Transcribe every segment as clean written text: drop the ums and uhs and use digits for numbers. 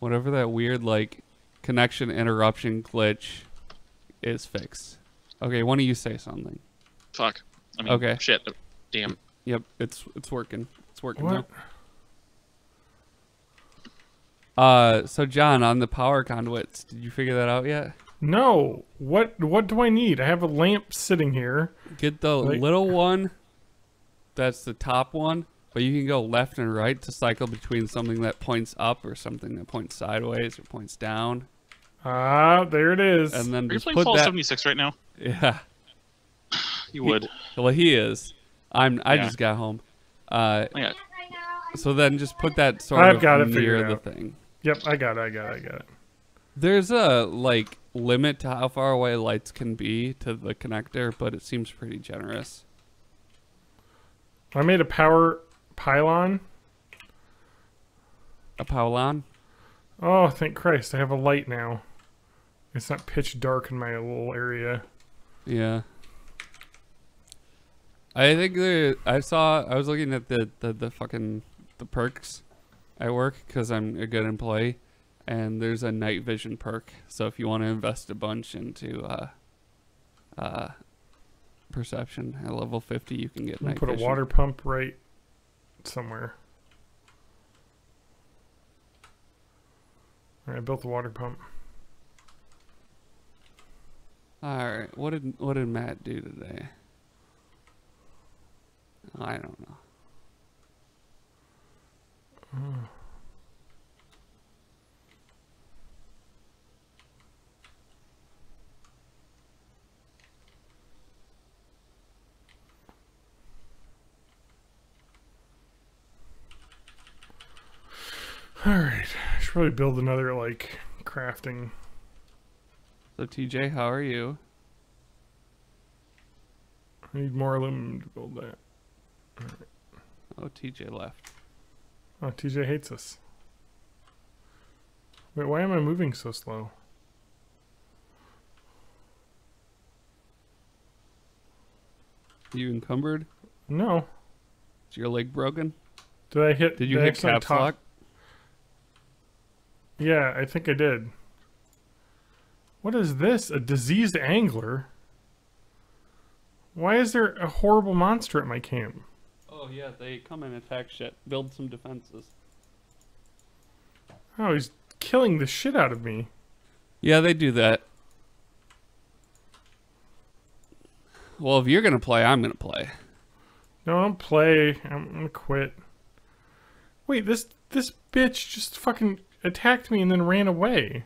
Whatever that weird, like, connection interruption glitch is fixed. Okay, why don't you say something? Fuck. I mean, okay. Shit. Damn. Yep, it's working. It's working What? now. So John, on the power conduits, did you figure that out yet? No. What do I need? I have a lamp sitting here. Get the little one. That's the top one. But you can go left and right to cycle between something that points up or something that points sideways or points down. Ah, there it is. And then Are you just playing put Fallout that. 76 right now? Yeah. You would. Well, he is. I just got home. Yeah. So then just put that sort I've of got it near figured the out. thing. Yep, I got it. There's a like limit to how far away lights can be to the connector, but it seems pretty generous. I made a power pylon. A pylon? Oh, thank Christ. I have a light now. It's not pitch dark in my little area. Yeah. I think I was looking at the fucking the perks at work because I'm a good employee, and there's a night vision perk. So if you want to invest a bunch into perception at level 50, you can get night Put vision. a water pump right somewhere. All right, I built the water pump. All right, what did Matt do today? I don't know. All right, I should probably build another like crafting. So TJ, how are you? I need more aluminum to build that. Oh, TJ left. Oh, TJ hates us. Wait, why am I moving so slow? You encumbered? No. Is your leg broken? Did I hit? Did you hit caps lock? Yeah, I think I did. What is this? A diseased angler? Why is there a horrible monster at my camp? Oh yeah, they come and attack shit. Build some defenses. Oh, he's killing the shit out of me. Yeah, they do that. Well, if you're gonna play, I'm gonna play. No, don't play. I'm gonna quit. Wait, this bitch just fucking attacked me and then ran away.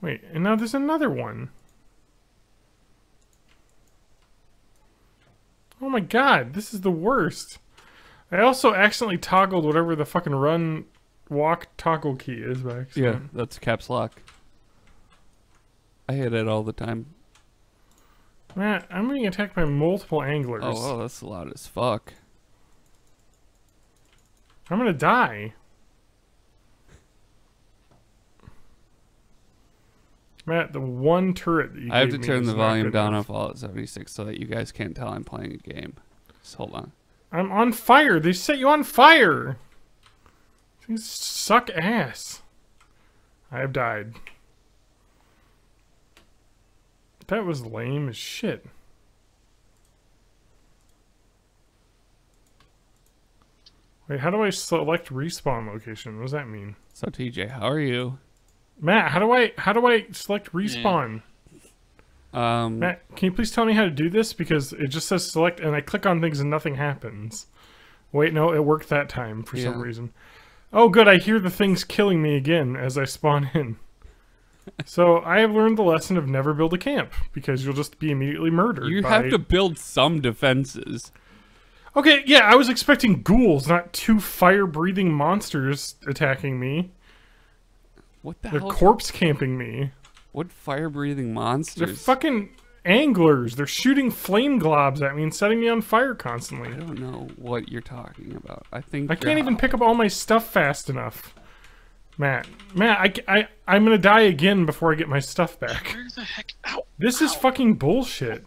Wait, and now there's another one. Oh my god, this is the worst. I also accidentally toggled whatever the fucking run, walk, toggle key is by accident. Yeah, that's caps lock. I hit it all the time. Matt, I'm being attacked by multiple anglers. Oh, that's loud as fuck. I'm gonna die. Matt, the one turret that you I have to gave me turn is the not volume good down enough. on Fallout 76 so that you guys can't tell I'm playing a game. Just hold on. I'm on fire. They set you on fire. Things suck ass. I have died. That was lame as shit. Wait, how do I select respawn location? What does that mean? So TJ, how are you? Matt, how do I select respawn? Matt, can you please tell me how to do this? Because it just says select and I click on things and nothing happens. Wait, no, it worked that time for some reason. Oh, good, I hear the things killing me again as I spawn in. So I have learned the lesson of never build a camp because you'll just be immediately murdered. You have to build some defenses. Okay, yeah, I was expecting ghouls, not two fire-breathing monsters attacking me. What the They're hell? corpse camping me. What fire-breathing monsters? They're fucking anglers. They're shooting flame globs at me and setting me on fire constantly. I don't know what you're talking about. I think I can't even pick up all my stuff fast enough. Matt, I'm gonna die again before I get my stuff back. Where the heck? Ow! This is fucking bullshit.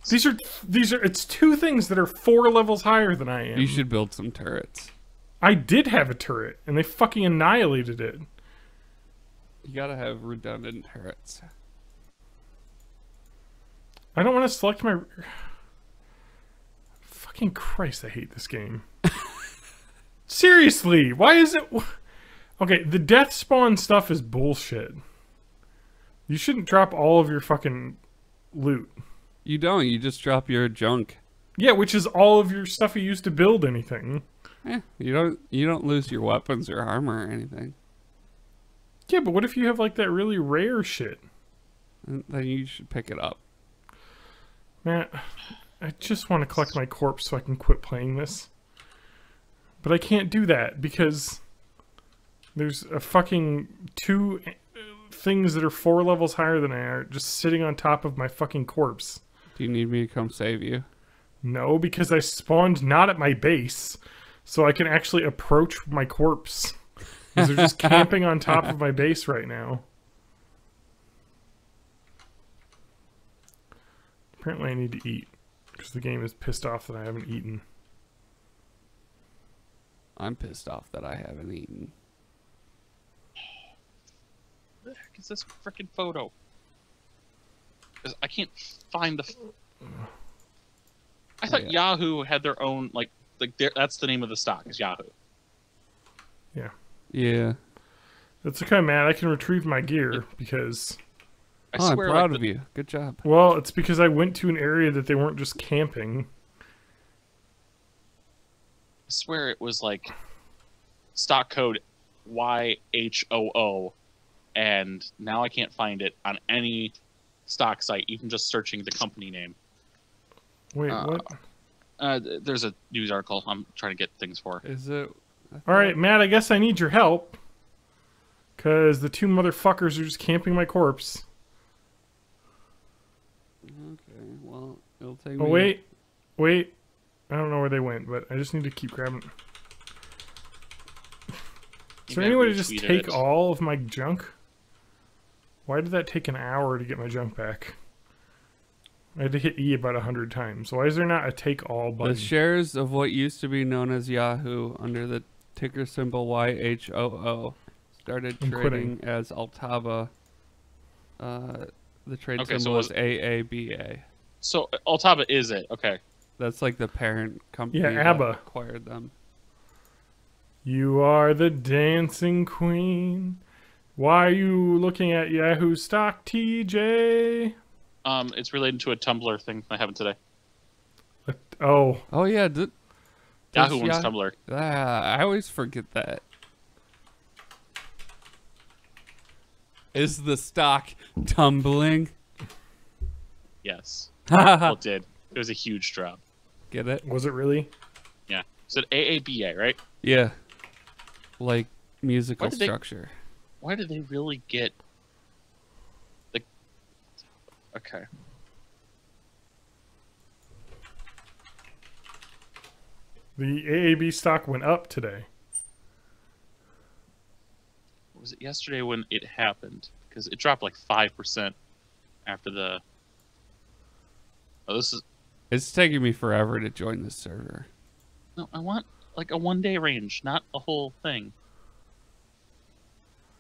These are it's two things that are 4 levels higher than I am. You should build some turrets. I did have a turret, and they fucking annihilated it. You gotta have redundant turrets. I don't want to select my... Fucking Christ, I hate this game. Seriously, why is it... Okay, the death spawn stuff is bullshit. You shouldn't drop all of your fucking loot. You don't, you just drop your junk. Yeah, which is all of your stuff you use to build anything. You don't lose your weapons or armor or anything. Yeah, but what if you have like that really rare shit? And then you should pick it up. Matt, I just want to collect my corpse so I can quit playing this. But I can't do that because there's a fucking 2 things that are 4 levels higher than I are just sitting on top of my fucking corpse. Do you need me to come save you? No, because I spawned not at my base, so I can actually approach my corpse. Because they're just camping on top of my base right now. Apparently I need to eat, because the game is pissed off that I haven't eaten. I'm pissed off that I haven't eaten. What the heck is this freaking photo? Because I can't find the... I thought Yahoo had their own, like that's the name of the stock, is Yahoo. Yeah. Yeah. That's okay, man. I can retrieve my gear because... I'm proud of you. Good job. Well, it's because I went to an area that they weren't just camping. I swear it was like stock code YHOO, and now I can't find it on any stock site, even just searching the company name. Wait, what? There's a news article I'm trying to get things for. Is it? Alright, Matt, I guess I need your help. Because the 2 motherfuckers are just camping my corpse. Okay, well, it'll take Oh, me... wait. I don't know where they went, but I just need to keep grabbing... Is there any way to just take all of my junk? Why did that take an hour to get my junk back? I had to hit E about 100 times. Why is there not a take all button? The shares of what used to be known as Yahoo under the ticker symbol YHOO started trading as Altaba. The trade symbol was AABA. So Altaba is it? Okay. That's like the parent company that acquired them. You are the dancing queen. Why are you looking at Yahoo stock, TJ? It's related to a Tumblr thing I have today. Oh yeah, Yahoo owns Tumblr. I always forget that. Is the stock tumbling? Yes. Well, it did. It was a huge drop. Get it? Was it really? Yeah. So AABA, right? Yeah. Like musical structure. Why did they really get the... Okay. The AAB stock went up today. Was it yesterday when it happened? Because it dropped like 5% after the... Oh, this is... It's taking me forever to join this server. No, I want like a 1 day range, not a whole thing.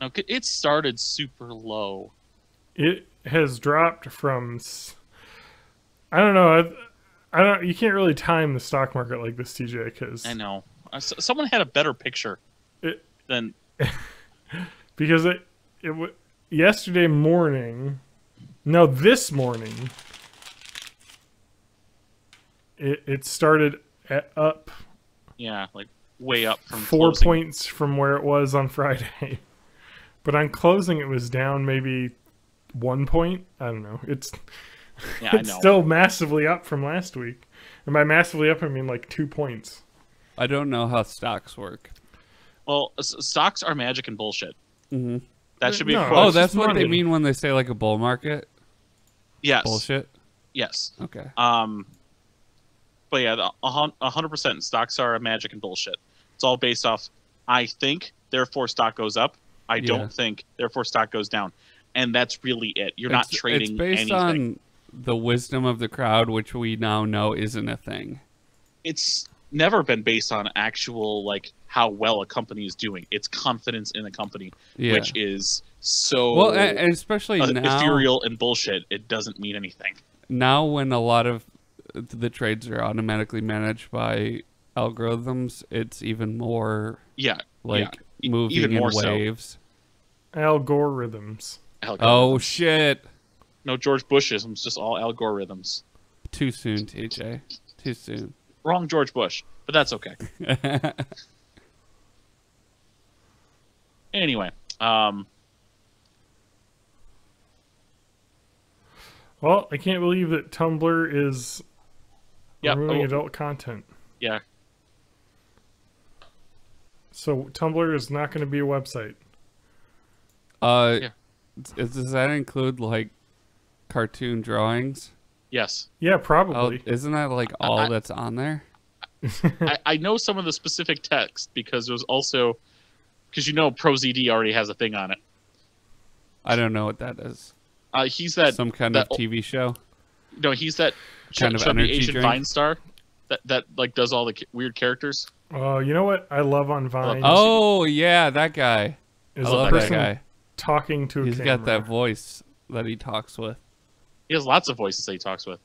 No, it started super low. It has dropped from... I don't know. I don't. You can't really time the stock market like this, TJ, because... I know. Someone had a better picture than... Because yesterday morning... No, this morning... It started up. Yeah, like way up from 4 closing. points from where it was on Friday. But on closing, it was down maybe 1 point. I don't know. It's still massively up from last week. And by massively up, I mean like 2 points. I don't know how stocks work. Well, stocks are magic and bullshit. Mm-hmm. That should be a quote. Oh, that's what they mean when they say like a bull market? Yes. Bullshit? Yes. Okay. But yeah, 100% stocks are magic and bullshit. It's all based off, I think, therefore stock goes up. I don't think, therefore stock goes down. And that's really it. You're not trading anything. It's based on the wisdom of the crowd, which we now know isn't a thing. It's never been based on actual like how well a company is doing. It's confidence in a company, which is so well, and especially now, ethereal and bullshit. It doesn't mean anything. Now, when a lot of the trades are automatically managed by algorithms, it's even more moving even more in waves. So. Algorithms. Oh shit! No George Bushisms, just all algorithms. Too soon, TJ. Too soon. Wrong George Bush, but that's okay. Anyway, well, I can't believe that Tumblr is removing adult content. Yeah. So Tumblr is not going to be a website. Does that include like cartoon drawings? Yes. Yeah, probably. Oh, isn't that like all that's on there? I know some of the specific text because there's also because ProZD already has a thing on it. I don't know what that is. He's that some kind of TV show. No, he's that kind of energy Asian drink? Vine star that like does all the weird characters. You know what I love on Vine? Oh yeah, that guy. I love that guy. Talking to a He's camera. got that voice that he talks with. He has lots of voices that he talks with.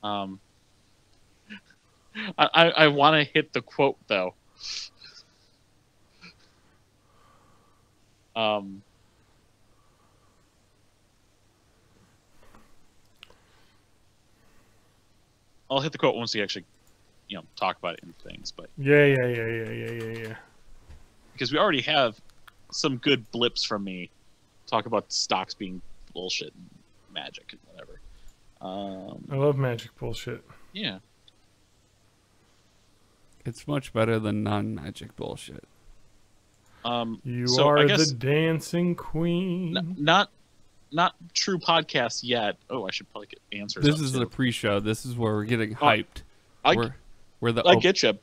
I want to hit the quote though. I'll hit the quote once we actually, talk about it in things. But yeah. Because we already have some good blips from me talk about stocks being bullshit and magic and whatever. I love magic bullshit. Yeah. It's much better than non-magic bullshit. You so are I guess the dancing queen. Not true podcast yet. Oh, I should probably get answers. This is the pre-show. This is where we're getting hyped. We're the. I get you.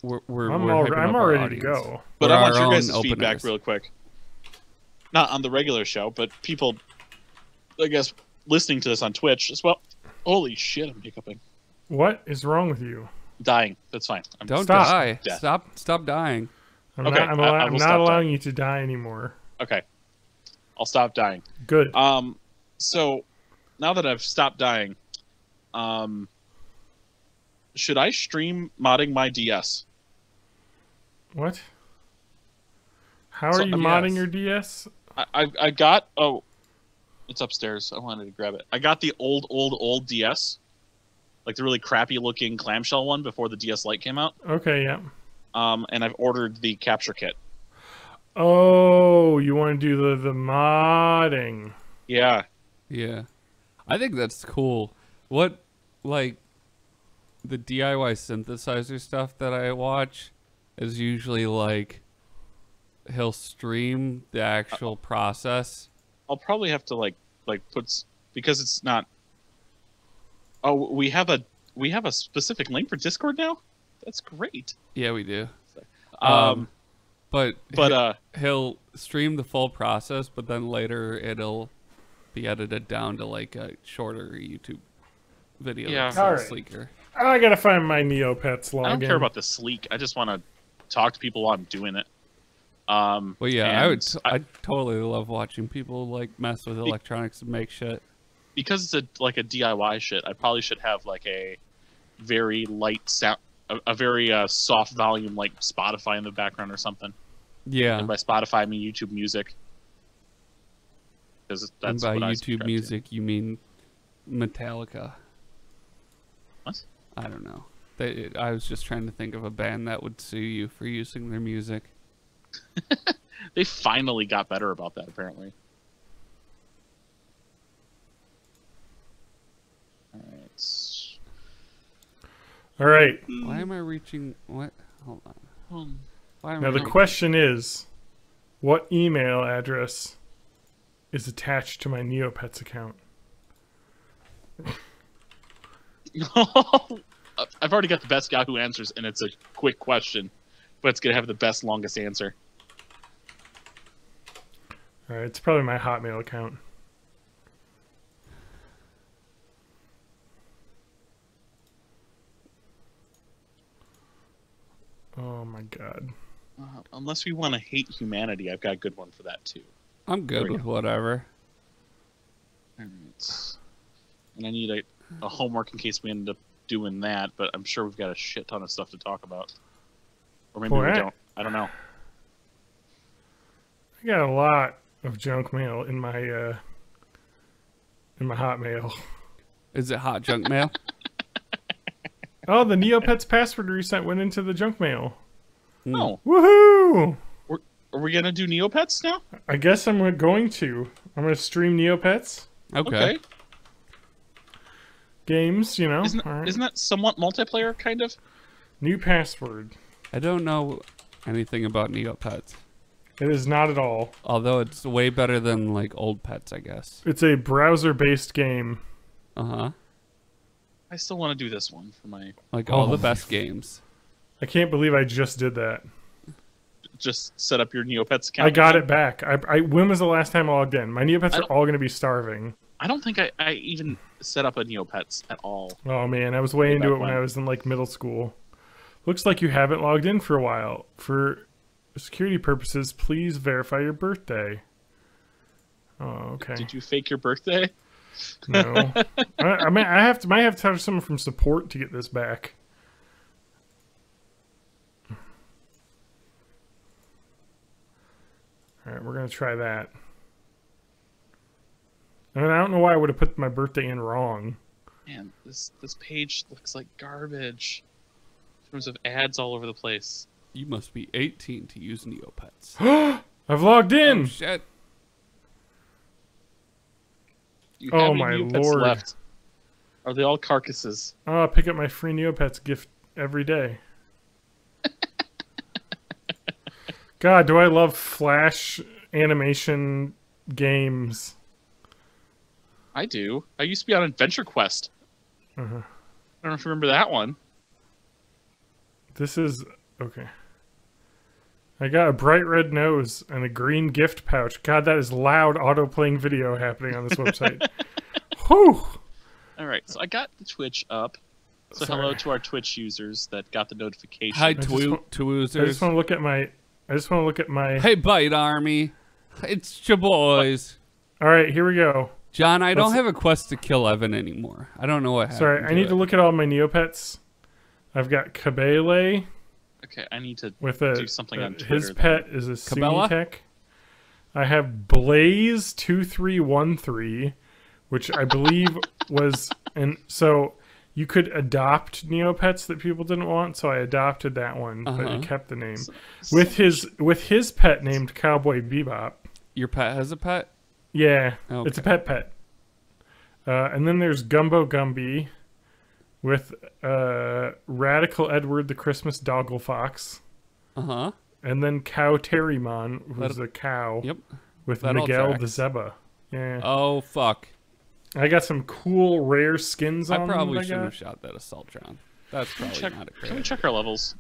I'm all ready to go. But I want your guys' feedback real quick. Not on the regular show, but people, I guess, listening to this on Twitch as well. Holy shit, I'm hiccuping. What is wrong with you? Dying. That's fine. Don't die. Stop dying. I'm not allowing you to die anymore. Okay. I'll stop dying. Good. So now that I've stopped dying, should I stream modding my DS? What? How are you modding your DS? I got it's upstairs. I wanted to grab it. I got the old DS, like the really crappy looking clamshell one before the DS Lite came out. Okay, yeah. And I've ordered the capture kit. Oh, you want to do the modding? Yeah. Yeah. I think that's cool. What, like, the DIY synthesizer stuff that I watch is usually like he'll stream the actual process. I'll probably have to like put because it's not. Oh, we have a specific link for Discord now. That's great. Yeah, we do. But he'll stream the full process, but then later it'll be edited down to like a shorter YouTube video. Yeah, that's sleeker. I gotta find my Neopets login. I don't care about the sleek. I just want to talk to people while I'm doing it. Well, yeah, I totally love watching people like mess with electronics and make shit. Because it's like a DIY shit. I probably should have like a very light sound, a very soft volume like Spotify in the background or something. Yeah. And by Spotify, I mean YouTube Music. Because that's and by what YouTube Music, you mean Metallica. What? I don't know. I was just trying to think of a band that would sue you for using their music. They finally got better about that, apparently. All right. Why am I reaching... What? Hold on. Now the question is, what email address is attached to my Neopets account? I've already got the best guy who answers, and it's a quick question, but it's gonna have the best, longest answer. All right, it's probably my Hotmail account. Oh my god. Unless we want to hate humanity, I've got a good one for that too. I'm good with whatever. All right. And I need a homework in case we end up doing that, but I'm sure we've got a shit ton of stuff to talk about. Or maybe we don't. I don't know. I got a lot of junk mail in my Hotmail. Is it hot junk mail? Oh, the Neopets password reset went into the junk mail. Oh. Woohoo! Are we going to do Neopets now? I guess I'm going to. I'm going to stream Neopets. Okay. Games, you know. Isn't that somewhat multiplayer, kind of? New password. I don't know anything about Neopets. It is not at all. Although it's way better than, like, old pets, I guess. It's a browser-based game. Uh-huh. I still want to do this one for my... Like, all the best games. I can't believe I just did that. Just set up your Neopets account. I got it back. When was the last time I logged in? My Neopets are all going to be starving. I don't think I even set up a Neopets at all. Oh, man. I was way into it when I was in, like, middle school. Looks like you haven't logged in for a while. For security purposes, please verify your birthday. Oh, okay. Did you fake your birthday? No. I mean, might have to have someone from support to get this back. Alright, we're going to try that. I mean, I don't know why I would have put my birthday in wrong. Man, this page looks like garbage. In terms of ads all over the place. You must be 18 to use Neopets. I've logged in! Oh, shit. You have Oh any my Neopets lord. left? Are they all carcasses? Oh, I'll pick up my free Neopets gift every day. God, do I love Flash animation games. I do. I used to be on Adventure Quest. I don't know if you remember that one. This is... okay. I got a bright red nose and a green gift pouch. God, that is loud auto-playing video happening on this website. Whew! Alright, so I got the Twitch up. So hello to our Twitch users that got the notification. Hi, I just want to look at my... Hey, Bite Army. It's your boys. Alright, here we go. John, I don't have a quest to kill Evan anymore. I don't know what happened. Sorry, I need to look at all my Neopets. I've got Kabele. Okay, I need to do something on Twitter. His pet is a Cabela? Sunitek. I have Blaze2313, which I believe was... and so you could adopt Neopets that people didn't want, so I adopted that one, but it kept the name. With his pet named Cowboy Bebop. Your pet has a pet? Yeah, Okay. it's a pet. And then there's Gumbo Gumby with Radical Edward the Christmas Doggle Fox. Uh-huh. And then Cow Terrymon, who's a cow. Yep. With That all Miguel tracks. the Zeba. Yeah. Oh, fuck. I got some cool rare skins on I probably them that shouldn't have shot that Assaultron. That's probably not a great Can we check our levels?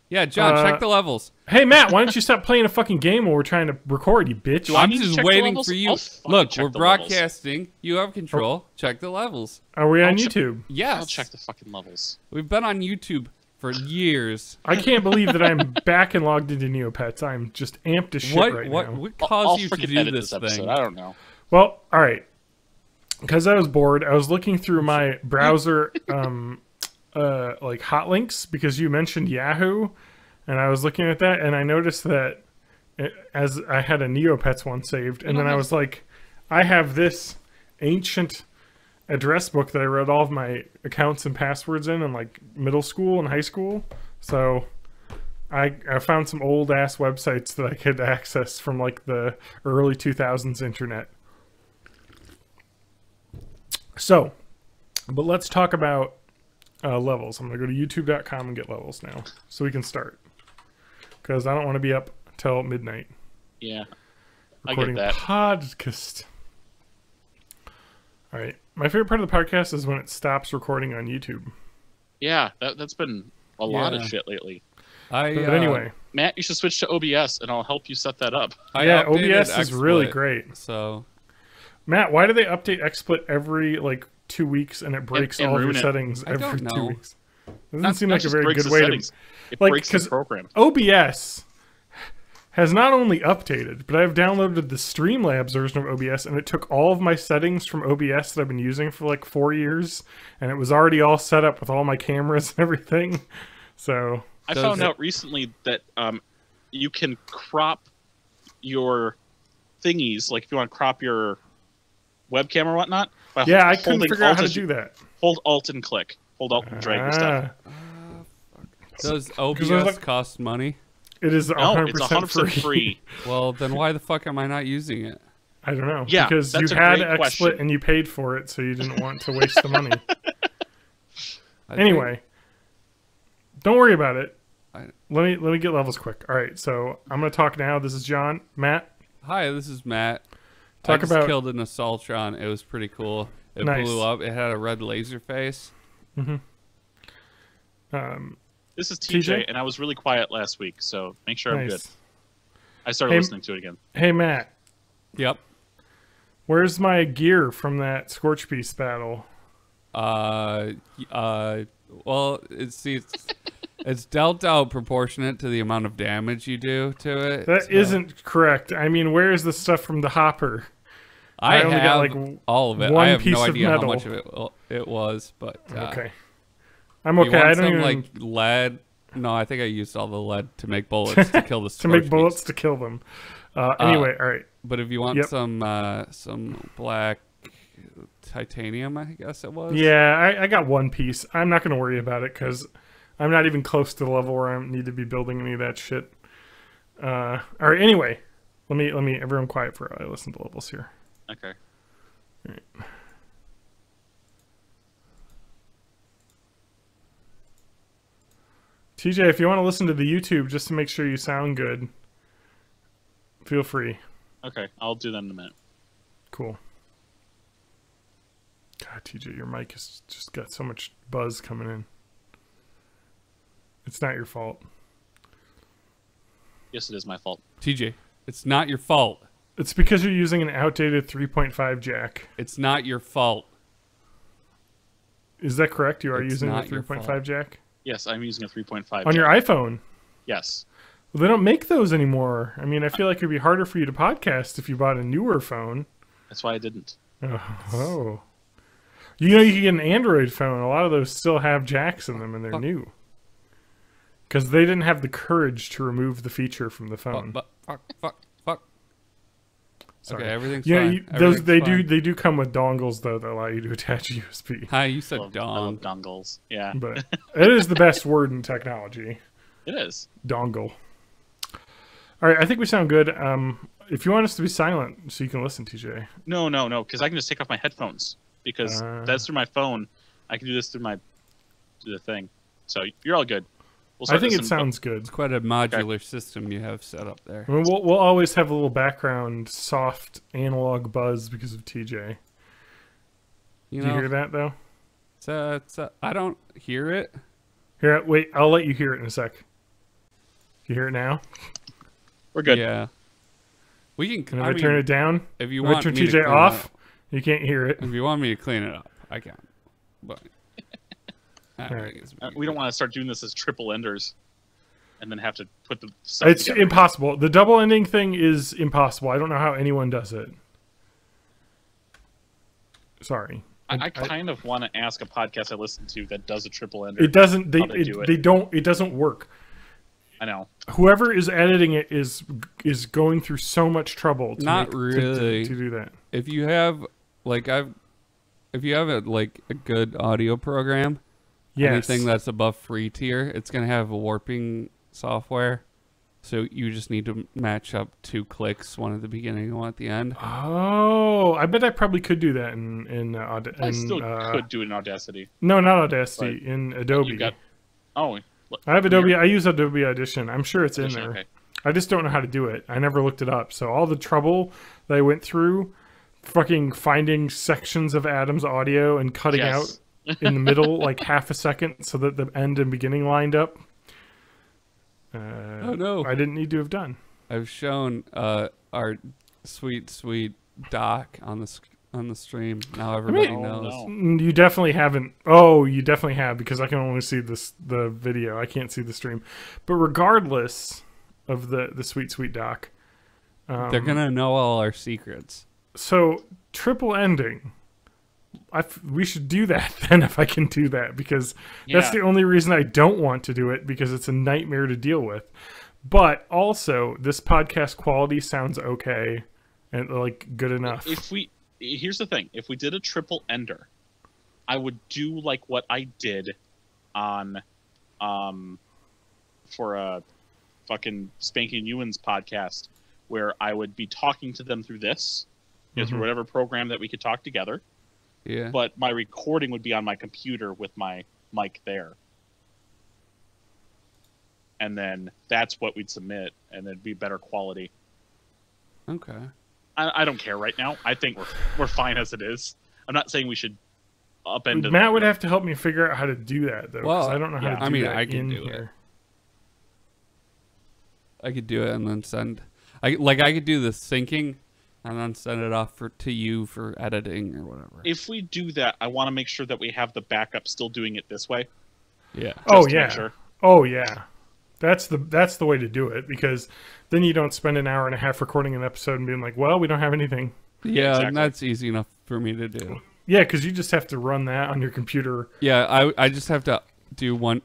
Yeah, John, check the levels. Hey, Matt, why don't you stop playing a fucking game while we're trying to record, you bitch? I I'm need to just check the waiting levels? for you. I'll fucking Look, check we're the levels. broadcasting. You have control. Check the levels. Are we on I'll YouTube? Yes. I'll check the fucking levels. We've been on YouTube for years. I can't believe that I'm back and logged into Neopets. I'm just amped as shit right now. What I'll caused you to freaking do edit this episode. thing? I don't know. Well, all right. Because I was bored, I was looking through my browser like hot links because you mentioned Yahoo, and I was looking at that, and I noticed that as I had a Neopets one saved, and then I was like, I have this ancient address book that I wrote all of my accounts and passwords in like middle school and high school. So I found some old ass websites that I could access from like the early 2000s internet. So, but let's talk about levels. I'm going to go to youtube.com and get levels now so we can start. Because I don't want to be up till midnight. Yeah. Recording I get that. podcast. All right. My favorite part of the podcast is when it stops recording on YouTube. Yeah, that's been a lot of Yeah. shit lately. But anyway. Matt, you should switch to OBS, and I'll help you set that up. Yeah, updated OBS is really XSplit, great. So Matt, why do they update XSplit every like 2 weeks and it breaks and all of your ruin it. settings I every don't 2 know. weeks? Doesn't seem like a just very breaks good the way settings. It breaks the program. OBS has not only updated, but I've downloaded the Streamlabs version of OBS, and it took all of my settings from OBS that I've been using for like 4 years, and it was already all set up with all my cameras and everything. So I found out recently that you can crop your thingies, like if you want to crop your webcam or whatnot. Yeah, I couldn't figure out how to do that. Hold Alt and click. Hold Alt and drag your stuff. Does OBS cost money? It is 100% no, it's 100% free. Well, then why the fuck am I not using it? I don't know. Yeah, because you had XSplit and you paid for it, so you didn't want to waste the money. Anyway, don't worry about it. Let me get levels quick. All right, so I'm gonna talk now. This is John. Matt. Hi, this is Matt. I just killed an Assaultron. It was pretty cool. It blew up. It had a red laser face. Mm-hmm. This is TJ, and I was really quiet last week, so make sure I'm good. I started listening to it again. Hey, Matt. Yep. Where's my gear from that Scorch Beast battle? Well, it's dealt out proportionate to the amount of damage you do to it. That isn't correct. I mean, where's the stuff from the hopper? I only got like all of it. I have no idea how much of it was, but okay. I'm okay. I don't even like lead. No, I think I used all the lead to make bullets to kill the to make bullets to kill them. Anyway, all right. But if you want some black titanium, I guess it was. Yeah, I got one piece. I'm not going to worry about it because I'm not even close to the level where I need to be building any of that shit. All right. Anyway, let me everyone quiet for I listen to levels here. Okay. All right. TJ, if you want to listen to the YouTube just to make sure you sound good, feel free. Okay, I'll do that in a minute. Cool. God, TJ, your mic has just got so much buzz coming in. It's not your fault. Yes, it is my fault. TJ, it's not your fault. It's because you're using an outdated 3.5 jack. It's not your fault. Is that correct? You are using the 3.5 jack? Yes, I'm using a 3.5 on your iPhone? Yes. Well, they don't make those anymore. I mean, I feel like it'd be harder for you to podcast if you bought a newer phone. That's why I didn't. Oh. You know, you can get an Android phone. A lot of those still have jacks in them, and they're new. Because they didn't have the courage to remove the feature from the phone. Fuck. Sorry. Okay, everything's fine. They do come with dongles though that allow you to attach USB. Hi, you said dong. Dongles, yeah. But it is the best word in technology. It is. Dongle. All right, I think we sound good. If you want us to be silent so you can listen, TJ. No, because I can just take off my headphones because that's through my phone. I can do this through the thing. So you're all good. I think it sounds good. It's quite a modular system you have set up there. I mean, we'll always have a little background soft analog buzz because of TJ. Do you hear that though? I don't hear it. Here, wait. I'll let you hear it in a sec. You hear it now? We're good. Yeah. We can. Can I turn it down? If you want turn me TJ off, you can't hear it. If you want me to clean it up, I can. But we don't want to start doing this as triple enders, and then have to put the stuff together. Impossible. The double ending thing is impossible. I don't know how anyone does it. Sorry. I kind of want to ask a podcast I listen to that does a triple ender. It doesn't. It doesn't work. I know. Whoever is editing it is going through so much trouble. To do that. If you have a good audio program. Yes. Anything that's above free tier, it's going to have a warping software. So you just need to match up 2 clicks, one at the beginning and one at the end. Oh, I bet I probably could do that in Audacity. I still could do it in Audacity. No, not Audacity, in Adobe. I have Adobe. I use Adobe Audition. I'm sure it's in there. Okay. I just don't know how to do it. I never looked it up. So all the trouble that I went through, fucking finding sections of Adam's audio and cutting out in the middle, like half a second, so that the end and beginning lined up. Oh no! I didn't need to have done. I've shown our sweet doc on on the stream. Now everybody Oh, knows. no. You definitely haven't. Oh, you definitely have, because I can only see the video. I can't see the stream. But regardless of the sweet doc, They're gonna know all our secrets. so triple ending. We should do that then, if I can do that, because that's the only reason I don't want to do it, because it's a nightmare to deal with. But also, this podcast quality sounds okay and like good enough. Here's the thing: if we did a triple ender, I would do like what I did on, for a fucking Spanking Ewan's podcast, where I would be talking to them through this, through whatever program that we could talk together. Yeah. But my recording would be on my computer with my mic there. And then that's what we'd submit, and it'd be better quality. Okay. I don't care right now. I think we're fine as it is. I'm not saying we should upend. Matt would have to help me figure out how to do that, though. Well, I don't know how to do that. I can do here. it. I could do it and then send. I could do the syncing and then send it off to you for editing or whatever. If we do that, I want to make sure that we have the backup still doing it this way. Yeah. Oh to yeah. make sure. Oh yeah. That's the way to do it, because then you don't spend an hour and a half recording an episode and being like, well, we don't have anything. Yeah, exactly. and that's easy enough for me to do. Yeah, because you just have to run that on your computer. Yeah, I just have to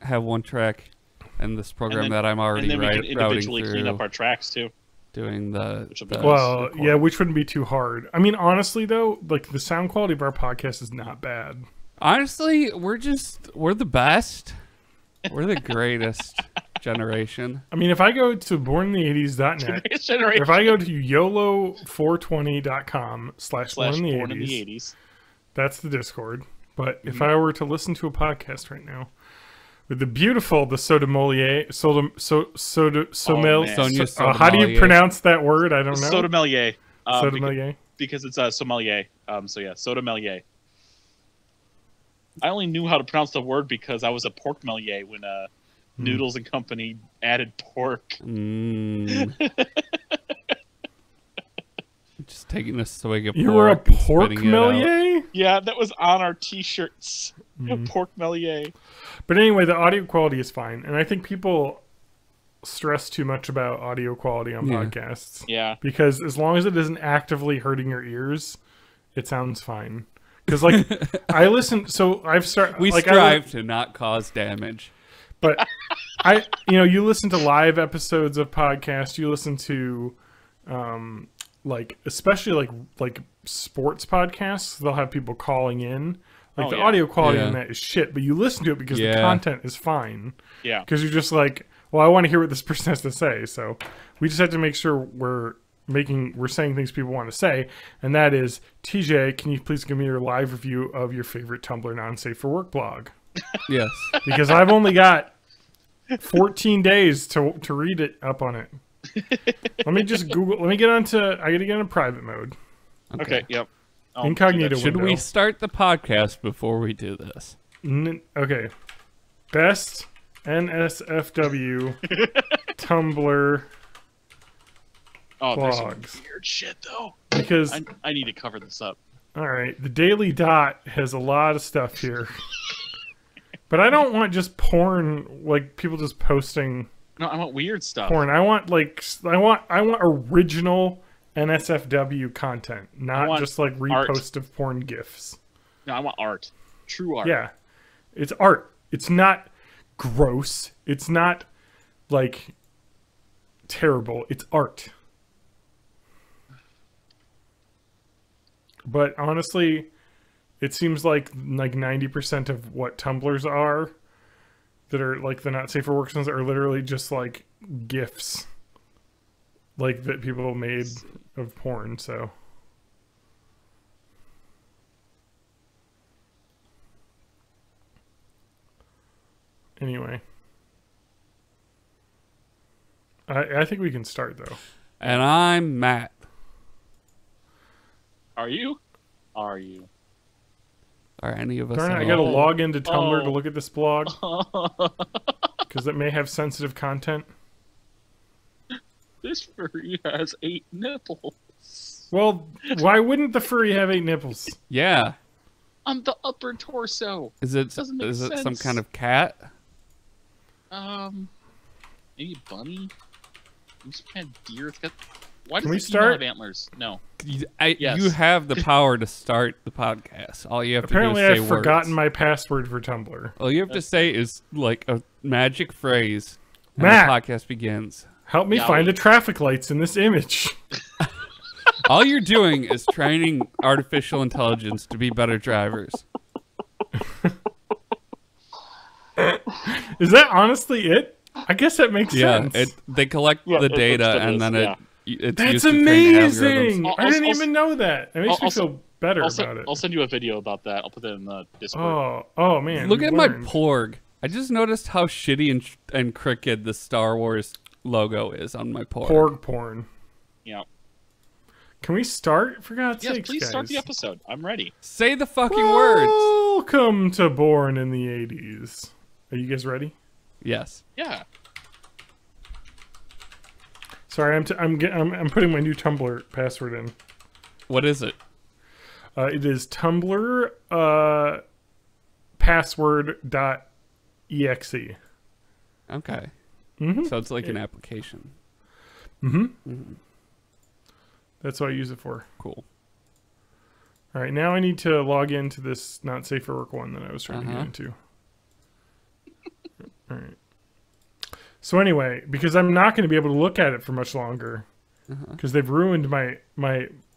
have one track in this program that I'm already and then we can individually routing clean through, up our tracks too. doing the Well, recording. yeah, which wouldn't be too hard. I mean, honestly, though, like the sound quality of our podcast is not bad. Honestly, we're the best. We're the greatest generation. I mean, if I go to bornintheeighties.net, Generation. if I go to YOLO420.com/born in the Born in the 80s, 80s. that's the Discord. But if I were to listen to a podcast right now with the beautiful, the Sotomayor, man. Sonia how do you pronounce that word? I don't know. Sotomayor. Sotomayor. Because it's sommelier. So yeah, sotomayor. I only knew how to pronounce the word because I was a pork melier when Noodles and Company added pork. Just taking a swig of pork. You were a and pork spitting it out. melier? Yeah, that was on our t-shirts. Pork melier. But anyway, the audio quality is fine. And I think people stress too much about audio quality on podcasts. Yeah. Because as long as it isn't actively hurting your ears, it sounds fine. Because, like, I listen... So I've started... We strive to not cause damage. But you listen to live episodes of podcasts. You listen to, especially like sports podcasts. They'll have people calling in. Like the audio quality on that is shit, but you listen to it because the content is fine. Yeah. Because you're just like, well, I want to hear what this person has to say. So we just have to make sure we're saying things people want to say, and that is, TJ, can you please give me your live review of your favorite Tumblr non-safe for work blog? Yes. Because I've only got 14 days to read it up on it. Let me just Google. I gotta get into private mode. Okay, yep. Incognito Should window. we start the podcast before we do this? Okay. Best NSFW Tumblr there's some blogs. weird shit though. Because I need to cover this up. all right, the Daily Dot has a lot of stuff here. But I don't want just porn, like people just posting No, I want weird stuff. porn. I want original NSFW content, not just like repost of porn gifs. No, I want art. True art. Yeah. It's art. It's not gross. It's not like terrible. It's art. But honestly, it seems like 90% of what Tumblrs are that are like the not safe for work ones are literally just like GIFs, like that people made of porn. So anyway, I think we can start though. And I'm Matt. Are you? Are you? Are any of us? Darn it, I at gotta all? log into Tumblr to look at this blog because it may have sensitive content. This furry has 8 nipples. Well, why wouldn't the furry have 8 nipples? Yeah. On the upper torso. Is it some kind of cat? Maybe a bunny. Maybe some kind of deer. It's got. Why does Can we it start? have antlers? No. Yes. You have the power to start the podcast. All you have Apparently to do is say I've forgotten words. my password for Tumblr. All you have to say is like a magic phrase, and Matt, the podcast begins. Help me find the traffic lights in this image. All you're doing is training artificial intelligence to be better drivers. Is that honestly it? I guess that makes sense. Yeah, they collect the data and then it's That's used to train amazing! algorithms. I didn't even know that. It makes me feel better about it. I'll send you a video about that. I'll put that in the Discord. Oh man! Look at my Porg. I just noticed how shitty and crooked the Star Wars logo is on my Porg. Porg porn. Yeah. Can we start? For God's Yes, sakes, please guys. start the episode. I'm ready. Say the fucking words. Welcome to Born in the 80s. Are you guys ready? Yes. Yeah. Sorry, I'm putting my new Tumblr password in. What is it? It is Tumblr password.exe. Okay. Mm-hmm. So it's like an application. Mm-hmm. Mm-hmm. That's what I use it for. Cool. All right, now I need to log into this not safe for work one that I was trying to get into. All right. So anyway, because I'm not going to be able to look at it for much longer, because they've ruined my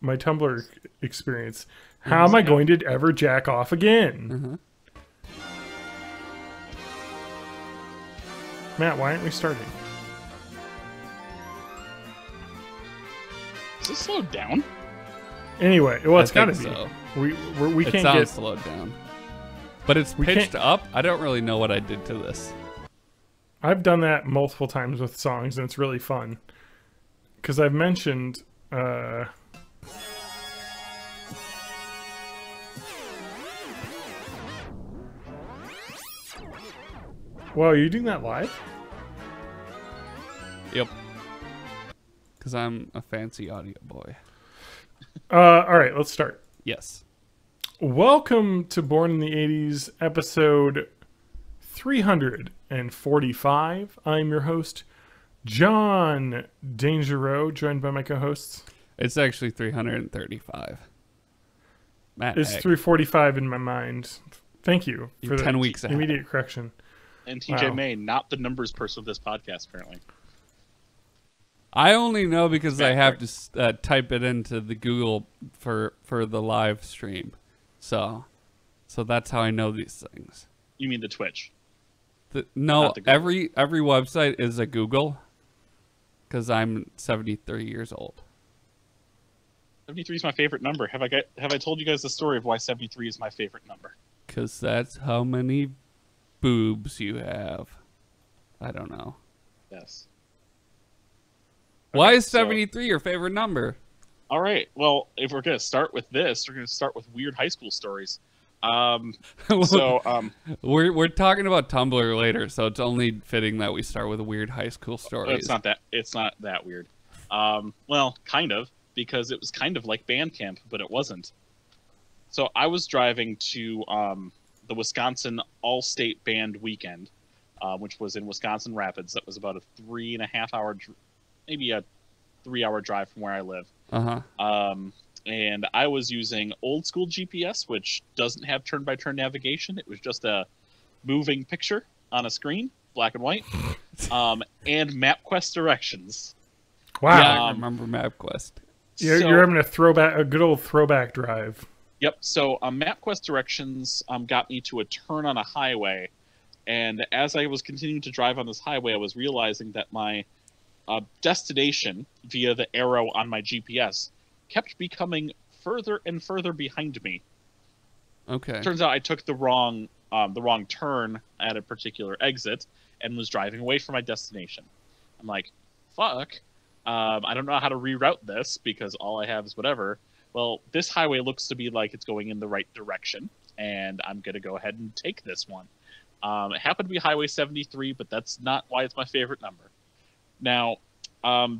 Tumblr experience. How am I going to ever jack off again? Matt, why aren't we starting? Is this slowed down? Anyway, well, it's got to be. So. We it can't sounds get slowed down, but it's pitched up. I don't really know what I did to this. I've done that multiple times with songs, and it's really fun. Because I've mentioned... Well, are you doing that live? Yep. Because I'm a fancy audio boy. All right, let's start. Yes. Welcome to Born in the 80s, episode 345. I'm your host, John Dangereux, joined by my co-hosts. It's actually 335. Matt, it's 345 in my mind. Thank you for 10 the weeks ahead. immediate correction. And TJ May, not the numbers person of this podcast, apparently. I only know because I have to type it into the Google for the live stream. So that's how I know these things. You mean the Twitch? No, every website is a Google because I'm 73 years old. 73 is my favorite number. Have I told you guys the story of why 73 is my favorite number? Because that's how many boobs you have. I don't know. Yes. Why is 73 your favorite number? All right. Well, if we're going to start with this, we're going to start with weird high school stories. We're talking about Tumblr later, so it's only fitting that we start with weird high school stories. It's not that weird. Well, kind of, because it was kind of like band camp, but it wasn't. So I was driving to the Wisconsin All-State Band Weekend, which was in Wisconsin Rapids. That was about a 3.5 hour, maybe a 3-hour drive from where I live. And I was using old school GPS, which doesn't have turn-by-turn navigation. It was just a moving picture on a screen, black and white, and MapQuest directions. Wow. Yeah, I remember MapQuest. You're having a good old throwback drive. Yep. So MapQuest directions got me to a turn on a highway, and as I was continuing to drive on this highway, I was realizing that my destination via the arrow on my GPS kept becoming further and further behind me. Okay. Turns out I took the wrong turn at a particular exit and was driving away from my destination. I'm like, fuck. I don't know how to reroute this because all I have is whatever. Well, this highway looks to be like it's going in the right direction, and I'm going to go ahead and take this one. It happened to be Highway 73, but that's not why it's my favorite number. Now,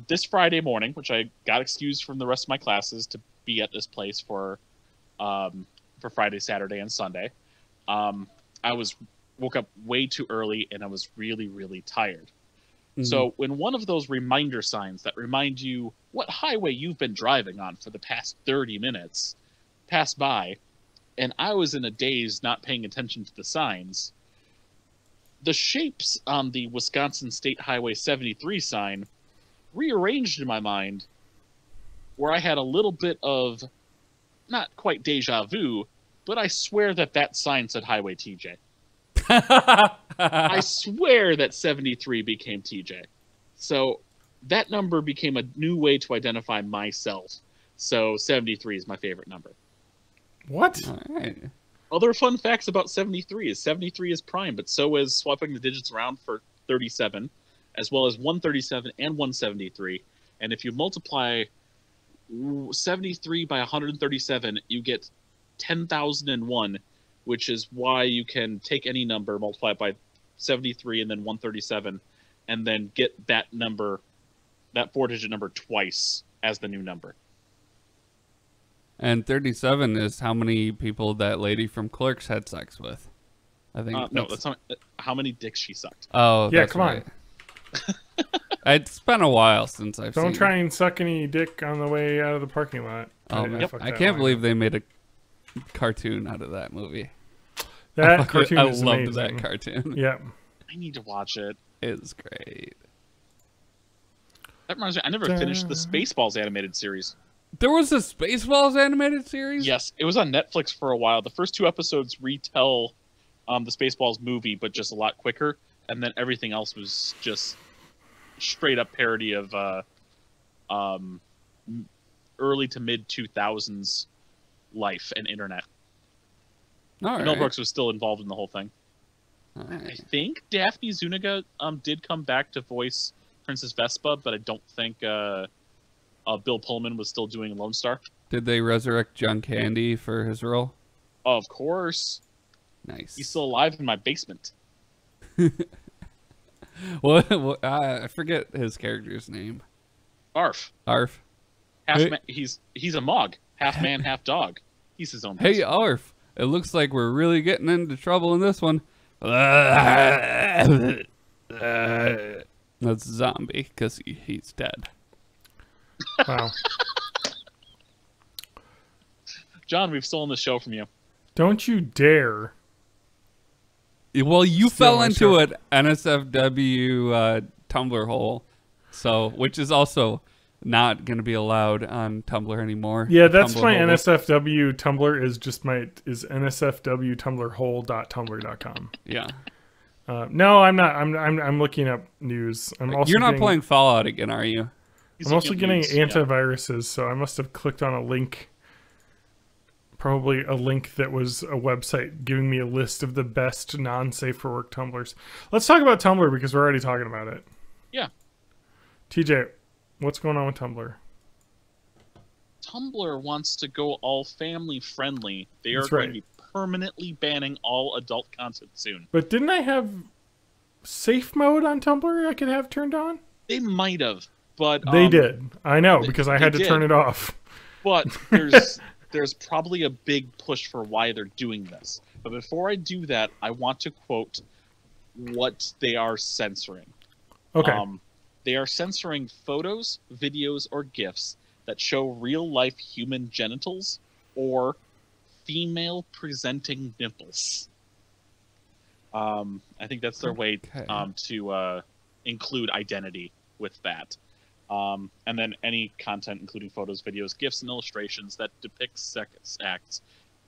this Friday morning, which I got excused from the rest of my classes to be at this place for Friday, Saturday, and Sunday. I woke up way too early and I was really, really tired. Mm-hmm. So when one of those reminder signs that remind you what highway you've been driving on for the past 30 minutes passed by, and I was in a daze not paying attention to the signs, the shapes on the Wisconsin State Highway 73 sign rearranged in my mind, where I had a little bit of, not quite deja vu, but I swear that sign said Highway TJ. I swear that 73 became TJ. So that number became a new way to identify myself. So 73 is my favorite number. What? All right. Other fun facts about 73 is prime, but so is swapping the digits around for 37, as well as 137 and 173. And if you multiply 73 by 137, you get 10,001, which is why you can take any number, multiply it by 73 and then 137, and then get that number, that 4-digit number, twice as the new number. And 37 is how many people that lady from Clerks had sex with. I think no, that's not how many dicks she sucked. Oh, yeah, that's come right. on. It's been a while since I've seen. Don't try and suck any dick on the way out of the parking lot. Oh, man. I can't believe they made a cartoon out of that movie. That cartoon is I loved amazing. that cartoon. Yeah. I need to watch it. It's great. That reminds me, I never finished the Spaceballs animated series. There was a Spaceballs animated series? Yes, it was on Netflix for a while. The first 2 episodes retell the Spaceballs movie, but just a lot quicker. And then everything else was just straight up parody of early to mid 2000s life and internet. All right. Mel Brooks was still involved in the whole thing. All right. I think Daphne Zuniga did come back to voice Princess Vespa, but I don't think Bill Pullman was still doing Lone Star. Did they resurrect John Candy for his role? Of course. Nice. He's still alive in my basement. Well, I forget his character's name. Arf. Arf. He's a Mog. Half man, half dog. He's his own Hey, person. Arf. It looks like we're really getting into trouble in this one. That's Zombie, because he's dead. Wow. John, we've stolen the show from you. Don't you dare. Well, you Steal fell my into show. an NSFW Tumblr hole, which is also not going to be allowed on Tumblr anymore. Yeah, that's Tumblr my hole. NSFW Tumblr is nsfwtumblrhole.tumblr.com. Yeah. No, I'm not. I'm looking up news. You're not playing Fallout again, are you? He's I'm also looking getting at news, yeah. antiviruses, so I must have clicked on a link. Probably a link that was a website giving me a list of the best non-safe for work Tumblrs. Let's talk about Tumblr because we're already talking about it. Yeah. TJ, what's going on with Tumblr? Tumblr wants to go all family friendly. They are That's going right. to be permanently banning all adult content soon. But didn't I have safe mode on Tumblr I could have turned on? They might have, but They did. I know, because I had to did. turn it off. But there's probably a big push for why they're doing this. But before I do that, I want to quote what they are censoring. Okay. They are censoring photos, videos, or GIFs that show real-life human genitals or female-presenting nipples. I think that's their way to include identity with that. And then any content, including photos, videos, GIFs, and illustrations that depict sex acts.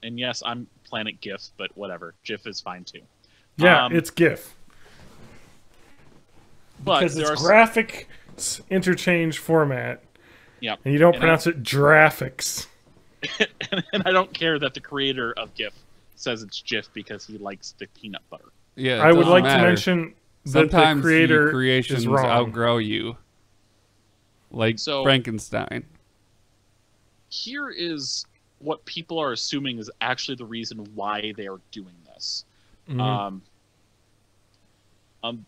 And yes, I'm Planet GIF, but whatever. GIF is fine too. Yeah, it's GIF. But Because there it's are graphic interchange format. Yep. And you don't pronounce it graphics. and I don't care that the creator of GIF says it's GIF because he likes the peanut butter. Yeah. I would like matter. to mention that Sometimes the creator creations is wrong. outgrow you. Like So- Frankenstein. Here is what people are assuming is actually the reason why they are doing this. Mhm.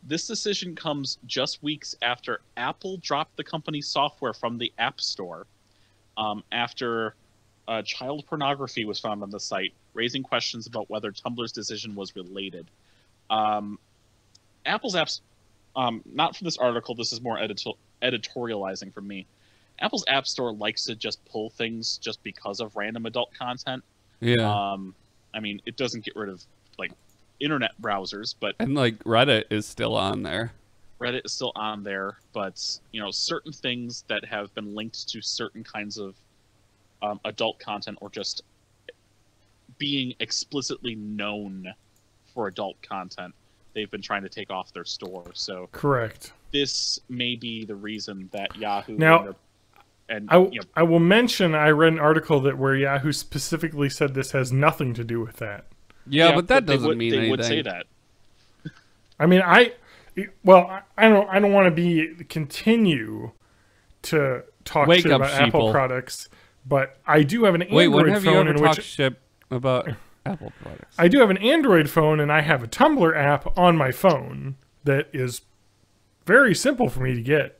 This decision comes just weeks after Apple dropped the company's software from the App Store after child pornography was found on the site, raising questions about whether Tumblr's decision was related. Apple's apps, not from this article, this is more editorializing from me. Apple's App Store likes to just pull things just because of random adult content. Yeah. I mean, it doesn't get rid of like internet browsers, but and like Reddit is still on there. Reddit is still on there, but you know, certain things that have been linked to certain kinds of adult content or just being explicitly known for adult content, they've been trying to take off their store. So correct. This may be the reason that Yahoo now. I will mention I read an article that where Yahoo specifically said this has nothing to do with that. Yeah, but that doesn't mean anything. They would say that. I mean, I don't want to continue to talk shit about Apple products, but I do have an Android phone. Wait, when have you ever talked shit about Apple products? I do have an Android phone, and I have a Tumblr app on my phone that is very simple for me to get.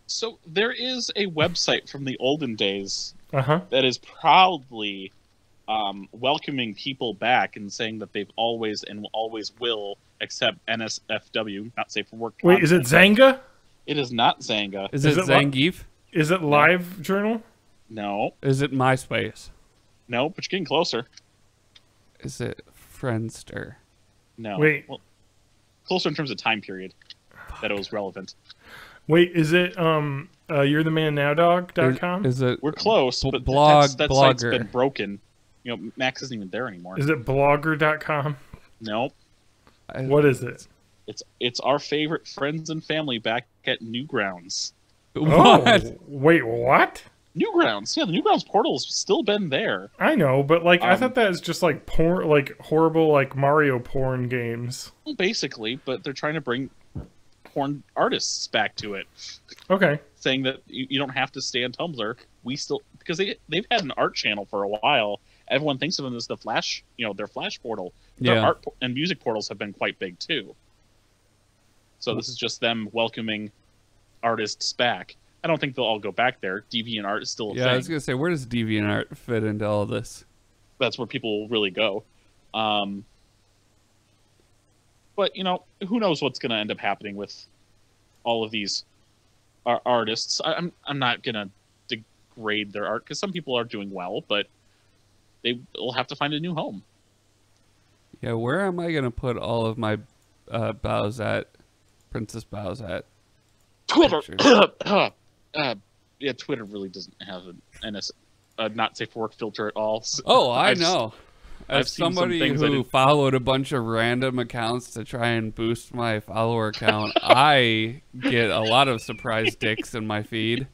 So there is a website from the olden days that is proudly welcoming people back and saying that they've always and always will accept NSFW, not safe for work content. Wait, is it Zanga? It is not Zanga. Is it Zangief? Is it Live Journal? No. Is it MySpace? No, but you're getting closer. Is it Friendster? No. Wait. Well, closer in terms of time period that it was relevant. Wait, is it you'rethemannowdog.com? Is it? We're close, but that site's been broken. You know, Max isn't even there anymore. Is it blogger.com? Nope. What is it? It's our favorite friends and family back at Newgrounds. What? Oh, wait, what? Newgrounds. Yeah, the Newgrounds portal's still been there. I know, but like I thought that was just like porn, like horrible like Mario porn games. Well, basically, but they're trying to bring porn artists back to it. Okay. Saying that you don't have to stay on Tumblr. We still, because they've had an art channel for a while. Everyone thinks of them as the Flash, their Flash portal. Their art and music portals have been quite big too. So this is just them welcoming artists back. I don't think they'll all go back there. DeviantArt is still a thing. I was gonna say, where does DeviantArt fit into all this? That's where people will really go. But who knows what's gonna end up happening with all of these artists. I'm not gonna degrade their art because some people are doing well, but they will have to find a new home. Yeah, where am I gonna put all of my Princess Bowsette? Twitter. Yeah, Twitter really doesn't have a not safe for work filter at all. So I know. As somebody who followed a bunch of random accounts to try and boost my follower count, I get a lot of surprise dicks in my feed.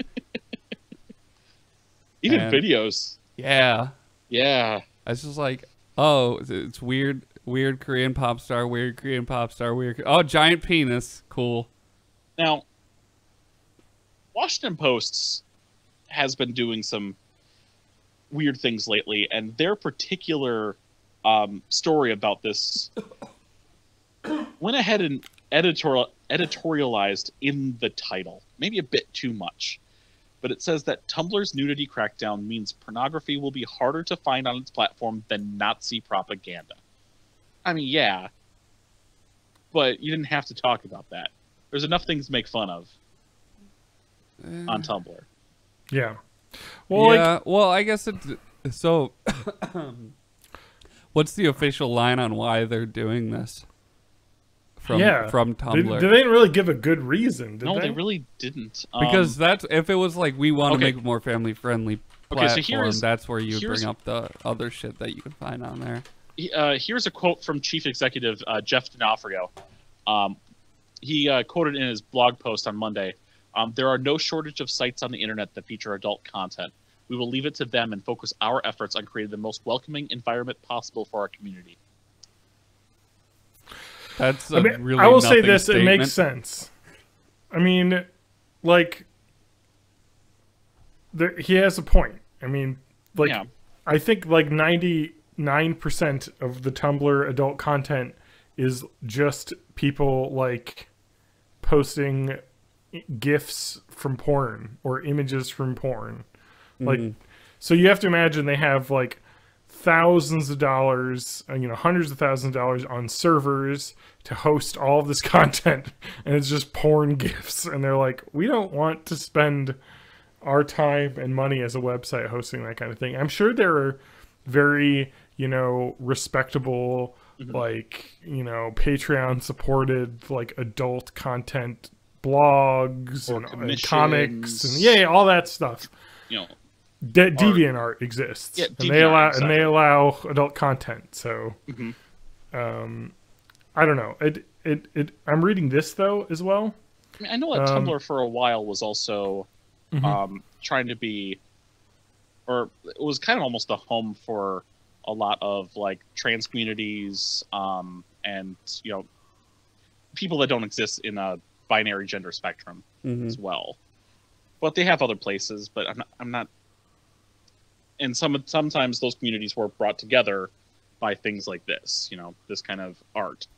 Even videos. Yeah. Yeah. It's just like, oh, it's weird Korean pop star, oh, giant penis, cool. Now, Washington Post has been doing some weird things lately, and their particular story about this went ahead and editorialized in the title, maybe a bit too much. But it says that Tumblr's nudity crackdown means pornography will be harder to find on its platform than Nazi propaganda. I mean, yeah, but you didn't have to talk about that. There's enough things to make fun of on Tumblr. Yeah. Well, yeah. Well, I guess it's so. What's the official line on why they're doing this? From Tumblr. They didn't really give a good reason, did they? No, they really didn't. Because that's if it was like we want to make a more family friendly platform, that's where you bring up the other shit that you can find on there. Here's a quote from Chief Executive Jeff D'Onofrio. He quoted in his blog post on Monday, there are no shortage of sites on the internet that feature adult content. We will leave it to them and focus our efforts on creating the most welcoming environment possible for our community. That's really. I will say this: statement. It makes sense. I mean, like, he has a point. I mean, like, I think like 99% of the Tumblr adult content is just people like posting GIFs from porn or images from porn. Like, so you have to imagine they have like thousands of dollars, hundreds of thousands of dollars on servers to host all of this content, and it's just porn GIFs. And they're like, we don't want to spend our time and money as a website hosting that kind of thing. I'm sure there are very, respectable, like, Patreon supported, like, adult content blogs and comics and all that stuff. DeviantArt exists, and they allow adult content. So, I don't know. I'm reading this though as well. I mean, I know that Tumblr for a while was also trying to be, or it was kind of almost a home for a lot of like trans communities, and people that don't exist in a binary gender spectrum as well. But they have other places. But I'm not. And sometimes those communities were brought together by things like this, this kind of art.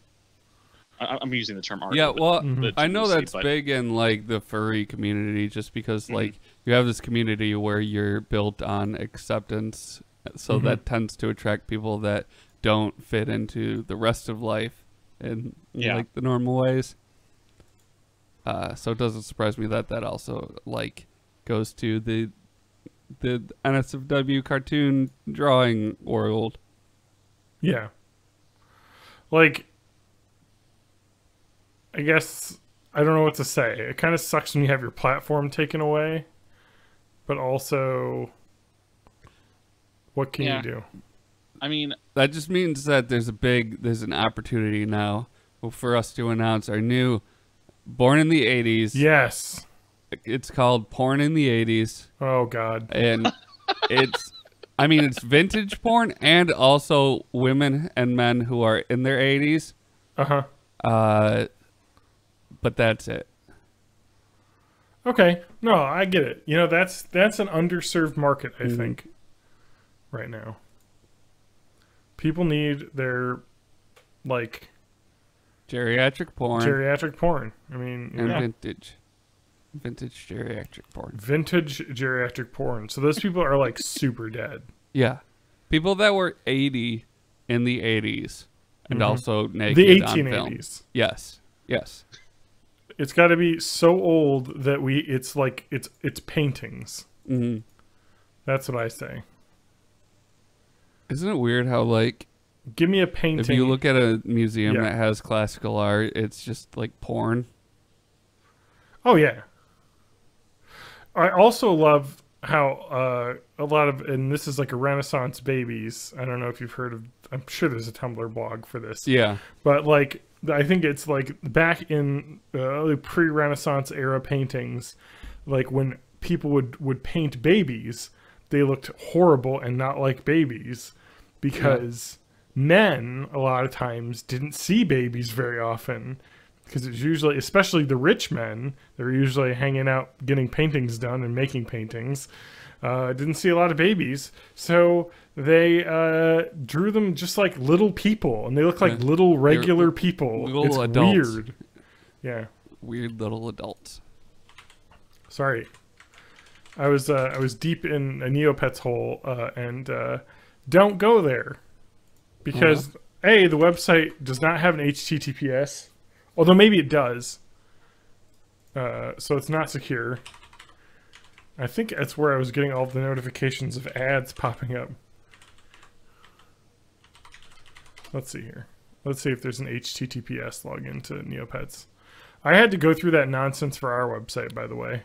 I'm using the term art. Yeah, well, I know that's big in like the furry community, just because like you have this community where you're built on acceptance, so that tends to attract people that don't fit into the rest of life in like the normal ways. So it doesn't surprise me that also like goes to the NSFW cartoon drawing world. Yeah. Like, I guess I don't know what to say. It kind of sucks when you have your platform taken away, but also, what can you do? I mean, that just means that there's an opportunity now for us to announce our new Born in the 80s. Yes. It's called Porn in the 80s. Oh, God. And it's vintage porn and also women and men who are in their 80s. But that's it. Okay. No, I get it. That's an underserved market, I think, right now. People need their, like... Geriatric porn. I mean... And Vintage geriatric porn. Vintage geriatric porn. So those people are like super dead. Yeah. People that were 80 in the 80s and also naked the on film. 1880s. Yes. It's got to be so old that it's like it's paintings. That's what I say. Isn't it weird how like give me a painting. If you look at a museum that has classical art, it's just like porn. Oh yeah. I also love how a lot of, and this is like a Renaissance Babies. I don't know if you've heard of, I'm sure there's a Tumblr blog for this. Yeah. But like, I think it's like back in pre-Renaissance era paintings, like when people would paint babies, they looked horrible and not like babies because men a lot of times didn't see babies very often. Because it's usually, especially the rich men, they're usually hanging out, getting paintings done and making paintings. Didn't see a lot of babies. So they drew them just like little people. And they look like little regular people. It's adults. Weird. Yeah. Weird little adults. Sorry. I was deep in a Neopets hole and don't go there. Because, A, the website does not have an HTTPS. Although maybe it does. So it's not secure. I think that's where I was getting all the notifications of ads popping up. Let's see here. Let's see if there's an HTTPS login to Neopets. I had to go through that nonsense for our website, by the way.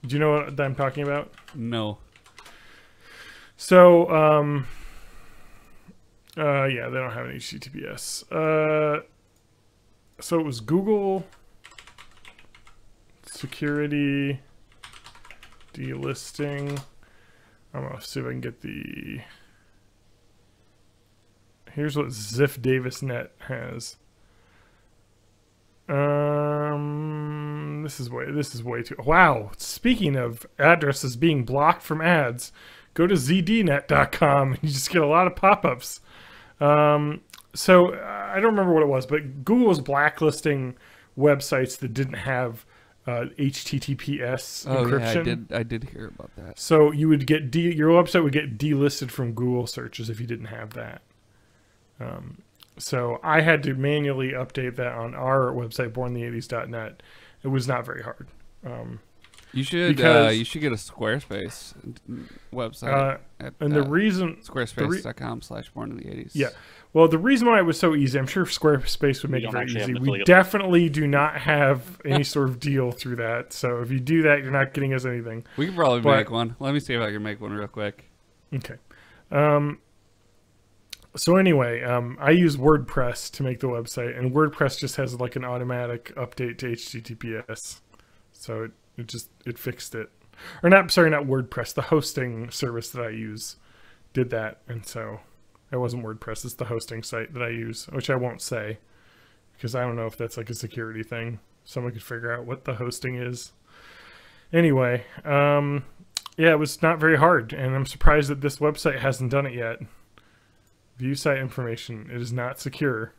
Do you know what I'm talking about? No. So, yeah, they don't have an HTTPS. So it was Google security delisting. I'm gonna see if I can get the. Here's what Ziff DavisNet has. This is way too. Wow. Speaking of addresses being blocked from ads, go to zdnet.com, and you just get a lot of pop-ups. So I don't remember what it was, but Google was blacklisting websites that didn't have HTTPS encryption. Yeah, I did hear about that. So you would get your website would get delisted from Google searches if you didn't have that. So I had to manually update that on our website, borntheeighties.net. It was not very hard. You should get a Squarespace website. And the reason Squarespace.com/borntheeighties. Yeah. Well, the reason why it was so easy, I'm sure Squarespace would make it very easy. We definitely do not have any sort of deal through that. So if you do that, you're not getting us anything. We can probably make one. Let me see if I can make one real quick. Okay. So anyway, I use WordPress to make the website, and WordPress just has like an automatic update to HTTPS. So it fixed it. Or not WordPress, the hosting service that I use did that, and so it wasn't WordPress, it's the hosting site that I use, which I won't say because I don't know if that's like a security thing. Someone could figure out what the hosting is. Anyway, yeah, it was not very hard, and I'm surprised that this website hasn't done it yet. View site information. It is not secure.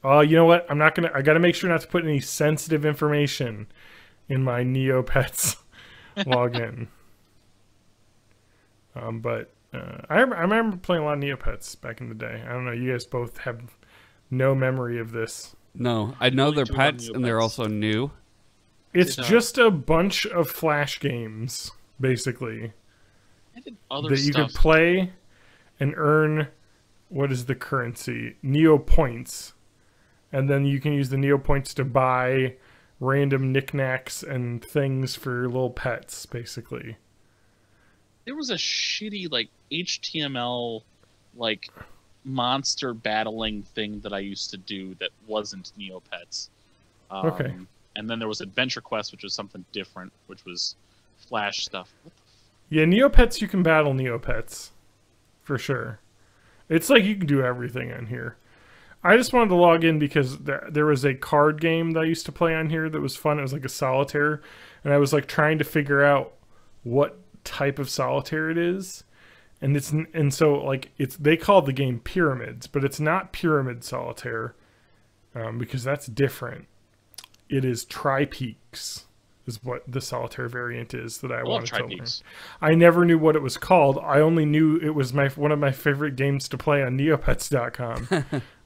Oh, you know what? I gotta make sure not to put any sensitive information in my Neopets login. But I remember playing a lot of Neopets back in the day. I don't know. You guys both have no memory of this. No, I know they're pets and they're also new. It's just a bunch of Flash games, basically, that you could play and earn. What is the currency? Neo points, and then you can use the Neo points to buy random knickknacks and things for little pets, basically. There was a shitty like HTML like monster battling thing that I used to do that wasn't Neopets. Okay. And then there was Adventure Quest, which was something different, which was Flash stuff. What the Yeah, Neopets, you can battle Neopets. For sure. It's like you can do everything on here. I just wanted to log in because there was a card game that I used to play on here that was fun. It was like a solitaire. And I was like trying to figure out what type of solitaire it is. And so like they called the game Pyramids, but it's not Pyramid Solitaire because that's different. It is Tri-Peaks is what the solitaire variant is that I wanted to learn. I never knew what it was called. I only knew it was one of my favorite games to play on Neopets.com.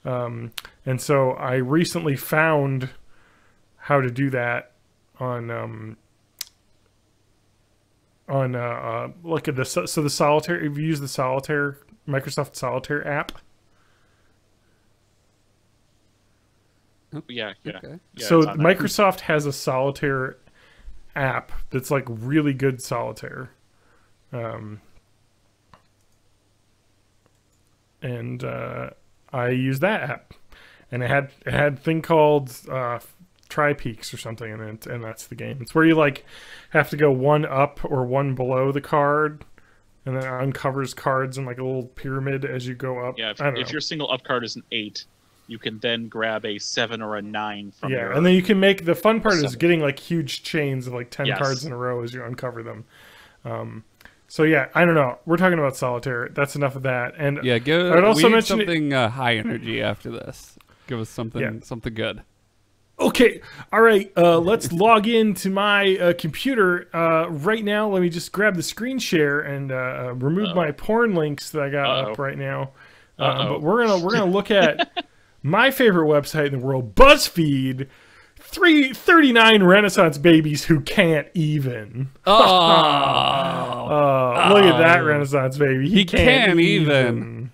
And so I recently found how to do that on look at this. So the solitaire, if you use the solitaire, Microsoft Solitaire app. Yeah. Okay. Yeah, so Microsoft has a solitaire app that's like really good solitaire. And I use that app. And it had a thing called Tri-Peaks or something in it, and that's the game. It's where you like have to go one up or one below the card, and then it uncovers cards in like a little pyramid as you go up. Yeah, if your single up card is an 8, you can then grab a 7 or a 9 from your... Yeah, and then you can make... The fun part is getting like huge chains of like 10 cards in a row as you uncover them. So yeah, I don't know. We're talking about solitaire. That's enough of that. And yeah, I'd also we need mention something high energy after this. Give us something good. Okay, all right. Let's log into my computer right now. Let me just grab the screen share and remove my porn links that I got up right now. But we're gonna look at my favorite website in the world, BuzzFeed. 39 Renaissance babies who can't even. Oh, look at that Renaissance baby. He can't even.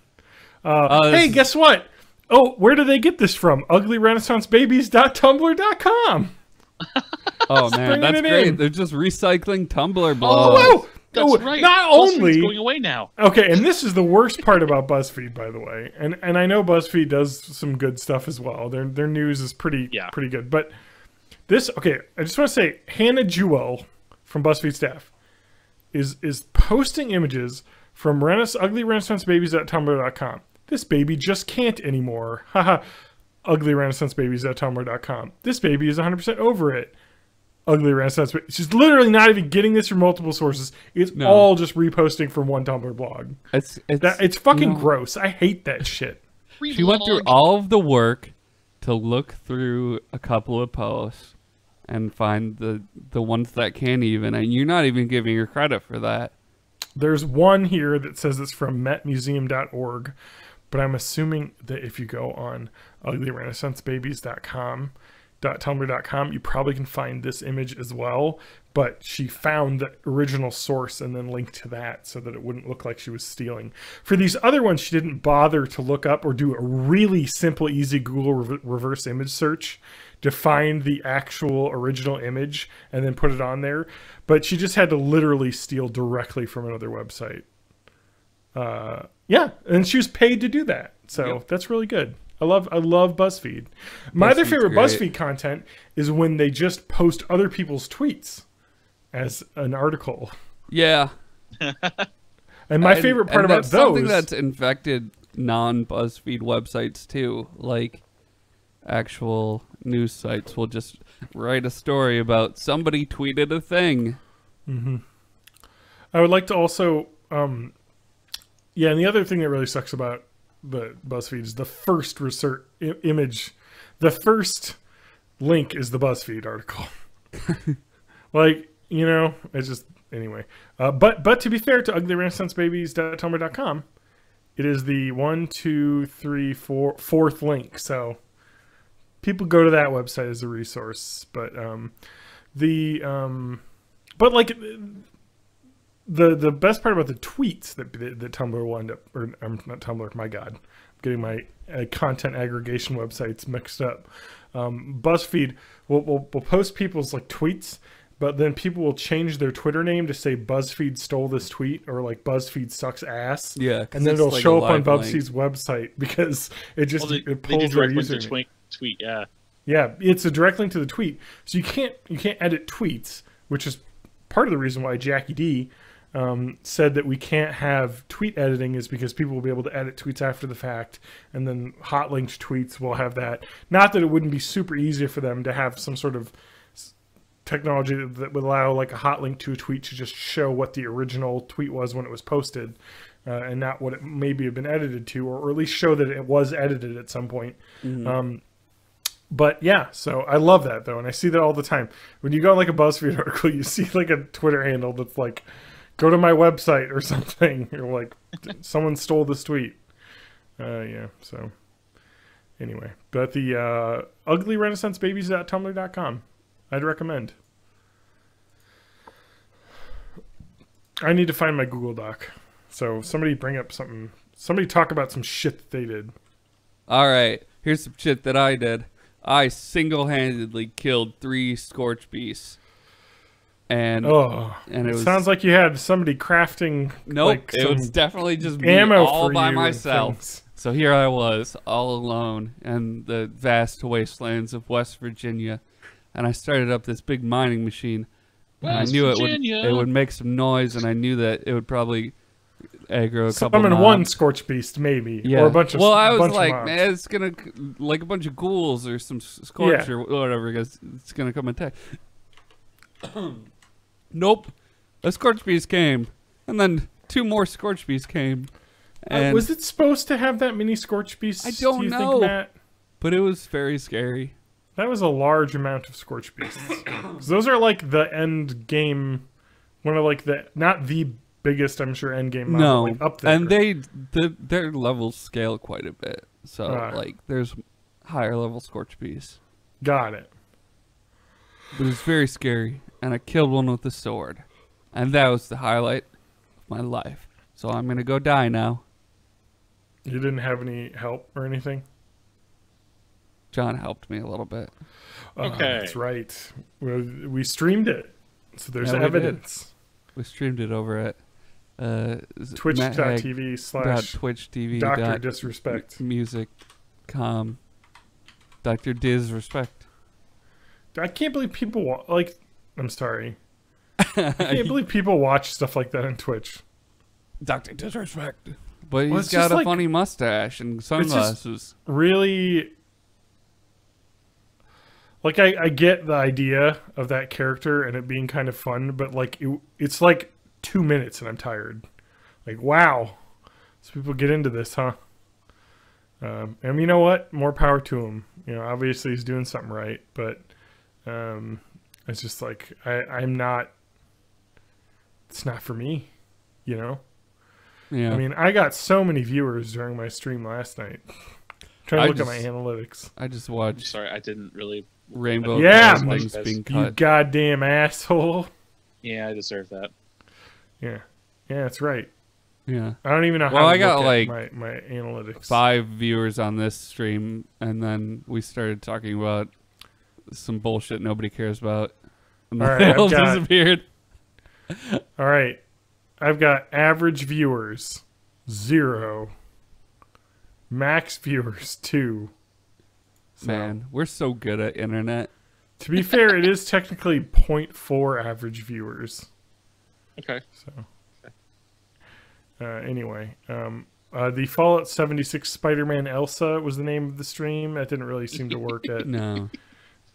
Hey, guess what? Oh, where do they get this from? UglyRenaissanceBabies.tumblr.com. Oh man, that's great. They're just recycling Tumblr blogs. Oh, that's right. Not BuzzFeed's only going away now. Okay, and this is the worst part about BuzzFeed, by the way. And I know BuzzFeed does some good stuff as well. Their news is pretty good. But this, okay, I just want to say, Hannah Jewell from BuzzFeed staff is posting images from UglyRenaissanceBabies.tumblr.com. This baby just can't anymore. Haha. UglyRenaissanceBabies.tumblr.com. This baby is 100% over it. Ugly Renaissance. She's literally not even getting this from multiple sources. It's all just reposting from one Tumblr blog. It's fucking gross. I hate that shit. She went through all of the work to look through a couple of posts and find the ones that can't even, and you're not even giving her credit for that. There's one here that says it's from metmuseum.org, but I'm assuming that if you go on uglyrenaissancebabies.tumblr.com, you probably can find this image as well, but she found the original source and then linked to that so that it wouldn't look like she was stealing. For these other ones, she didn't bother to look up or do a really simple, easy Google reverse image search to find the actual original image and then put it on there, but she just had to literally steal directly from another website. Yeah, and she was paid to do that, so that's really good. I love BuzzFeed. My other favorite BuzzFeed content is when they just post other people's tweets as an article. Yeah. And my favorite part about those, something that's infected non-BuzzFeed websites too, like actual news sites will just write a story about somebody tweeted a thing. Mm-hmm. I would like to also, yeah, and the other thing that really sucks about the BuzzFeed is the first research image, the first link is the BuzzFeed article. Like, you know, it's just, anyway. But to be fair to uglyrenaissancebabies.tumblr.com, it is the 4th link, so people go to that website as a resource. But like the best part about the tweets that Tumblr will end up, or not Tumblr, my God, I'm getting my content aggregation websites mixed up. BuzzFeed will post people's like tweets, but then people will change their Twitter name to say BuzzFeed stole this tweet or like BuzzFeed sucks ass. Yeah, and then it'll like show up on BuzzFeed's website because it just it pulls their username. Tweet, yeah. Yeah, it's a direct link to the tweet, so you can't edit tweets, which is part of the reason why Jackie D said that we can't have tweet editing is because people will be able to edit tweets after the fact, and then hot linked tweets will have that. Not that it wouldn't be super easy for them to have some sort of technology that would allow like a hot link to a tweet to just show what the original tweet was when it was posted, and not what it maybe have been edited to, or at least show that it was edited at some point. Mm-hmm. But yeah, so I love that though, and I see that all the time. When you go on like a BuzzFeed article, you see like a Twitter handle that's like, go to my website or something. You're like, someone stole this tweet. Yeah, so anyway. But the uglyrenaissancebabies.tumblr.com, I'd recommend. I need to find my Google Doc. So somebody bring up something. Somebody talk about some shit that they did. All right, here's some shit that I did. I single-handedly killed 3 scorch beasts. And it sounds like you had somebody crafting. Nope, like it was definitely just me all by myself. So here I was, all alone in the vast wastelands of West Virginia, and I started up this big mining machine. And I knew it would make some noise, and I knew that it would probably aggro a couple summon mobs. one scorch beast, maybe, yeah. or a bunch of. Well, I was like, man, it's gonna like a bunch of ghouls or some scorch or whatever, because it's gonna come attack. Nope, a scorch beast came, and then 2 more scorch beasts came. And was it supposed to have that many scorch beasts? I don't know, think, Matt? But it was very scary. That was a large amount of scorch beasts. Those are like the end game, one of like the not the biggest, I'm sure, end game model, like up there. And their levels scale quite a bit. So like there's higher level scorch beasts. Got it. But it was very scary, and I killed one with a sword, and that was the highlight of my life. So I'm gonna go die now. You didn't have any help or anything? John helped me a little bit. Okay, that's right. We streamed it, so there's evidence. We streamed it over at twitch.tv/Twitch Dr. Disrespect Music Dr. Disrespect. I can't believe people I'm sorry. I can't believe people watch stuff like that on Twitch. Dr. Disrespect. But he's got a funny mustache and sunglasses. Really, like I get the idea of that character and it being kind of fun, but like it's like 2 minutes and I'm tired. Like, wow, so people get into this, huh? And you know what? More power to him. You know, obviously he's doing something right, but it's just like I'm not. It's not for me, you know. Yeah. I mean, I got so many viewers during my stream last night. Trying to look at my analytics. I just watched. Sorry, I didn't really. Rainbow. Yeah, things being cut. You goddamn asshole. Yeah, I deserve that. Yeah, that's right. Yeah. I don't even know how. Well, to I got look like at my analytics. 5 viewers on this stream, and then we started talking about some bullshit nobody cares about, and All right, they all disappeared. All right, I've got average viewers 0, max viewers 2. So, Man, we're so good at internet. to be fair, it is technically 0.4 average viewers. Okay. So, anyway, the Fallout 76 Spider-Man Elsa was the name of the stream. That didn't really seem to work. No.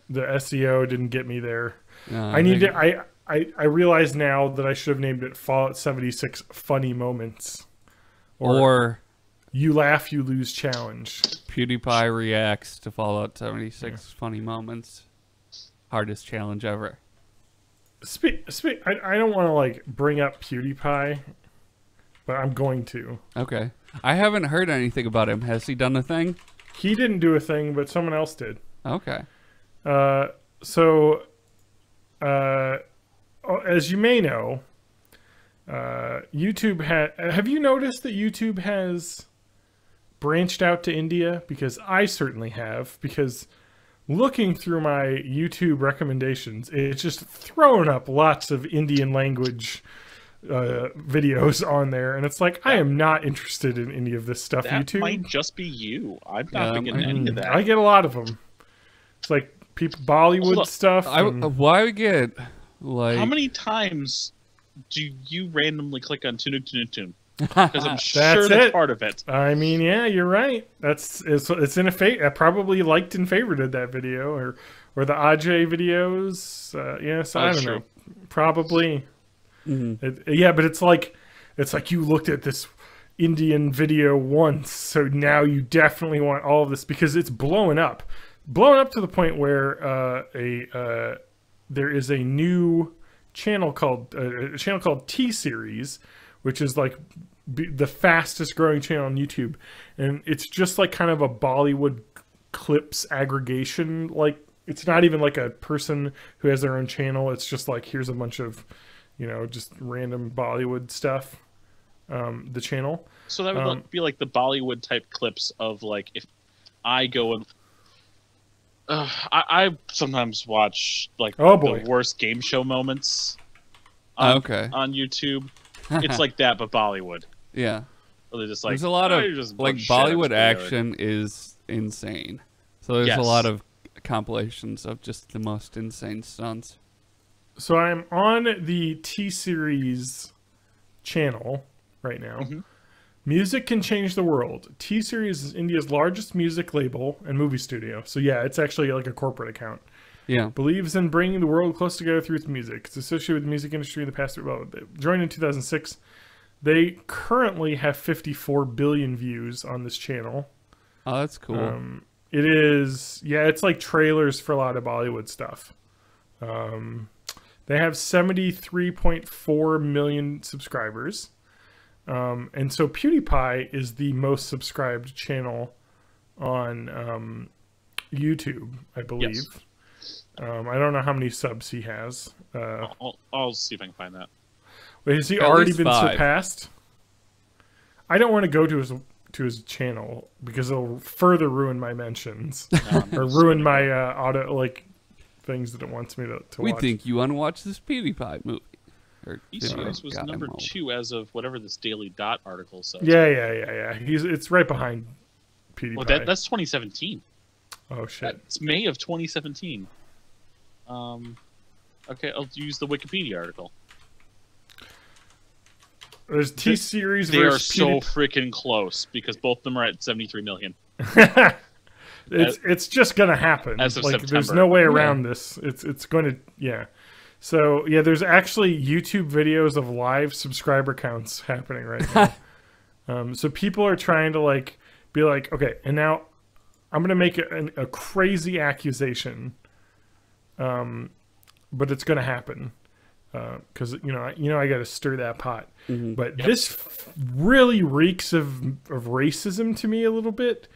The SEO didn't get me there. No, I need to. I realize now that I should have named it Fallout 76 Funny Moments, or You Laugh, You Lose Challenge. PewDiePie reacts to Fallout 76 funny moments. Hardest challenge ever. I don't want to like bring up PewDiePie, but I'm going to. Okay. I haven't heard anything about him. Has he done a thing? He didn't do a thing, but someone else did. Okay. So, as you may know, YouTube have you noticed that YouTube has branched out to India? Because I certainly have, because looking through my YouTube recommendations, it's just thrown up lots of Indian language videos on there, and it's like, I am not interested in any of this stuff. That YouTube might just be you. I'm not getting any of that. I get a lot of them. It's like people Bollywood stuff. Why get like? How many times do you randomly click on Tune? Because I'm sure that's part of it. I mean, yeah, you're right. It's in a I probably liked and favorited that video, or the Ajay videos. Yes, I don't know. Probably. Mm-hmm. But it's like you looked at this Indian video once, so now you definitely want all of this because it's blowing up to the point where there is a new channel called T-Series, which is like the fastest growing channel on YouTube, and it's just like kind of a Bollywood clips aggregation. Like, it's not even like a person who has their own channel. It's just like, here's a bunch of, just random Bollywood stuff. The channel. So that would be like the Bollywood type clips of like, if I go and I sometimes watch like the worst game show moments on YouTube. It's like that, but Bollywood. Yeah. Where just like, there's a lot of like Bollywood action is insane. So there's a lot of compilations of just the most insane stunts. So I'm on the T-Series channel right now. Mm-hmm. Music can change the world. T-Series is India's largest music label and movie studio. So yeah, it's actually like a corporate account. Yeah. Believes in bringing the world close together through its music. It's associated with the music industry in the past. Well, joined in 2006. They currently have 54 billion views on this channel. Oh, that's cool. It is, it's like trailers for a lot of Bollywood stuff. They have 73.4 million subscribers. And so PewDiePie is the most subscribed channel on YouTube, I believe. Yes. I don't know how many subs he has. I'll see if I can find that. Wait, has he already been surpassed? I don't want to go to his channel because it'll further ruin my mentions or ruin my things that it wants me to watch. We think you want to watch this PewDiePie movie. T-Series was number 2 as of whatever this Daily Dot article says. Yeah. It's right behind PewDiePie. Well, that's 2017. Oh shit! It's May of 2017. Okay, I'll use the Wikipedia article. There's T-Series. They are so freaking close because both of them are at 73 million. It's just gonna happen. As of like September. there's no way around this. It's going to So yeah, there's actually YouTube videos of live subscriber counts happening right now. So people are trying to like be like, okay, and now I'm gonna make a crazy accusation, but it's gonna happen because I got to stir that pot. Mm-hmm. But this really reeks of racism to me a little bit.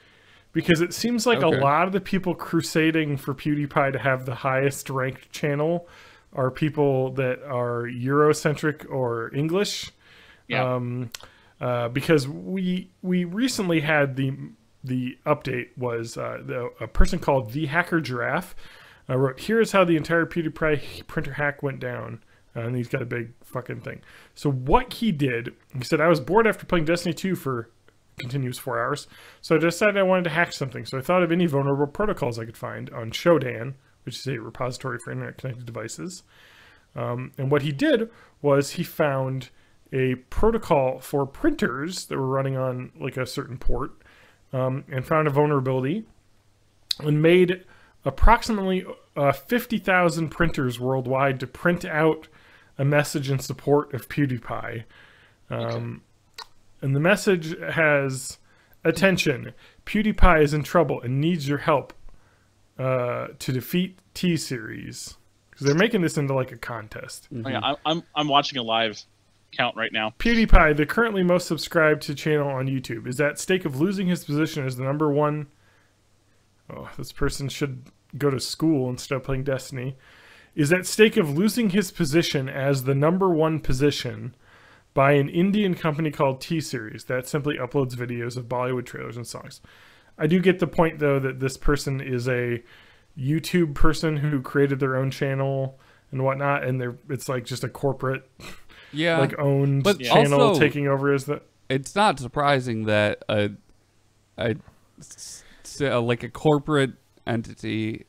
Because it seems like a lot of the people crusading for PewDiePie to have the highest ranked channel are people that are Eurocentric or English. Yeah. Because we recently had the update was a person called The Hacker Giraffe wrote, "Here's how the entire PewDiePie printer hack went down." And he's got a big fucking thing. So what he did, he said, "I was bored after playing Destiny 2 for continuous 4 hours. So I decided I wanted to hack something. So I thought of any vulnerable protocols I could find on Shodan, which is a repository for internet connected devices. And what he did was he found a protocol for printers that were running on like a certain port, and found a vulnerability and made approximately 50,000 printers worldwide to print out a message in support of PewDiePie. And the message has, "Attention, PewDiePie is in trouble and needs your help to defeat T-Series." Because they're making this into like a contest. Mm-hmm. Yeah, I'm watching a live count right now. PewDiePie, the currently most subscribed to channel on YouTube, is at stake of losing his position as the #1. Oh, this person should go to school instead of playing Destiny. Is at stake of losing his position as the #1 position by an Indian company called T-Series that simply uploads videos of Bollywood trailers and songs. I do get the point, though, that this person is a YouTube person who created their own channel and whatnot, and it's like just a corporate, like owned channel also, taking over as the. It's not surprising that like a corporate entity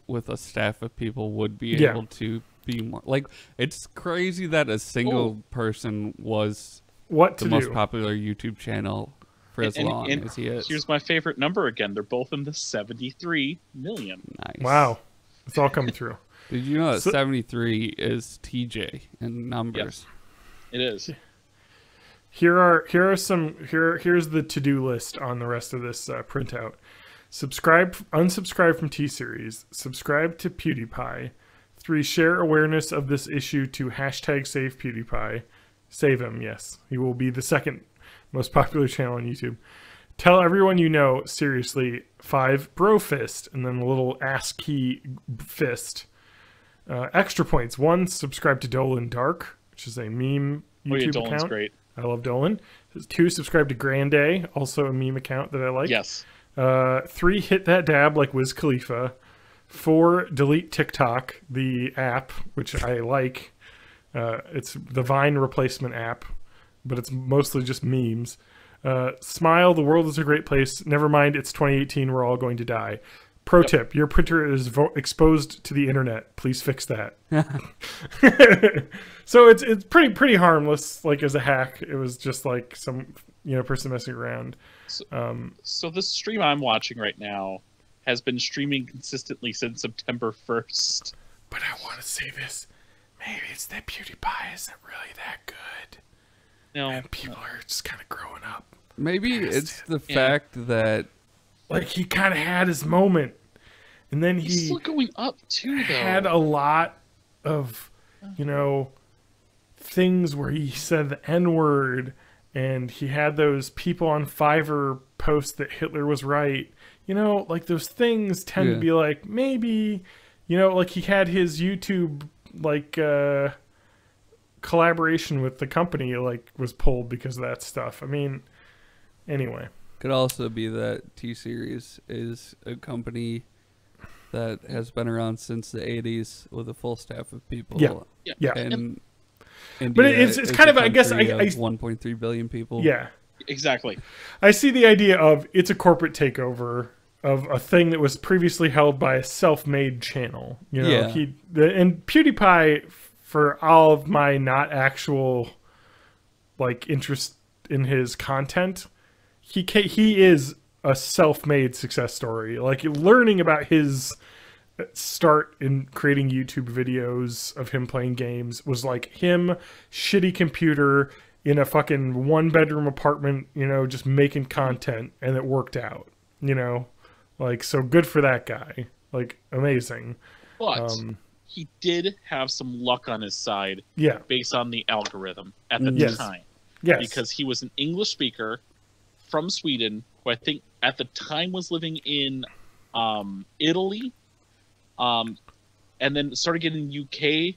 with a staff of people would be able to be more like. It's crazy that a single person was the most popular YouTube channel for as long as he is. Here's my favorite number again. They're both in the 73 million. Nice. Wow, it's all coming through. Did you know that 73 is TJ in numbers? Yes, it is. Here's the to-do list on the rest of this printout. Unsubscribe from T-Series. Subscribe to PewDiePie. 3, share awareness of this issue to #save PewDiePie. Save him, yes. He will be the second most popular channel on YouTube. Tell everyone you know, seriously. 5, bro fist, and then a little ASCII fist. Extra points. 1, subscribe to Dolan Dark, which is a meme YouTube Dolan's account. Great. I love Dolan. 2, subscribe to Grande, also a meme account that I like. Yes. 3, hit that dab like Wiz Khalifa. 4, delete TikTok, the app, which I like. It's the Vine replacement app, but it's mostly just memes. Smile, the world is a great place. Never mind, it's 2018, we're all going to die. Pro tip, your printer is exposed to the internet. Please fix that. So it's pretty harmless, like as a hack. It was just like some person messing around. So the stream I'm watching right now has been streaming consistently since September 1st. But I want to say this. Maybe it's that PewDiePie isn't really that good. No. And people are just kind of growing up. Maybe it's the fact that... Like, he kind of had his moment. And then He's still going up, too, though. Had a lot of, things where he said the N-word. And he had those people on Fiverr post that Hitler was right. Like those things tend to be like, maybe, like he had his YouTube, like, collaboration with the company, like, was pulled because of that stuff. I mean, anyway. Could also be that T-Series is a company that has been around since the 80s with a full staff of people. Yeah. And but it's kind of, I guess, 1.3 billion people. Yeah. Exactly. I see the idea of it's a corporate takeover of a thing that was previously held by a self-made channel. And PewDiePie, for all of my not actual like interest in his content, he is a self-made success story. Like learning about his start in creating YouTube videos of him playing games was like him, shitty computer in a fucking 1-bedroom apartment, you know, just making content, and it worked out, you know, like, so good for that guy. Like, amazing. But he did have some luck on his side, based on the algorithm at the time. Yes, because he was an English speaker from Sweden, who I think at the time was living in Italy, and then started getting UK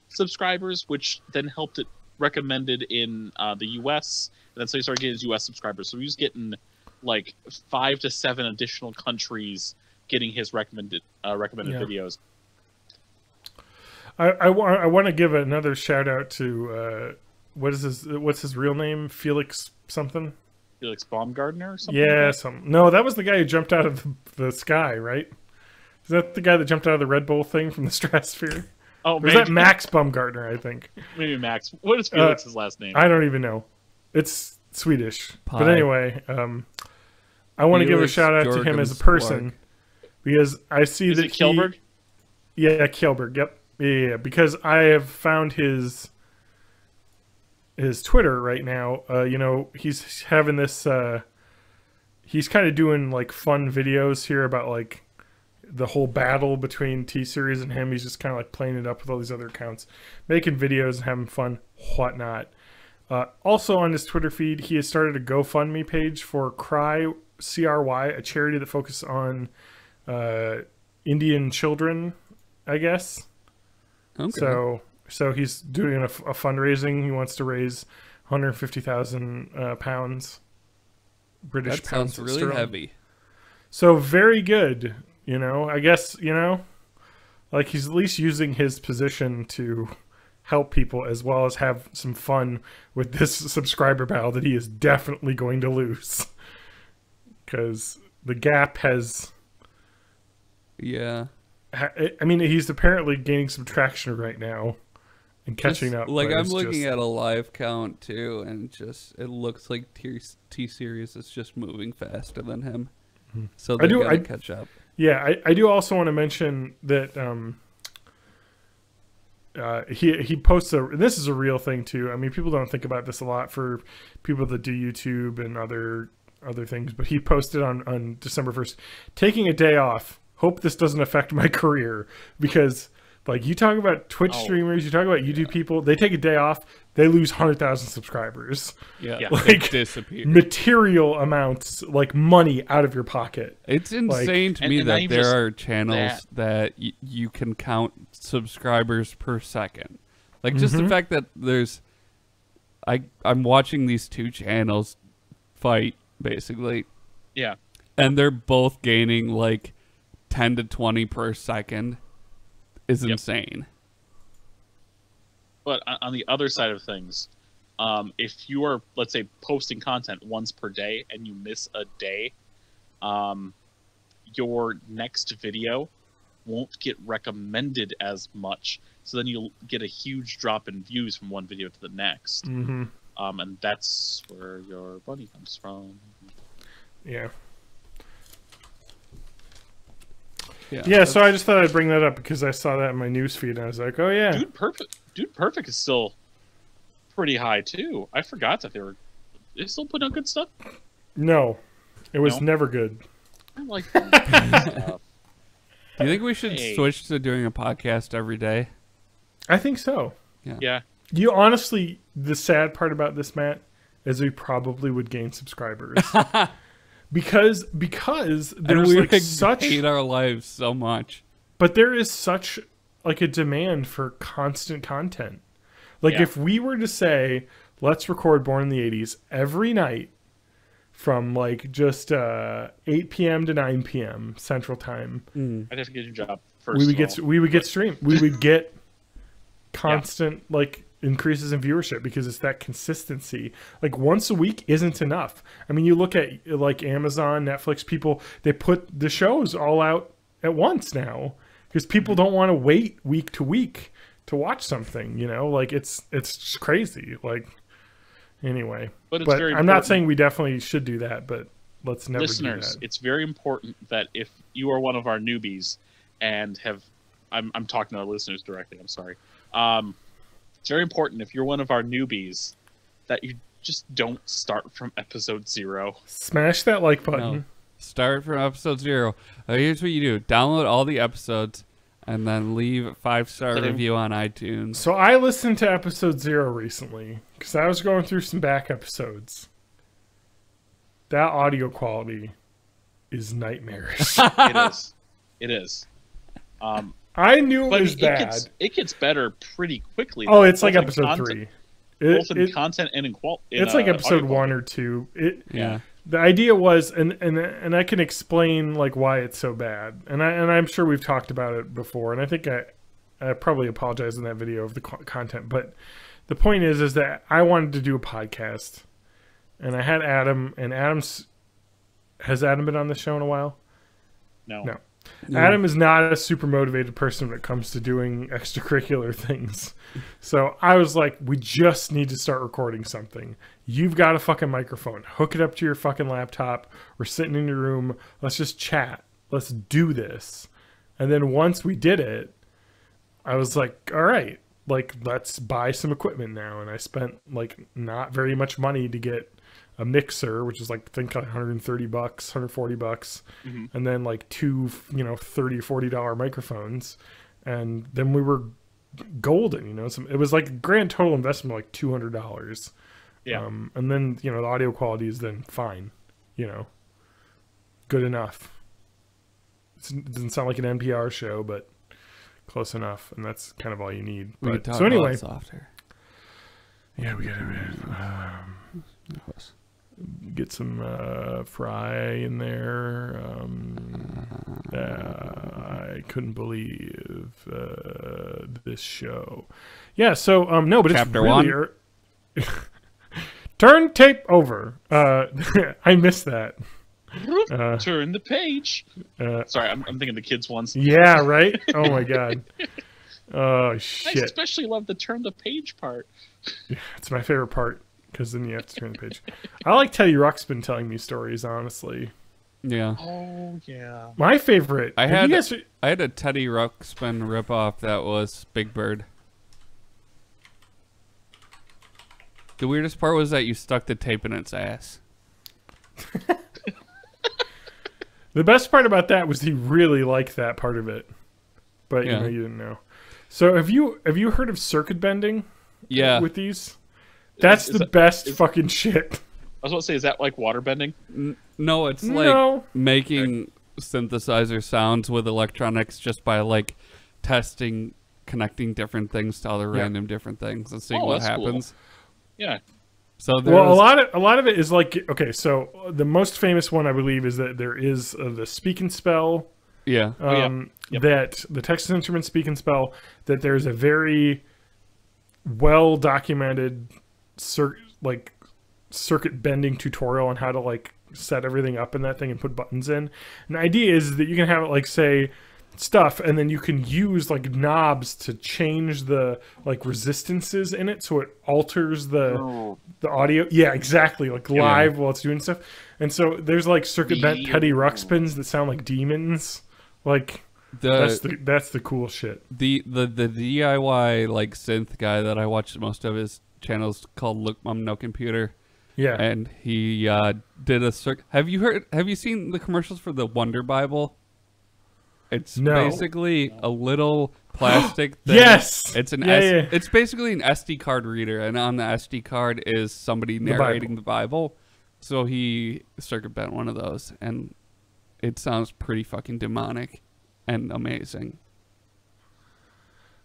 subscribers, which then helped it recommended in the US, and then so he started getting his US subscribers. So he was getting like 5 to 7 additional countries getting his recommended videos. I want to give another shout out to what's his real name? Felix something? Felix Baumgartner or something? Yeah, no, that was the guy who jumped out of the sky, right? Is that the guy that jumped out of the Red Bull thing from the stratosphere? Oh, or is that Max Baumgartner, I think? Maybe Max. What is Felix's last name? I don't even know. It's Swedish. But anyway, I want to give a shout out to him as a person because I see that Kjellberg? Yeah, Kjellberg. Yep. Yeah, because I have found his Twitter right now. You know, he's having this. He's kind of doing like fun videos here about like the whole battle between T-Series and him. He's just kind of like playing it up with all these other accounts, making videos and having fun, whatnot. Also on his Twitter feed, he has started a GoFundMe page for Cry, CRY, a charity that focuses on Indian children, I guess. Okay. So he's doing a fundraising. He wants to raise 150,000 pounds, British that pounds. Sounds really heavy. So very good. You know, I guess, you know, like he's at least using his position to help people as well as have some fun with this subscriber battle that he is definitely going to lose. Because the gap has... Yeah. I mean, he's apparently gaining some traction right now and catching up. Like, I'm looking at a live count, too, and just it looks like T-Series is just moving faster than him. So they gotta catch up. Yeah, I do also want to mention that he posts this is a real thing too. I mean, people don't think about this a lot for people that do YouTube and other things, but he posted on December 1st, taking a day off. Hope this doesn't affect my career, because like you talk about Twitch streamers, you talk about YouTube people, they take a day off, they lose 100,000 subscribers. Yeah, like disappear. Material amounts, like money out of your pocket. It's insane to me that there are channels that you can count subscribers per second. Like just the fact that there's, I'm watching these two channels fight basically. Yeah, and they're both gaining like 10 to 20 per second. Is insane. But on the other side of things, if you are, let's say, posting content once per day and you miss a day, your next video won't get recommended as much. So then you'll get a huge drop in views from one video to the next. And that's where your money comes from. Yeah. Yeah, so I just thought I'd bring that up because I saw that in my newsfeed and I was like, oh yeah. Dude Perfect is still pretty high too. I forgot that they still put out good stuff. No. It was never good. I like that stuff. Do you think we should switch to doing a podcast every day? I think so. Yeah. You honestly, the sad part about this, Matt, is we probably would gain subscribers. Because there's like such hate our lives so much, but there is such like a demand for constant content. Like if we were to say, let's record Born in the 80s every night from like just 8 p.m. to 9 p.m. Central Time, I'd have to get your job first. We would get streamed. We would get constant like increases in viewership because it's that consistency. Like once a week isn't enough. I mean, you look at like Amazon, Netflix, people, they put the shows all out at once now because people don't want to wait week to week to watch something, you know, like it's just crazy. Like anyway, but I'm not saying we definitely should do that, but let's never listeners, do that. it's very important that if you are one of our newbies and have, I'm talking to our listeners directly. I'm sorry. It's very important if you're one of our newbies that you just don't start from episode 0. Smash that like button. No. Start from episode 0. Here's what you do: download all the episodes, and then leave a 5-star review on iTunes. So I listened to episode 0 recently because I was going through some back episodes. That audio quality is nightmarish. It is. I knew it was bad. It gets better pretty quickly. Oh, it's like episode 3. Both in content and in quality. It's like episode 1 or 2. Yeah. The idea was, and I can explain like why it's so bad, and I'm sure we've talked about it before, and I think I probably apologized in that video of the content, but the point is that I wanted to do a podcast, and I had Adam, and has Adam been on the show in a while? No. Adam is not a super motivated person when it comes to doing extracurricular things. So I was like, we just need to start recording something. You've got a fucking microphone. Hook it up to your fucking laptop. We're sitting in your room. Let's just chat. Let's do this. And then once we did it, I was like, all right, like, let's buy some equipment now. And I spent like not very much money to get a mixer, which is like, I think $130, $140, and then like 2, $30 or $40 microphones, and then we were golden. It was like a grand total investment of like $200. Yeah. And then the audio quality is then fine, good enough. It doesn't sound like an NPR show, but close enough, and that's kind of all you need. But so anyway, softer. Yeah, we gotta get some fry in there. I couldn't believe this show. Yeah, so no, but Chapter it's really turn tape over. I missed that. Turn the page. Sorry, I'm thinking the kids ones. Yeah, right. Oh my god. Oh shit. I especially love the turn the page part. Yeah, it's my favorite part. Because then you have to turn the page. I like Teddy Ruxpin telling me stories, honestly. Yeah. Oh, yeah. My favorite. I had a Teddy Ruxpin ripoff that was Big Bird. The weirdest part was that you stuck the tape in its ass. The best part about that was he really liked that part of it. But, you didn't know. So have you heard of circuit bending? Yeah. With these? That's the best fucking shit. I was about to say, is that like water bending? No, it's like making synthesizer sounds with electronics just by like testing, connecting different things to other random different things and seeing what happens. Cool. Yeah. So a lot of it is like, okay, so the most famous one I believe is that there is the Speak and Spell. Yeah. That the Texas Instruments Speak and Spell, that there's a very well documented circuit bending tutorial on how to like set everything up in that thing and put buttons in. And the idea is that you can have it like say stuff, and then you can use like knobs to change the like resistances in it so it alters the audio. Yeah, exactly. Like live while it's doing stuff. And so there's like circuit bent Teddy Ruxpins that sound like demons. Like that's the cool shit. The DIY like synth guy that I watched most of his channels called Look Mom No Computer. Yeah. And he did a have you seen the commercials for the Wonder Bible? It's basically a little plastic thing. Yes. It's it's basically an SD card reader, and on the SD card is somebody narrating the Bible. So he circuit bent one of those, and it sounds pretty fucking demonic and amazing.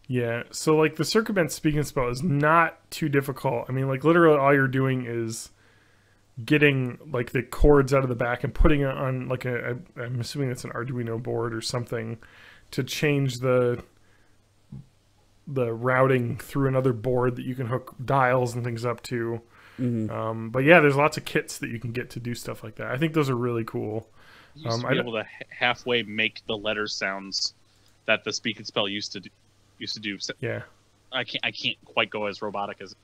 Yeah, so like the circuit bent Speak and Spell is not too difficult. I mean, like literally all you're doing is getting like the cords out of the back and putting it on like I'm assuming it's an Arduino board or something to change the routing through another board that you can hook dials and things up to. But yeah, there's lots of kits that you can get to do stuff like that. I think those are really cool. You used to be able to halfway make the letter sounds that the Speak and Spell used to do. Yeah, I can't quite go as robotic as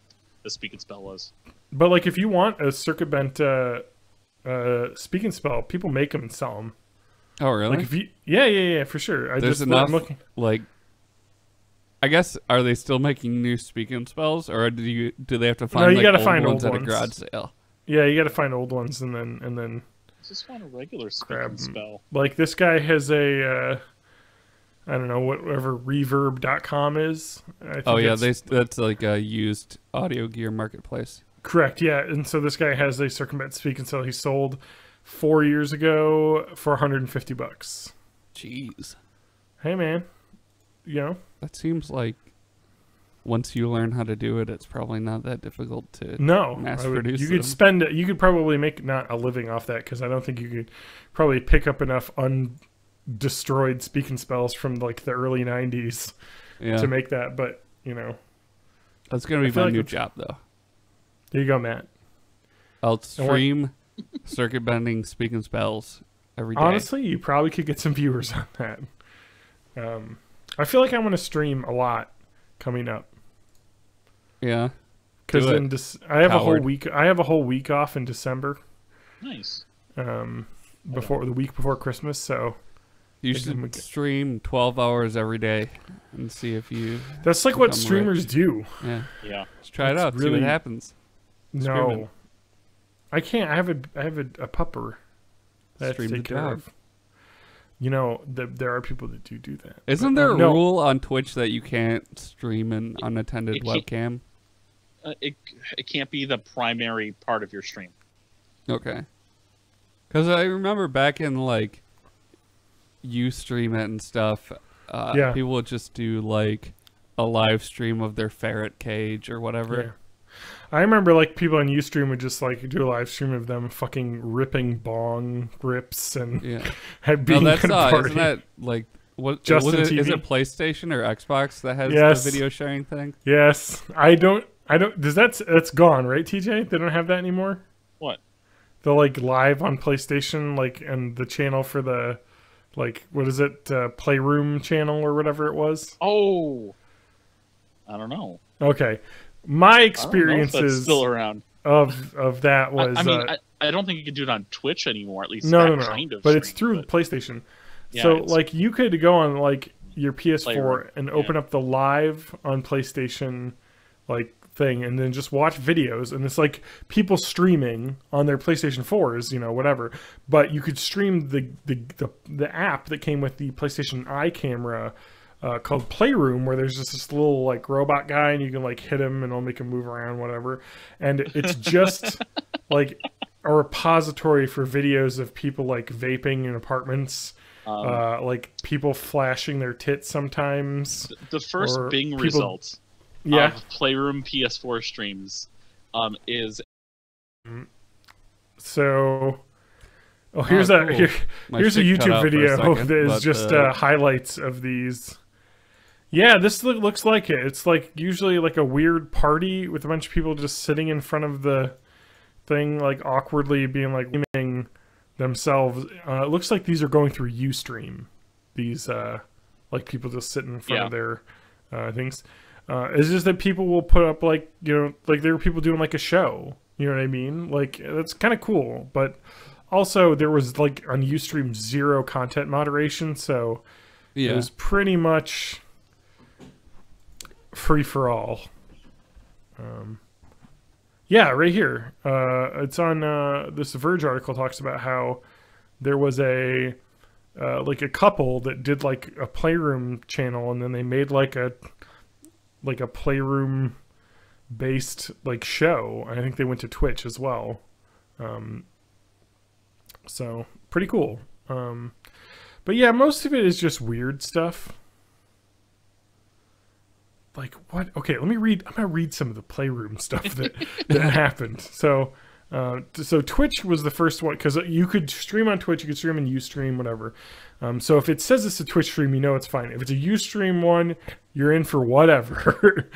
the Speak and Spell was. But like if you want a circuit bent Speak and Spell. People make them and sell them. Oh, really? Like if you, yeah, for sure. There's enough. Like, I guess, are they still making new Speak and Spells, or do they have to find you like, gotta old find ones old at a ones. garage sale? Yeah, you got to find old ones and then. I just want a regular Speak and Spell. Like this guy has a, I don't know, whatever Reverb.com is. Oh yeah, that's like a used audio gear marketplace. Correct. Yeah, and so this guy has a Circumvent Speak and Spell he sold 4 years ago for $150. Jeez. Hey man, you know that seems like once you learn how to do it, it's probably not that difficult to mass produce. You could you could probably make not a living off that because I don't think you could probably pick up enough undestroyed Speak and Spells from like the early '90s to make that. But you know, that's gonna be my new job though. There you go, Matt. I'll stream circuit bending Speak and Spells every day. Honestly, you probably could get some viewers on that. I feel like I want to stream a lot coming up. Yeah, because I have a whole week. I have a whole week off in December. Nice. Before the week before Christmas, so you should stream 12 hours every day and see if you. That's like what streamers do. Yeah. Yeah. Let's try it out. See what happens. No, I can't. I have a pupper that I have to take care of. You know, there are people that do that. Isn't there a rule on Twitch that you can't stream an unattended webcam? It can't be the primary part of your stream. Okay. Because I remember back in, like, Ustream it and stuff, people would just do, like, a live stream of their ferret cage or whatever. Yeah. I remember, like, people on Ustream would just, like, do a live stream of them fucking ripping bong rips and being isn't that, like, what Justin is TV? Is it PlayStation or Xbox that has the video sharing thing? Yes. I don't, that's gone, right, TJ? They don't have that anymore? What? The, like, live on PlayStation, like, and the channel for the, like, what is it, Playroom channel or whatever it was? Oh. I don't know. Okay. My experiences still around of that was. I mean, I don't think you can do it on Twitch anymore. At least no. Kind of. But it's through PlayStation. Yeah, so like you could go on like your PS4 and open up the live on PlayStation like thing, and then just watch videos, and it's like people streaming on their PlayStation 4s, you know, whatever. But you could stream the app that came with the PlayStation Eye camera. Called Playroom, where there's just this little like robot guy and you can like hit him and it'll make him move around, whatever. And it's just like a repository for videos of people like vaping in apartments, like people flashing their tits sometimes. The first Bing result of Playroom PS4 streams is. So. Oh, here's a YouTube video that is just highlights of these. Yeah, this looks like it. It's like usually like a weird party with a bunch of people just sitting in front of the thing, like awkwardly being like gaming themselves. It looks like these are going through Ustream. These like people just sitting in front of their things. It's just that people will put up like, you know, like there were people doing like a show. You know what I mean? Like that's kind of cool. But also there was like on Ustream 0 content moderation, so it was pretty much free for all. Right here. It's on this Verge article talks about how there was a like a couple that did like a Playroom channel, and then they made like a Playroom based like show. I think they went to Twitch as well. So pretty cool. But yeah, most of it is just weird stuff. Like what? Okay, let me read. I'm gonna read some of the Playroom stuff that happened. So Twitch was the first one because you could stream on Twitch, you could stream in Ustream, whatever. So if it says it's a Twitch stream, you know it's fine. If it's a Ustream one, you're in for whatever.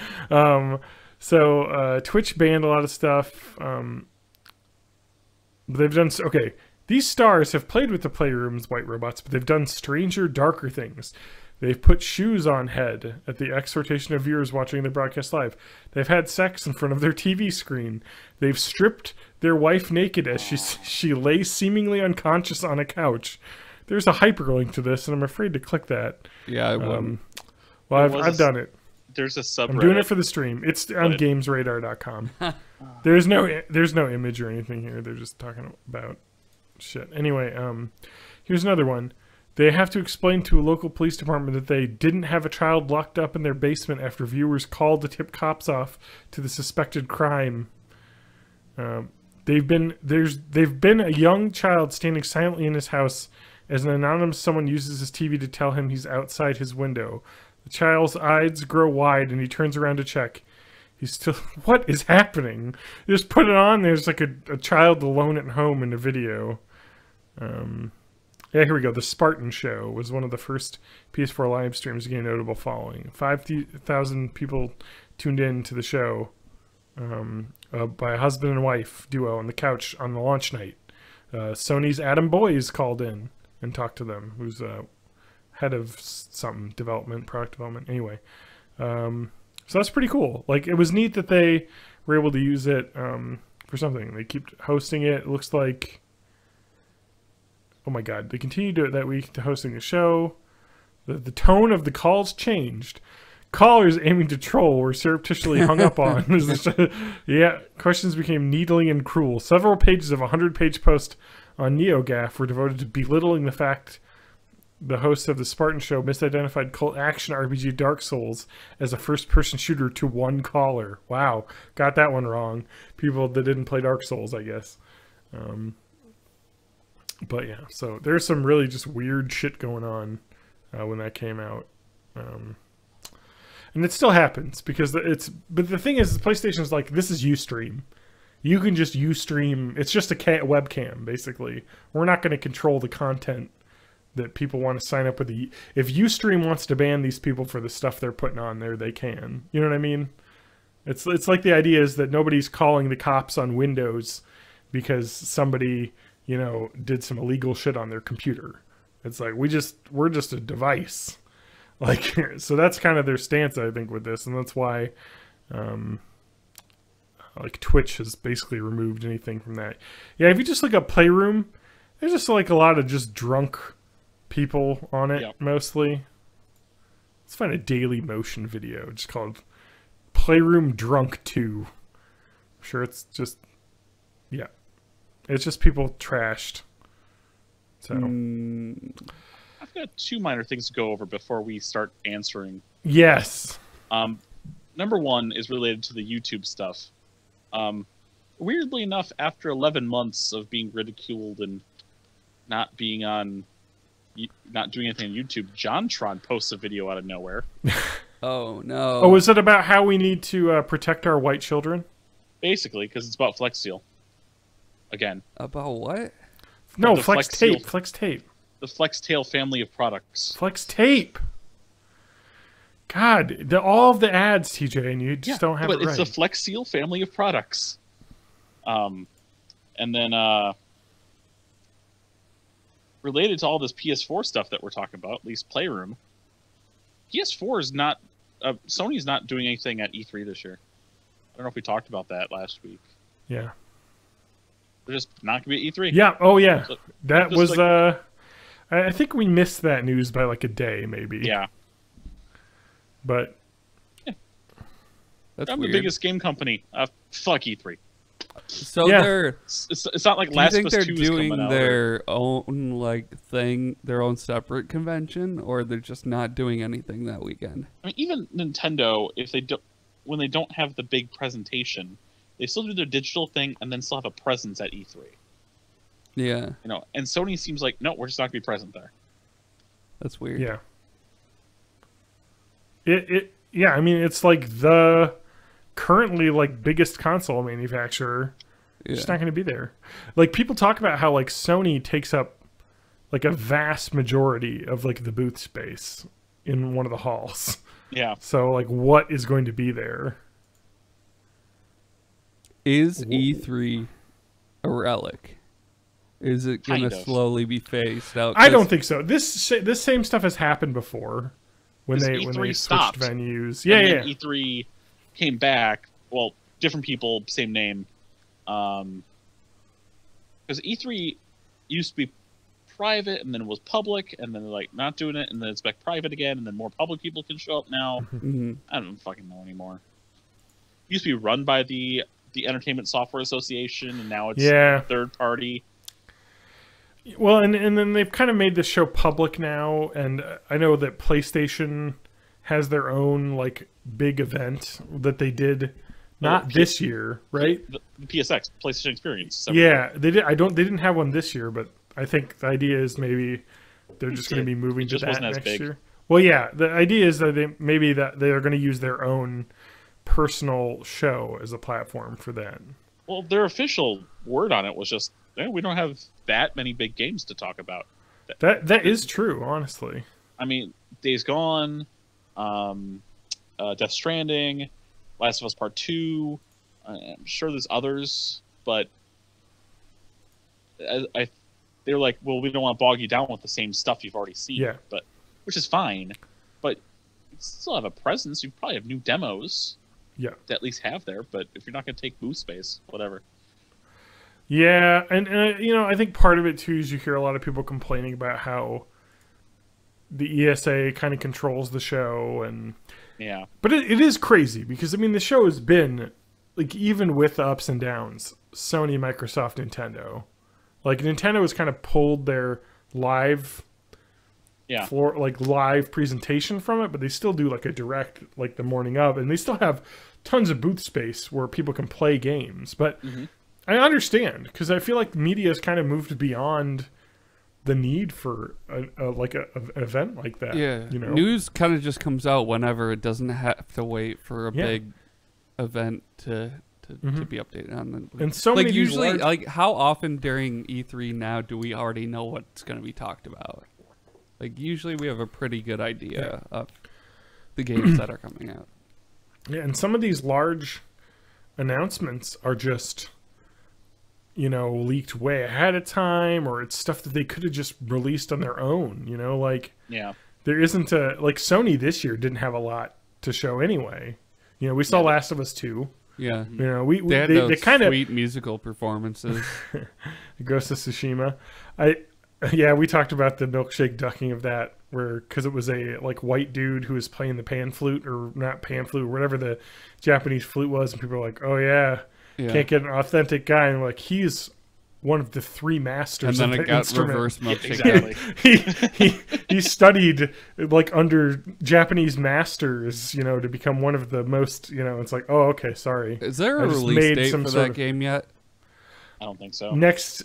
So Twitch banned a lot of stuff. But they've done okay. These stars have played with the Playroom's white robots, but they've done stranger, darker things. They've put shoes on head at the exhortation of viewers watching the broadcast live. They've had sex in front of their TV screen. They've stripped their wife naked as she lays seemingly unconscious on a couch. There's a hyperlink to this, and I'm afraid to click that. Yeah, I wouldn't. Well, I've done it. There's a subreddit. I'm doing it for the stream. It's on gamesradar.com. There's no image or anything here. They're just talking about shit. Anyway, here's another one. They have to explain to a local police department that they didn't have a child locked up in their basement after viewers called to tip cops off to the suspected crime. They've been a young child standing silently in his house as an anonymous someone uses his TV to tell him he's outside his window. The child's eyes grow wide and he turns around to check. He's still... What is happening? You just put it on. There's like a child alone at home in a video. Yeah, here we go. The Spartan Show was one of the first PS4 live streams to gain a notable following. 5,000 people tuned in to the show by a husband and wife duo on the couch on the launch night. Sony's Adam Boyes called in and talked to them, who's head of some product development. Anyway, so that's pretty cool. Like, it was neat that they were able to use it for something. They keep hosting it. It looks like... Oh my god, they continued to do it that week to hosting the show. The tone of the calls changed. Callers aiming to troll were surreptitiously hung up on. Yeah, questions became needling and cruel. Several pages of a 100-page post on NeoGAF were devoted to belittling the fact the hosts of the Spartan Show misidentified cult action RPG Dark Souls as a first-person shooter to one caller. Wow, got that one wrong. People that didn't play Dark Souls, I guess. But yeah, so there's some really just weird shit going on when that came out. And it still happens because but the thing is, the PlayStation's like, this is Ustream. You can just Ustream. It's just a webcam, basically. We're not going to control the content that people want to sign up with. If Ustream wants to ban these people for the stuff they're putting on there, they can. You know what I mean? It's like the idea is that nobody's calling the cops on Windows because somebody... did some illegal shit on their computer. It's like, we're just a device. Like, so that's kind of their stance, I think, with this. And that's why, like, Twitch has basically removed anything from that. Yeah, if you just look up Playroom, there's just like a lot of just drunk people on it, mostly. Let's find a Daily Motion video just called Playroom Drunk 2. I'm sure it's just, yeah. It's just people trashed. So I've got two minor things to go over before we start answering. Yes. Number one is related to the YouTube stuff. Weirdly enough, after 11 months of being ridiculed and not doing anything on YouTube, JonTron posts a video out of nowhere. Oh no! Oh, is it about how we need to protect our white children? Basically, because it's about Flex Seal. Again. About what? No, Flex Tape. Flex Tape. The Flex Tail family of products. Flex Tape. God, all of the ads, TJ, and you just don't have it right. But it's the Flex Seal family of products. And then related to all this PS4 stuff that we're talking about, at least Playroom, PS4 is not... Sony's not doing anything at E3 this year. I don't know if we talked about that last week. Yeah. They're just not going to be at E3. Yeah. Oh, yeah. So, that was... Like, I think we missed that news by like a day, maybe. Yeah. But... Yeah. I'm the biggest game company. Fuck E3. So they're... It's not like Last of Us 2 is coming out. Do you think they're doing their own like thing, their own separate convention, or they're just not doing anything that weekend? I mean, even Nintendo, when they don't have the big presentation, they still do their digital thing and then still have a presence at E3. Yeah. And Sony seems like, no, we're just not going to be present there. That's weird. Yeah. Yeah, I mean, it's like the currently like biggest console manufacturer. It's just not going to be there. Like, people talk about how like Sony takes up like a vast majority of like the booth space in one of the halls. Yeah. So like, what is going to be there? Is E3 a relic? Is it going to slowly be phased out? I don't think so. This same stuff has happened before. when they switched venues. Yeah. E3 came back. Well, different people, same name. Because E3 used to be private, and then it was public, and then they're like not doing it, and then it's back private again, and then more public people can show up now. I don't fucking know anymore. It used to be run by the Entertainment Software Association, and now it's third party. Well, and then they've kind of made the show public now, and I know that PlayStation has their own like big event that they did this year, right? The PSX, PlayStation Experience. Yeah, they did. They didn't have one this year, but I think the idea is maybe they're just going to be moving to that next year. Well, yeah, the idea is that they're going to use their own personal show as a platform for that. Well, their official word on it was just, we don't have that many big games to talk about. That is true, honestly. I mean, Days Gone, Death Stranding, Last of Us Part 2. I'm sure there's others, but they're like, well, we don't want to bog you down with the same stuff you've already seen. Yeah. But which is fine. But you still have a presence. You probably have new demos. Yeah. To at least have there. But if you're not going to take booth space, whatever. Yeah, and I think part of it too is you hear a lot of people complaining about how the ESA kind of controls the show, and but it is crazy because I mean the show has been like, even with the ups and downs, Sony, Microsoft, Nintendo. Like Nintendo has kind of pulled their live live presentation from it, but they still do like a direct like the morning of, and they still have tons of booth space where people can play games. But I understand, because I feel like media has kind of moved beyond the need for an event like that. Yeah, you know? News kind of just comes out whenever. It doesn't have to wait for a big event to be updated on. And so many usually, like how often during E3 now do we already know what's going to be talked about? Like usually we have a pretty good idea of the games that are coming out. Yeah, and some of these large announcements are just, leaked way ahead of time, or it's stuff that they could have just released on their own, there isn't like Sony this year didn't have a lot to show anyway. We saw Last of Us 2. Yeah. They had those kind of sweet musical performances. Ghost of Tsushima. We talked about the milkshake ducking of that, because it was a like white dude who was playing the pan flute, or not pan flute, or whatever the Japanese flute was, and people were like, "Oh yeah. Can't get an authentic guy," and like he's one of the three masters. And then of it got instrument. reverse milkshake. He studied like under Japanese masters, to become one of the most. It's like, oh, okay, sorry. Is there a release date for that game yet? I don't think so. Next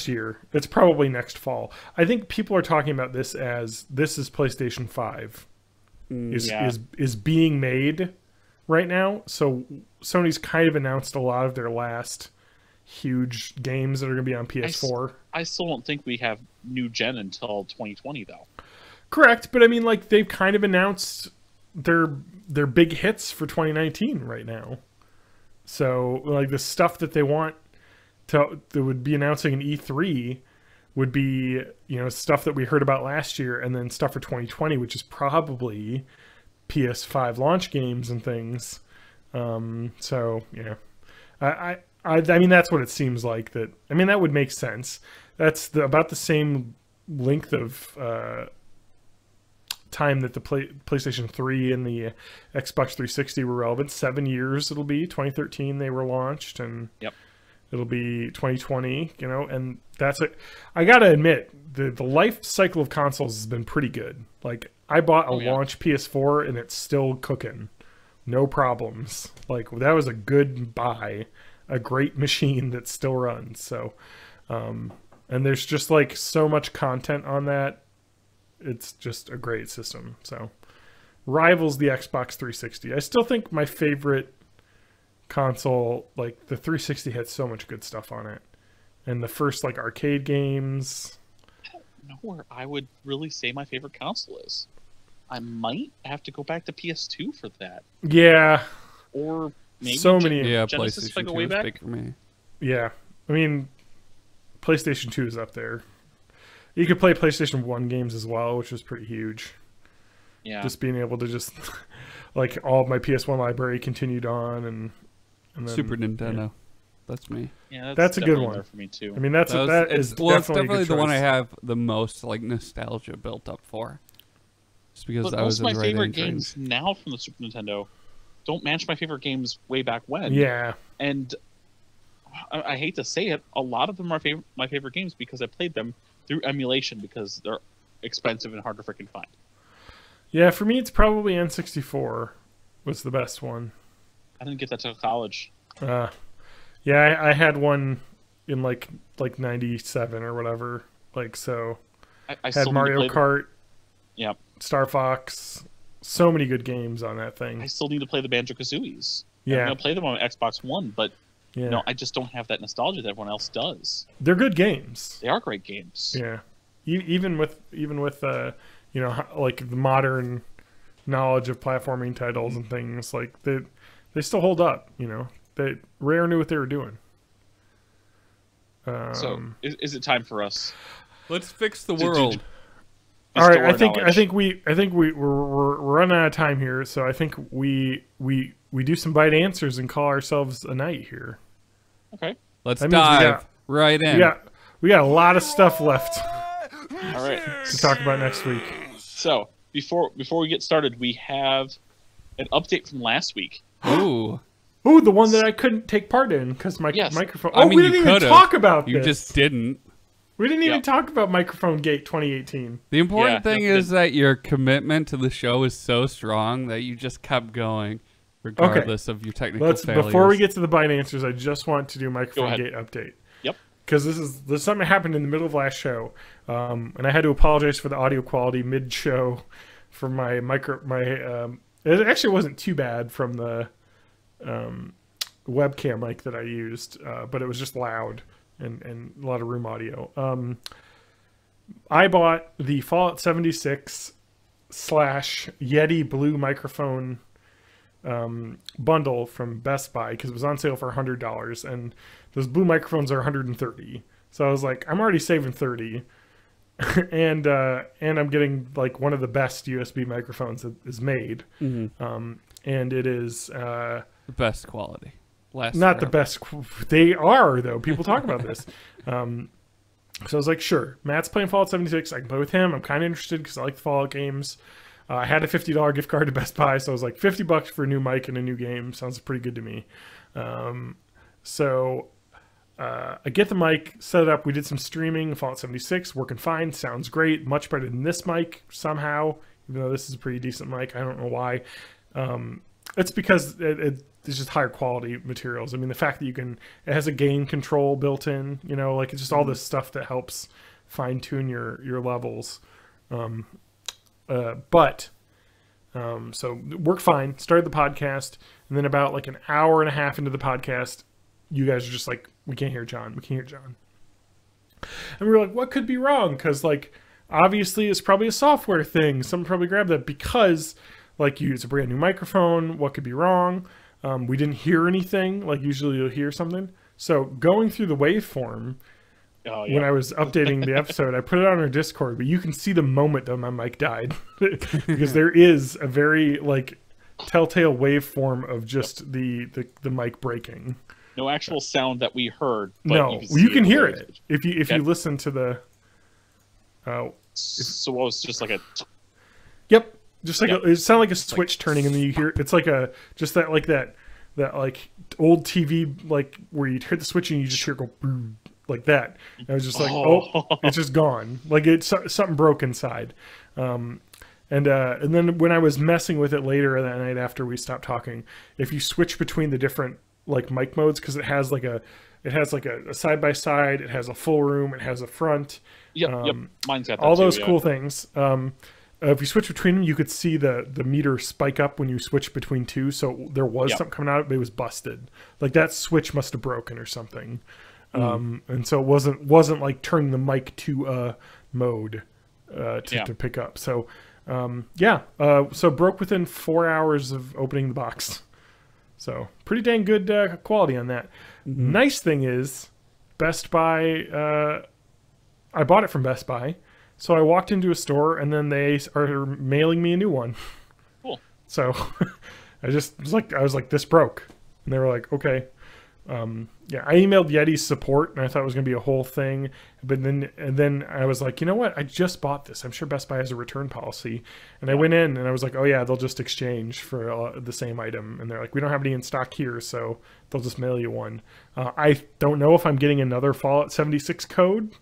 year. It's probably next fall. I think people are talking about this as this is PlayStation 5 is being made right now. So Sony's kind of announced a lot of their last huge games that are going to be on PS4. I still don't think we have new gen until 2020 though. Correct, but I mean like they've kind of announced their big hits for 2019 right now. So like the stuff that they want that would be announcing in E3 would be, stuff that we heard about last year, and then stuff for 2020, which is probably PS5 launch games and things. I mean, that's what it seems like. That would make sense. That's about the same length of time that the PlayStation 3 and the Xbox 360 were relevant. 7 years it'll be. 2013 they were launched, and it'll be 2020, and that's it. I gotta admit, the life cycle of consoles has been pretty good. Like, I bought a launch PS4 and it's still cooking. No problems. Like, that was a good buy. A great machine that still runs. So, and there's just like so much content on that. It's just a great system. So, rivals the Xbox 360. I still think my favorite console, like the 360, had so much good stuff on it, and the first like arcade games. I don't know where I would really say my favorite console is. I might have to go back to PS2 for that. Yeah, or maybe Genesis if I go way back. Big for me. Yeah, I mean, PlayStation 2 is up there. You could play PlayStation 1 games as well, which was pretty huge. Yeah. Just being able to just like all of my PS1 library continued on, and then, Super Nintendo. That's me. Yeah, that's a good one there for me too. I mean, that's It's definitely the one I have the most like nostalgia built up for. Just because But I was most in of the my right favorite age games range. now from the Super Nintendo don't match my favorite games way back when. Yeah. And I hate to say it, a lot of them are my favorite games because I played them through emulation because they're expensive and hard to freaking find. Yeah, for me, it's probably N64 was the best one. I didn't get that till college. Yeah, I had one in like 97 or whatever. Like, so I had still Mario need to play Kart, Yep. Star Fox, so many good games on that thing. I still need to play the Banjo-Kazooies. Yeah. I'm going to play them on Xbox One, but Yeah. no, I just don't have that nostalgia that everyone else does. They're good games. They are great games. Yeah. Even with you know, like the modern knowledge of platforming titles and things, like they still hold up, you know. Rare knew what they were doing. So, is it time for us? Let's fix the world. All right, Bestow our I think we're running out of time here, so I think we do some bite answers and call ourselves a night here. Okay. Let's That means dive right in. We got a lot of stuff left All right. to talk about next week. So, before we get started, we have an update from last week. Ooh. Ooh, the one that I couldn't take part in because my Yes. microphone. I mean, we you didn't even could've. talk about You this. just didn't. We didn't even Yep. talk about Microphone Gate 2018. The important Yeah, thing no, is that your commitment to the show is so strong that you just kept going, regardless of your technical failures. Before we get to the bite answers, I just want to do Microphone ahead. Gate update. Yep. Because this is something that happened in the middle of last show, and I had to apologize for the audio quality mid-show for my it actually wasn't too bad from the webcam mic that I used, but it was just loud and a lot of room audio. I bought the Fallout 76 / Yeti Blue microphone bundle from Best Buy because it was on sale for $100, and those blue microphones are $130. So I was like, I'm already saving $30, and I'm getting like one of the best USB microphones that is made, and it is the best quality. not the best. They are though. People talk about this. So I was like, sure, Matt's playing Fallout 76. I can play with him. I'm kind of interested because I like the Fallout games. I had a $50 gift card to Best Buy, so I was like, $50 for a new mic and a new game sounds pretty good to me. So I get the mic, set it up. We did some streaming, Fallout 76, working fine, sounds great, much better than this mic somehow, even though this is a pretty decent mic. I don't know why. It's because it's just higher quality materials. I mean, the fact that it has a gain control built in, you know, like it's just all this stuff that helps fine tune your levels. So worked fine, started the podcast, and then about like an hour and a half into the podcast, you guys are just like, we can't hear John. And we were like, what could be wrong? Because like, obviously it's probably a software thing. Someone probably grabbed that because like you use a brand new microphone. What could be wrong? We didn't hear anything. Like usually you'll hear something. So going through the waveform, when I was updating the episode, I put it on our Discord, but you can see the moment that my mic died because there is a very like telltale waveform of just the mic breaking. No actual sound that we heard. But No, you can hear it if you listen to the. So what was just like a. Yep, just like it sounded like a switch turning, and then you hear it's like that like old TV like where you hit the switch and you just hear it go boom, like that. And I was just like, it's just gone. Like it's something broke inside. And then when I was messing with it later that night after we stopped talking, if you switch between the different like mic modes, because it has like a side by side, it has a full room, it has a front. Yep. Mine's got that all too, those cool things. If you switch between them, you could see the meter spike up when you switch between two. So there was something coming out, but it was busted. Like that switch must have broken or something. And so it wasn't like turning the mic to a mode to pick up. So so broke within 4 hours of opening the box. So pretty dang good quality on that. Nice thing is Best Buy. I bought it from Best Buy, So I walked into a store, and then they are mailing me a new one. Cool. So I was like, this broke, and they were like, okay. Yeah, I emailed Yeti's support, and I thought it was going to be a whole thing, but then I was like, you know what? I just bought this. I'm sure Best Buy has a return policy, and I went in and I was like, oh yeah, they'll just exchange for the same item, and they're like, we don't have any in stock here, so they'll just mail you one. I don't know if I'm getting another Fallout 76 code.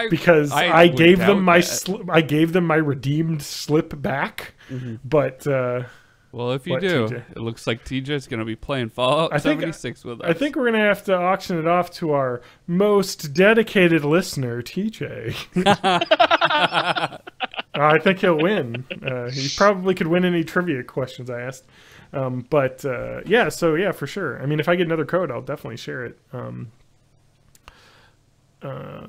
Because I gave them my I gave them my redeemed slip back, but well, if you do, TJ? It looks like TJ's going to be playing Fallout 76 with us. I think we're going to have to auction it off to our most dedicated listener, TJ. I think he'll win. He probably could win any trivia questions I asked. Yeah, so yeah, for sure. I mean, if I get another code, I'll definitely share it.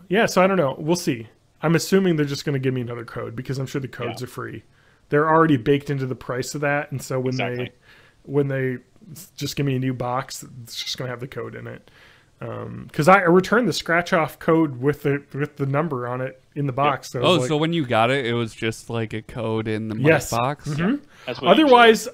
Yeah, so I don't know. We'll see. I'm assuming they're just going to give me another code because I'm sure the codes are free. They're already baked into the price of that, and so when they just give me a new box, it's just going to have the code in it. Because I returned the scratch-off code with the number on it in the box. So so when you got it, it was just like a code in the box? Mm-hmm. Yeah.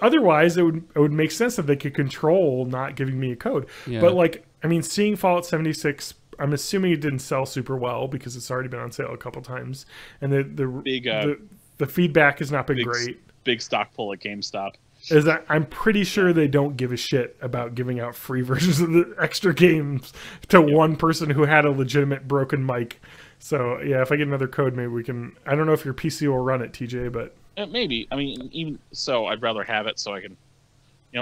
Otherwise, it would make sense that they could control not giving me a code. Yeah. But like, I mean, seeing Fallout 76, I'm assuming it didn't sell super well because it's already been on sale a couple times, and the feedback has not been great. Big stock pull at GameStop. Is that I'm pretty sure they don't give a shit about giving out free versions of the extra games to one person who had a legitimate broken mic. So yeah, if I get another code, maybe we can. I don't know if your PC will run it, TJ, but maybe. I mean, even so, I'd rather have it so I can,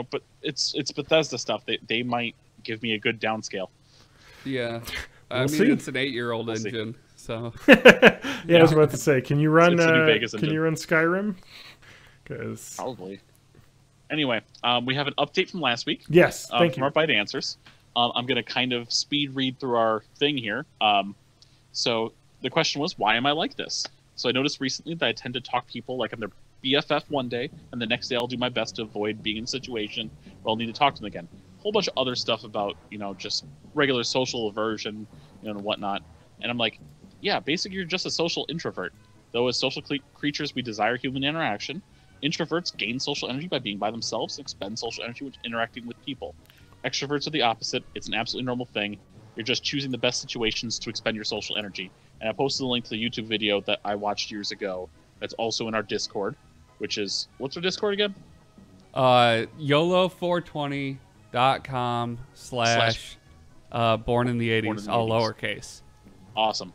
But it's Bethesda stuff. They might give me a good downscale. Yeah, I mean it's an 8-year-old engine. So yeah, I was about to say, can you run Skyrim? Because probably. Anyway, we have an update from last week. Yes, thank you. From our Bite Answers. I'm going to kind of speed read through our thing here. So the question was, why am I like this? So I noticed recently that I tend to talk to people like I'm their BFF one day, and the next day I'll do my best to avoid being in a situation where I'll need to talk to them again. A whole bunch of other stuff about, just regular social aversion, and whatnot. And I'm like, yeah, basically you're just a social introvert. Though as social creatures, we desire human interaction. Introverts gain social energy by being by themselves and expend social energy when interacting with people. Extroverts are the opposite. It's an absolutely normal thing. You're just choosing the best situations to expend your social energy. And I posted a link to the YouTube video that I watched years ago. That's also in our Discord, which is, what's our Discord again? YOLO420.com / born in the 80s, all lowercase. Awesome.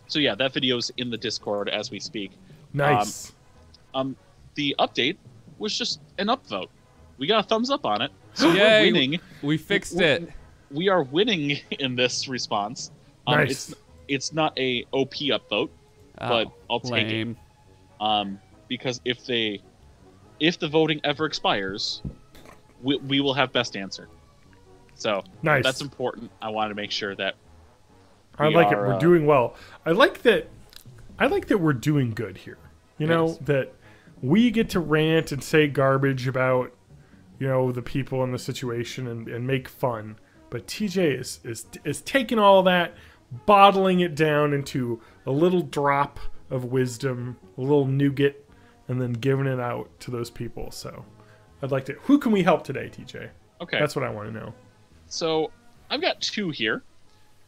So yeah, that video's in the Discord as we speak. Nice. The update was just an upvote. We got a thumbs up on it. So we're winning. We fixed it. We are winning in this response. Nice. It's not a OP upvote, but I'll take it. Because if the voting ever expires, we will have best answer. So nice. That's important. I wanted to make sure that I like it. We're doing well. I like that we're doing good here. That we get to rant and say garbage about, the people in the situation and make fun. But TJ is taking all that, bottling it down into a little drop of wisdom, a little nougat, and then giving it out to those people. So I'd like to. Who can we help today, TJ? Okay. That's what I want to know. So I've got two here.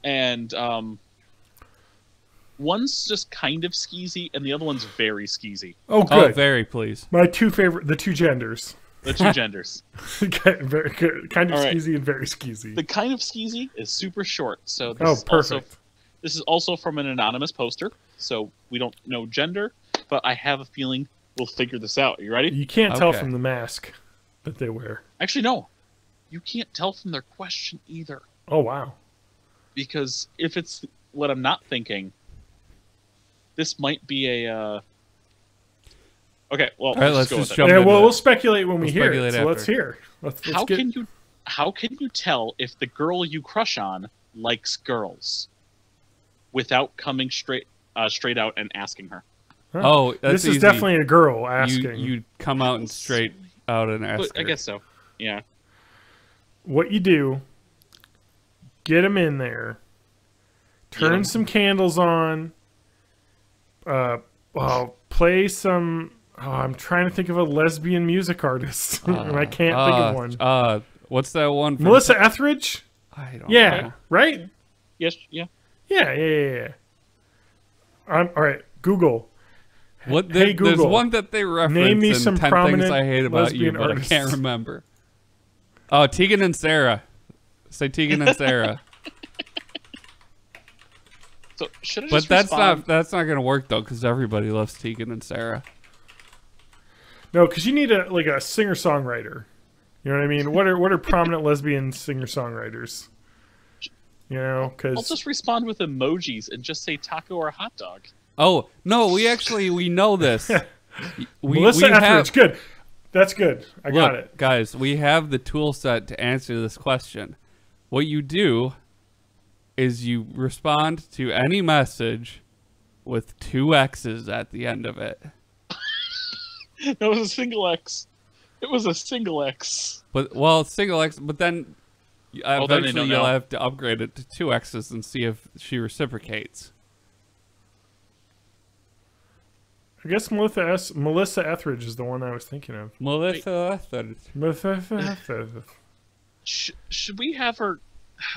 And one's just kind of skeezy, and the other one's very skeezy. Oh, good. Oh, very, please. My the two genders. The two genders. Very good. Kind of skeezy and very skeezy. The kind of skeezy is super short. So perfect. This is also from an anonymous poster, so we don't know gender, but I have a feeling we'll figure this out. Are you ready? You can't tell from the mask that they wear. Actually, no. You can't tell from their question either. Oh, wow. Because if it's what I'm not thinking, this might be a. Okay, well, all right, let's just jump. Yeah, well, we'll speculate when we hear it. So after. Let's hear. How can you tell if the girl you crush on likes girls without coming straight out and asking her? Huh. Oh, this is definitely a girl asking. You come out and straight out and ask her. I guess so. Yeah. What you do? Get them in there. turn some candles on. Well, play some. Oh, I'm trying to think of a lesbian music artist, and I can't think of one. What's that one? Melissa Etheridge? I don't Yeah, know. right? Yes, yeah. Yeah. All right, Google. What? Hey, Google. There's one that they reference Name me in some 10 prominent Things I Hate About You, lesbian but artists. I can't remember. Oh, Tegan and Sarah. Say Tegan and Sarah. So should I But just that's respond? not going to work though, because everybody loves Tegan and Sarah. No, because you need a singer-songwriter. You know what I mean? What are prominent lesbian singer-songwriters? You know, because I'll just respond with emojis and just say taco or hot dog. Oh no, we know this. Melissa Etheridge, good. That's good. I got it. Guys, we have the tool set to answer this question. What you do is you respond to any message with 2 X's at the end of it. It was a single X. It was a single X. Single X, but then eventually you'll have to upgrade it to 2 X's and see if she reciprocates. I guess Melissa Etheridge is the one I was thinking of. Melissa Etheridge. Should we have her?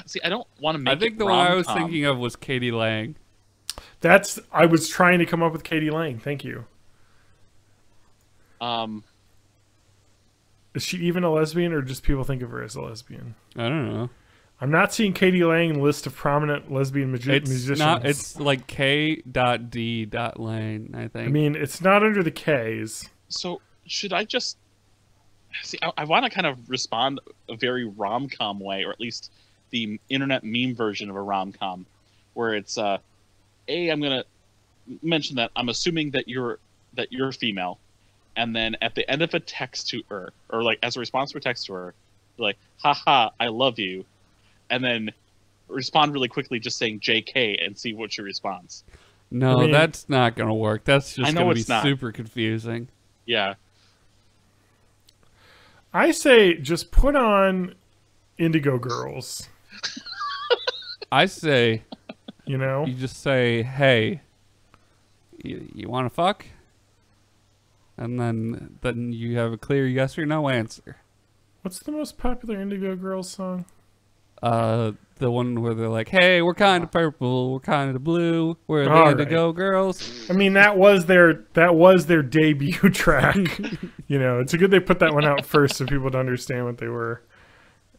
See, I don't want to make. I think the one I was thinking of was Katie Lang. I was trying to come up with Katie Lang. Thank you. Is she even a lesbian, or just people think of her as a lesbian? I don't know. I'm not seeing Katie Lang in the list of prominent lesbian musicians. It's like K.D. Lane, I think. I mean, it's not under the K's. So should I just see? I want to kind of respond a very rom-com way, or at least the internet meme version of a rom-com, where it's I'm gonna mention that I'm assuming that you're female, and then at the end of a text to her, or like as a response to a text to her, like, haha, I love you. And then respond really quickly just saying JK and see what she responds. No, that's not going to work. That's just going to be not. super confusing. Yeah. I say just put on Indigo Girls. I say, you know, you just say, hey, you want to fuck? And then you have a clear yes or no answer. What's the most popular Indigo Girls song? The one where they're like, hey, we're kind of purple, we're kind of blue, we're the Indigo Girls. I mean, that was their debut track. You know, it's a good they put that one out first so people to understand what they were.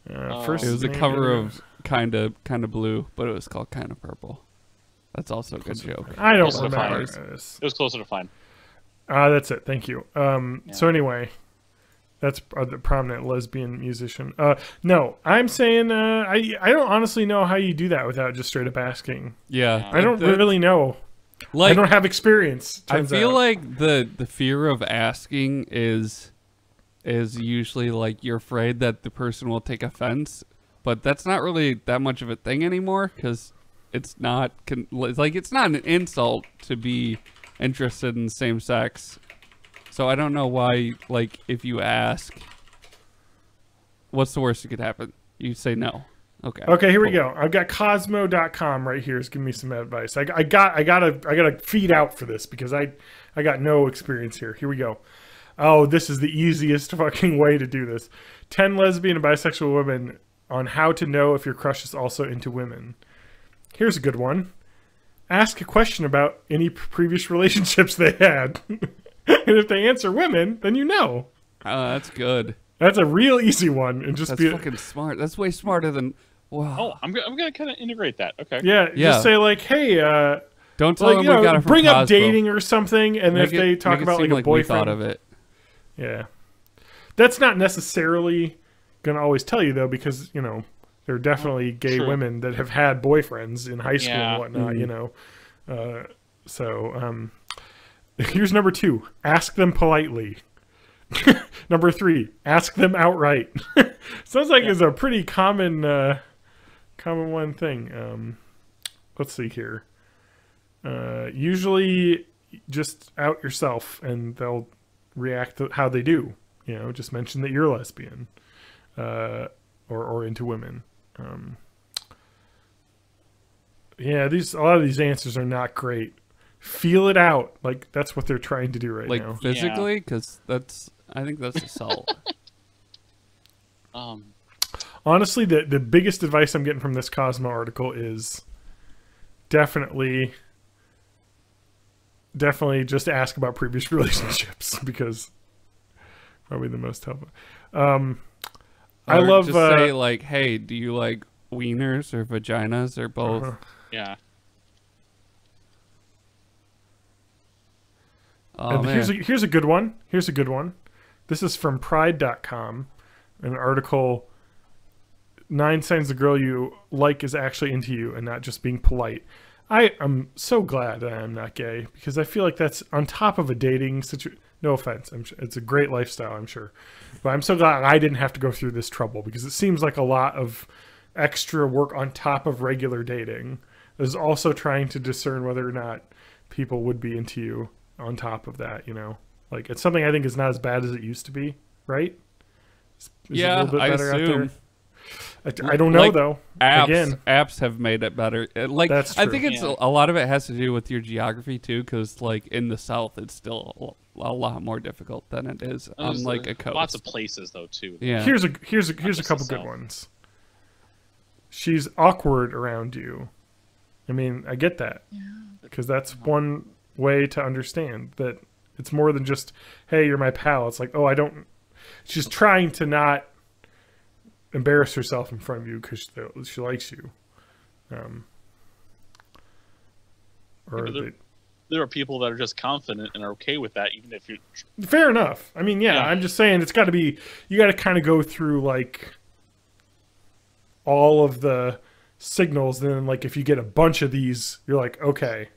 First, it was a cover of kind of blue, but it was called kind of purple. That's also a good joke. I don't remember this. It was closer to fine. That's it. Thank you. So anyway, that's the prominent lesbian musician. No, I'm saying I don't honestly know how you do that without just straight up asking. Yeah, I don't really know. Like, I don't have experience. I feel like the fear of asking is usually like you're afraid that the person will take offense, but that's not really that much of a thing anymore because it's not it's not an insult to be interested in same sex. So I don't know why, like, if you ask, what's the worst that could happen? You say no. Okay. Okay, here we go. I've got Cosmo.com right here. It's giving me some advice. I gotta feed out for this because I got no experience here. Here we go. Oh, this is the easiest fucking way to do this. 10 lesbian and bisexual women on how to know if your crush is also into women. Here's a good one. Ask a question about any previous relationships they had. And if they answer women, then you know. That's good. That's a real easy one. And just that's fucking smart. That's way smarter than... Wow. Oh, I'm gonna kind of integrate that. Okay. Yeah, just say like, hey... don't tell them we got it from bring Cosmo. up dating or something, and if they talk about like a boyfriend... we thought of it. Yeah. That's not necessarily going to always tell you, though, because, you know, there are definitely gay women that have had boyfriends in high school and whatnot, you know. Here's number 2. Ask them politely. Number 3. Ask them outright. Sounds like it's a pretty common one thing. Let's see here. Usually just out yourself and they'll react to how they do. You know, just mention that you're lesbian or into women. Yeah, a lot of these answers are not great. Feel it out. Like, that's what they're trying to do right like now. physically, because I think that's assault. Honestly, the biggest advice I'm getting from this Cosmo article is definitely just ask about previous relationships, because probably the most helpful. I love just say like, hey, do you like wieners or vaginas or both? Yeah. Oh, here's a good one. Here's a good one. This is from Pride.com, an article. 9 signs the girl you like is actually into you and not just being polite. I am so glad that I'm not gay, because I feel like that's on top of a dating situation. No offense, it's a great lifestyle, I'm sure, but I'm so glad I didn't have to go through this trouble, because it seems like a lot of extra work on top of regular dating. There's also trying to discern whether or not people would be into you on top of that, you know? Like, it's something I think is not as bad as it used to be, right? Is yeah, it a little bit better I assume. out there? I don't know, like, though. Apps have made it better. Like, That's true. I think it's a lot of it has to do with your geography too, because like in the South, it's still a lot more difficult than it is on like a coast. Lots of places though too. Yeah. Here's a couple good ones. She's awkward around you. I mean, I get that, because that's one way to understand that it's more than just, hey, you're my pal. It's like, oh, I don't. She's trying to not embarrass herself in front of you because she likes you. There are people that are just confident and are okay with that, even if you. Fair enough. I mean, yeah. I'm just saying it's got to be. You got to kind of go through like all of the signals. Then, like, if you get a bunch of these, you're like, okay,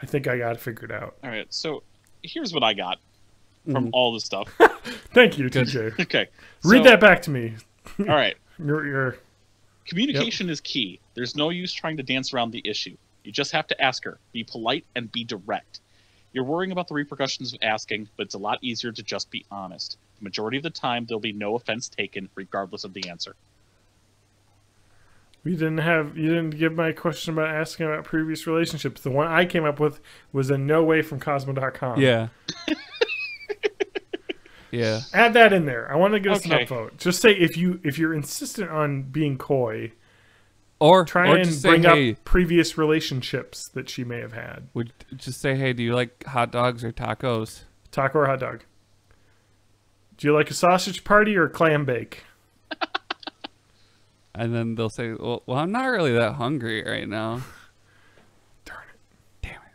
I think I got it figured out. All right. So here's what I got from all this stuff. Thank you, TJ. Okay. Read that back to me. All right. Your communication is key. There's no use trying to dance around the issue. You just have to ask her. Be polite and be direct. You're worrying about the repercussions of asking, but it's a lot easier to just be honest. The majority of the time, there'll be no offense taken, regardless of the answer. You didn't give my question about asking about previous relationships. The one I came up with was in no way from Cosmo.com. Yeah. Yeah. Add that in there. I want to get us an upvote. Just say if you're insistent on being coy, or try and just bring say, hey, up previous relationships that she may have had. Would just say, hey, do you like hot dogs or tacos? Taco or hot dog? Do you like a sausage party or a clam bake? And then they'll say, well, I'm not really that hungry right now. Darn it. Damn it.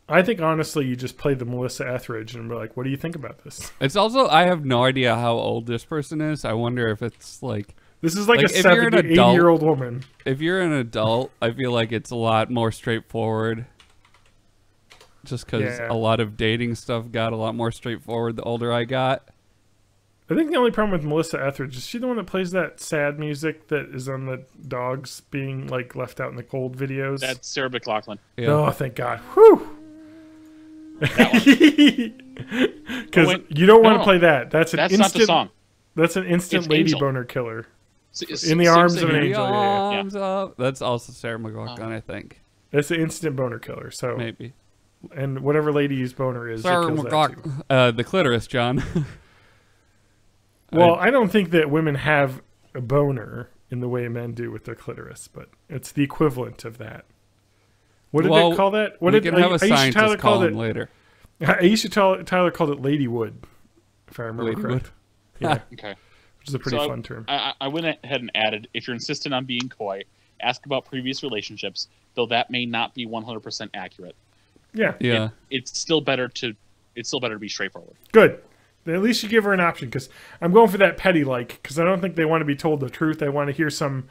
I think, honestly, you just play the Melissa Etheridge and we're like, what do you think about this? It's also, I have no idea how old this person is. I wonder if it's like... This is like a 70, 80-year-old woman. If you're an adult, I feel like it's a lot more straightforward. Just because a lot of dating stuff got a lot more straightforward the older I got. I think the only problem with Melissa Etheridge is she the one that plays that sad music that is on the dogs being like left out in the cold videos. That's Sarah McLachlan. Yeah. Oh, thank God! Whew. Because you don't want to play that. That's not instant. the song. That's an instant It's lady Angel. boner killer. In the arms of an angel. Arms up. That's also Sarah McLachlan, I think. That's an instant boner killer. So maybe. And whatever lady's boner is, Sarah McLachlan. The clitoris, John. Well, I don't think that women have a boner in the way men do with their clitoris, but it's the equivalent of that. What did they call that? What we did can have a Aisha scientist Tyler call called him it later. Aisha Tyler called it Ladywood, if I remember correct. Yeah. Okay. Which is a pretty fun term. I went ahead and added, if you're insistent on being coy, ask about previous relationships, though that may not be 100% accurate. Yeah. Yeah. It's still better to be straightforward. Good. At least you give her an option, because I'm going for that petty like, because I don't think they want to be told the truth. They want to hear some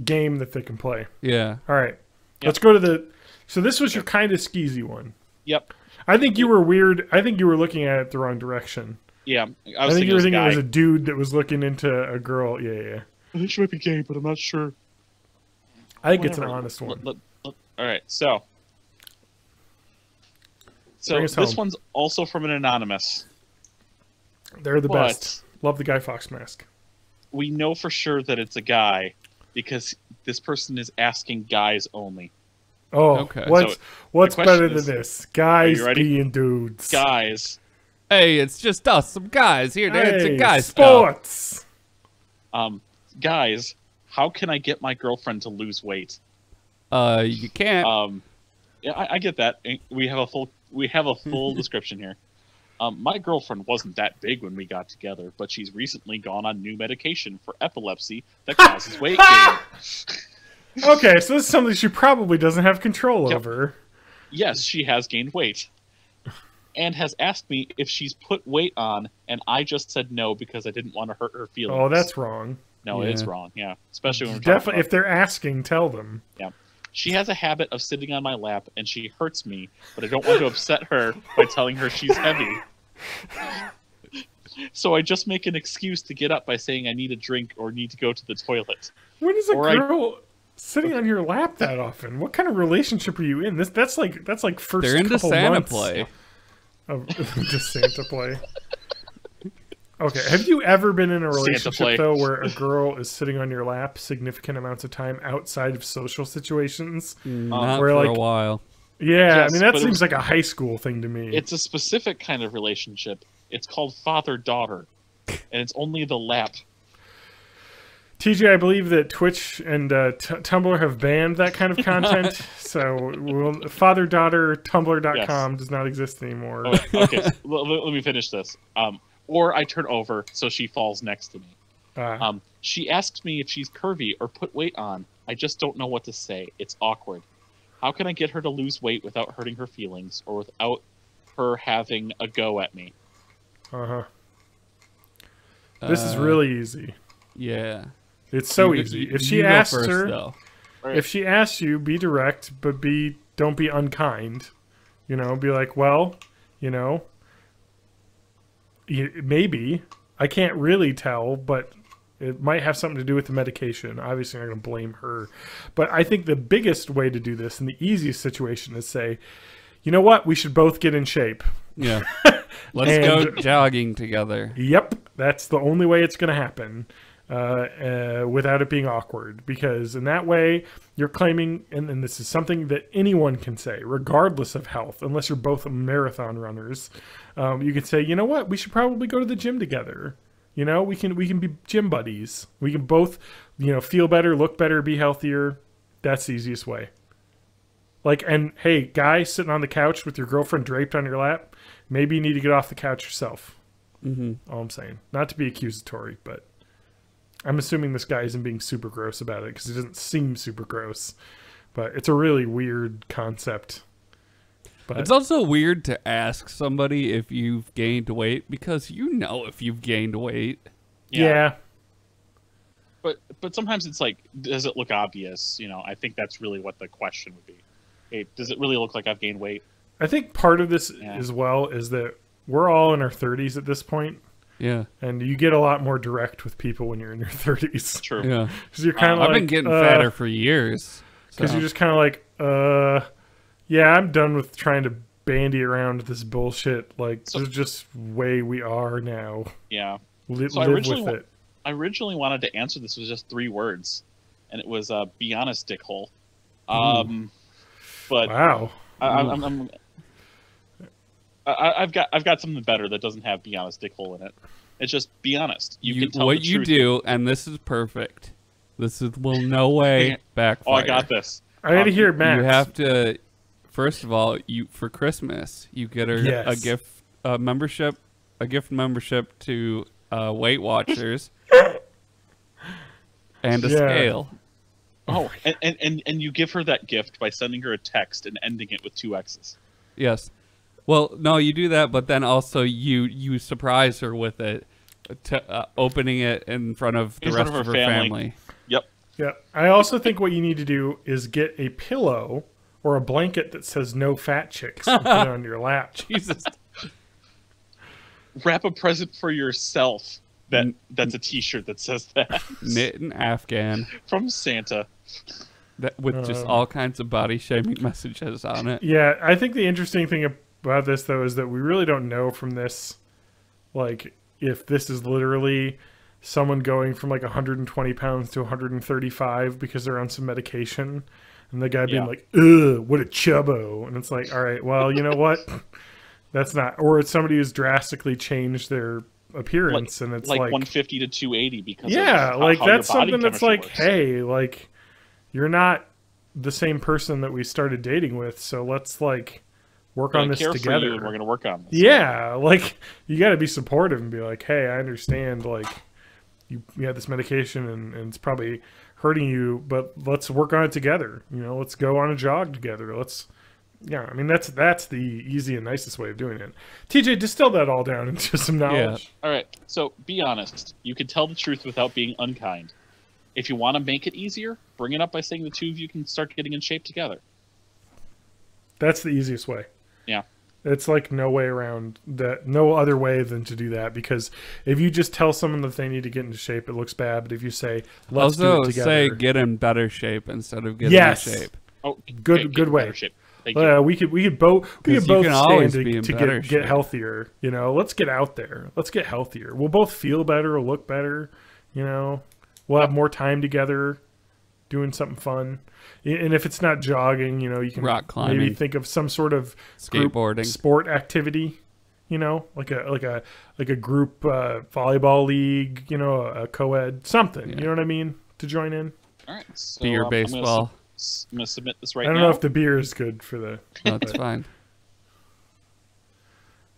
game that they can play. Yeah. All right. Yep. Let's go to the... So this was your kind of skeezy one. Yep. I think you were weird. I think you were looking at it the wrong direction. Yeah. I think you were thinking it was a dude that was looking into a girl. Yeah. I think she might be gay, but I'm not sure. I think it's an honest one. All right. So this one's also from an anonymous. They're the best. Love the Guy Fawkes mask. we know for sure that it's a guy because this person is asking guys only. Oh, okay. What's better is, than this? Guys ready? being dudes. Guys. Hey, it's just us, some guys here. It's a guy sports. Stuff. Guys, how can I get my girlfriend to lose weight? You can't. Yeah, I get that. We have a full description here. My girlfriend wasn't that big when we got together, but she's recently gone on new medication for epilepsy that causes weight gain. Okay, so this is something she probably doesn't have control over. Yes, she has gained weight. And has asked me if she's put weight on, and I just said no because I didn't want to hurt her feelings. Oh, that's wrong. No, Yeah. it's wrong, yeah. Especially when we're Definitely, talking about... if they're asking, tell them. Yeah. She has a habit of sitting on my lap, and she hurts me, but I don't want to upset her by telling her she's heavy. So I just make an excuse to get up by saying I need a drink or need to go to the toilet. When is a girl sitting on your lap that often? What kind of relationship are you in? That's like first They're into couple Santa months play. Of just Santa play. Okay, have you ever been in a relationship though where a girl is sitting on your lap significant amounts of time outside of social situations? Not where, for like, a while. Yeah, Yes, I mean that but seems like a high school thing to me. It's a specific kind of relationship. It's called father-daughter, and it's only the lap. TJ, I believe that Twitch and Tumblr have banned that kind of content, so father-daughter Tumblr.com does not exist anymore. Okay, so let me finish this. Or I turn over so she falls next to me. She asks me if she's curvy or put weight on. I just don't know what to say. It's awkward. How can I get her to lose weight without hurting her feelings or without her having a go at me? This is really easy. Yeah. It's so easy. If she asks her, Right. if she asks you, be direct, but don't be unkind. You know, be like, well, you know, maybe I can't really tell, but it might have something to do with the medication. Obviously, I'm not going to blame her. But I think the biggest way to do this and the easiest situation is say, you know what? We should both get in shape. Yeah. Let's go jogging together. Yep. That's the only way it's going to happen without it being awkward. Because in that way, you're claiming, and this is something that anyone can say, regardless of health, unless you're both marathon runners. You can say, you know what? We should probably go to the gym together. You know, we can be gym buddies. We can both, you know, feel better, look better, be healthier. That's the easiest way. Like, and hey, guy sitting on the couch with your girlfriend draped on your lap, maybe you need to get off the couch yourself. All I'm saying. Not to be accusatory, but I'm assuming this guy isn't being super gross about it because it doesn't seem super gross. But it's a really weird concept. But it's also weird to ask somebody if you've gained weight because you know if you've gained weight. Yeah. But sometimes it's like, does it look obvious? You know, I think that's really what the question would be. Hey, does it really look like I've gained weight? I think part of this as well is that we're all in our 30s at this point. Yeah. And you get a lot more direct with people when you're in your 30s. True. Yeah. Because you're kind of I've been getting fatter for years. Because you're just kind of like, yeah, I'm done with trying to bandy around this bullshit. Like, this is just way we are now. Yeah. Live I with it. I originally wanted to answer this with just 3 words, and it was "be honest, dickhole." But wow, I've got something better that doesn't have "be honest, dickhole" in it. It's just be honest. You can tell what the you truth. do, and this is perfect. This will no way backfire. Oh, I got this. I gotta hear Max. You have to. First of all, for Christmas, you get her a gift membership to Weight Watchers and a scale. Oh, and you give her that gift by sending her a text and ending it with 2 X's. Yes. Well, no, you do that, but then also you surprise her with it, opening it in front of the rest of her family. Yep. Yeah. I also think what you need to do is get a pillow or a blanket that says "No Fat Chicks" and put it on your lap. Jesus. Wrap a present for yourself. That's a T-shirt that says that. Knit in Afghan. From Santa. With just all kinds of body shaming messages on it. Yeah, I think the interesting thing about this, though, is that we really don't know from this, like, if this is literally someone going from like 120 pounds to 135 because they're on some medication, and the guy being like, ugh, what a chubbo. And it's like, all right, well, you know what? That's not, or it's somebody who's drastically changed their appearance, and it's like 150 to 280 because like how that's your body something that's like, works. hey, like you're not the same person that we started dating with, so let's like work on this together. For you and we're gonna work on this. Yeah, like you got to be supportive and be like, hey, I understand, like you had this medication and it's probably hurting you, but let's work on it together. You know, let's go on a jog together. I mean, that's the easy and nicest way of doing it. TJ, distill that all down into some knowledge. All right, so be honest. You can tell the truth without being unkind. If you want to make it easier, bring it up by saying the two of you can start getting in shape together. That's the easiest way. Yeah. It's like no way around that, no other way than to do that, because if you just tell someone that they need to get into shape, it looks bad. But if you say, let's do it together. Say get in better shape instead of getting in shape. Oh, good way. We could both stand to get healthier. You know, let's get out there. Let's get healthier. We'll both feel better, look better. You know, we'll have more time together doing something fun. And if it's not jogging, you know, you can rock climbing, maybe think of some sort of skateboarding, sport activity. You know, like a group volleyball league. You know, a co-ed something. Yeah. You know what I mean? To join in. All right. So, beer baseball. I'm going to submit this right now. I don't know if the beer is good for the... No, it's fine.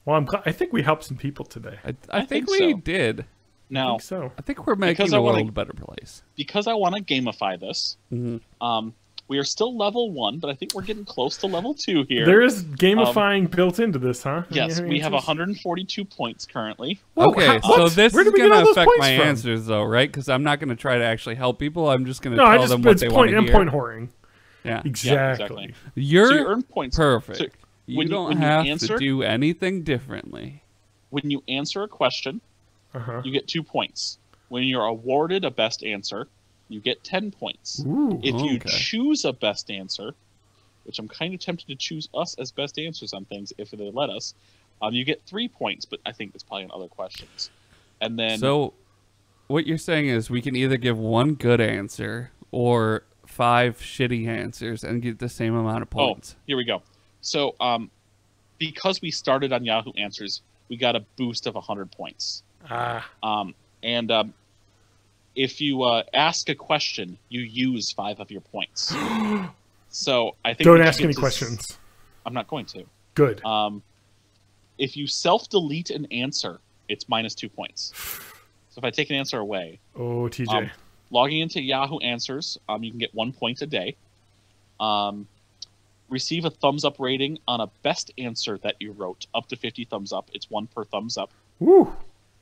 Well, I think we helped some people today. I think we did. Now, I think so. I think we're making the world a better place. Because I want to gamify this, we are still level 1, but I think we're getting close to level 2 here. There is gamifying built into this, huh? Yes, we have 142 points currently. Okay, so this is going to affect my answers, though, right? Because I'm not going to try to actually help people. I'm just going to tell them what they want to hear. Point whoring. Yeah, exactly. You're so you earn points. Perfect. So you don't have to do anything differently. When you answer a question, you get 2 points. When you're awarded a best answer, you get 10 points. Ooh, if you choose a best answer, which I'm kind of tempted to choose us as best answers on things if they let us, you get 3 points, but I think that's probably on other questions. And then, so what you're saying is we can either give 1 good answer or 5 shitty answers and get the same amount of points. Oh, here we go. So because we started on Yahoo Answers, we got a boost of 100 points. If you ask a question, you use 5 of your points. So I think don't ask any questions. I'm not going to. Good. If you self-delete an answer, it's minus 2 points. So if I take an answer away, TJ, logging into Yahoo Answers, you can get 1 point a day. Receive a thumbs up rating on a best answer that you wrote, up to 50 thumbs up. It's 1 per thumbs up. Woo.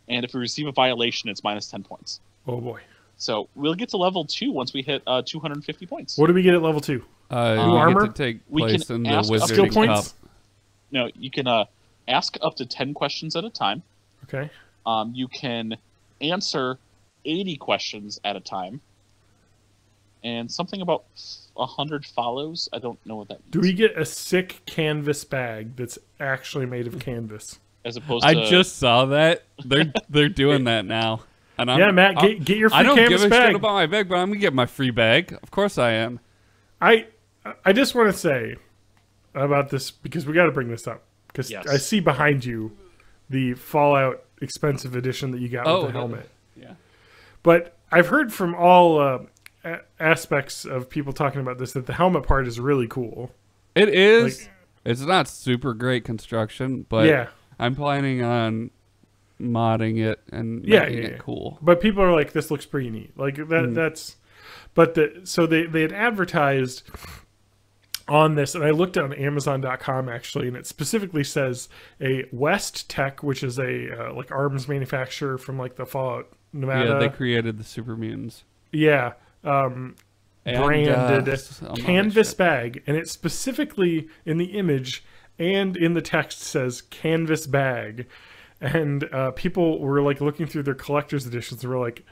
And if we receive a violation, it's minus 10 points. Oh boy. So we'll get to level 2 once we hit 250 points. What do we get at level 2? New armor? Get to take place in the Wizarding skill points? Cup. No, you can ask up to 10 questions at a time. Okay. You can answer 80 questions at a time. And something about 100 follows. I don't know what that means. Do we get a sick canvas bag that's actually made of canvas? As opposed to... I just saw that. They're doing that now. And Matt, get your free canvas bag. I don't give a shit about my bag, but I'm going to get my free bag. Of course I am. I just want to say about this, because we got to bring this up. Because I see behind you the Fallout expensive edition that you got with the helmet. Yeah. But I've heard from all aspects of people talking about this that the helmet part is really cool. It is. It's not super great construction, but I'm planning on modding it and making it cool. But people are like, this looks pretty neat. Like that. That's. But so they had advertised on this, and I looked on Amazon.com actually, and it specifically says a West Tech, which is a like arms manufacturer from like the Fallout Nevada. Yeah, they created the Super Mutants. Yeah. Branded canvas bag, and it specifically in the image and in the text says canvas bag, and people were like looking through their collector's editions and were like,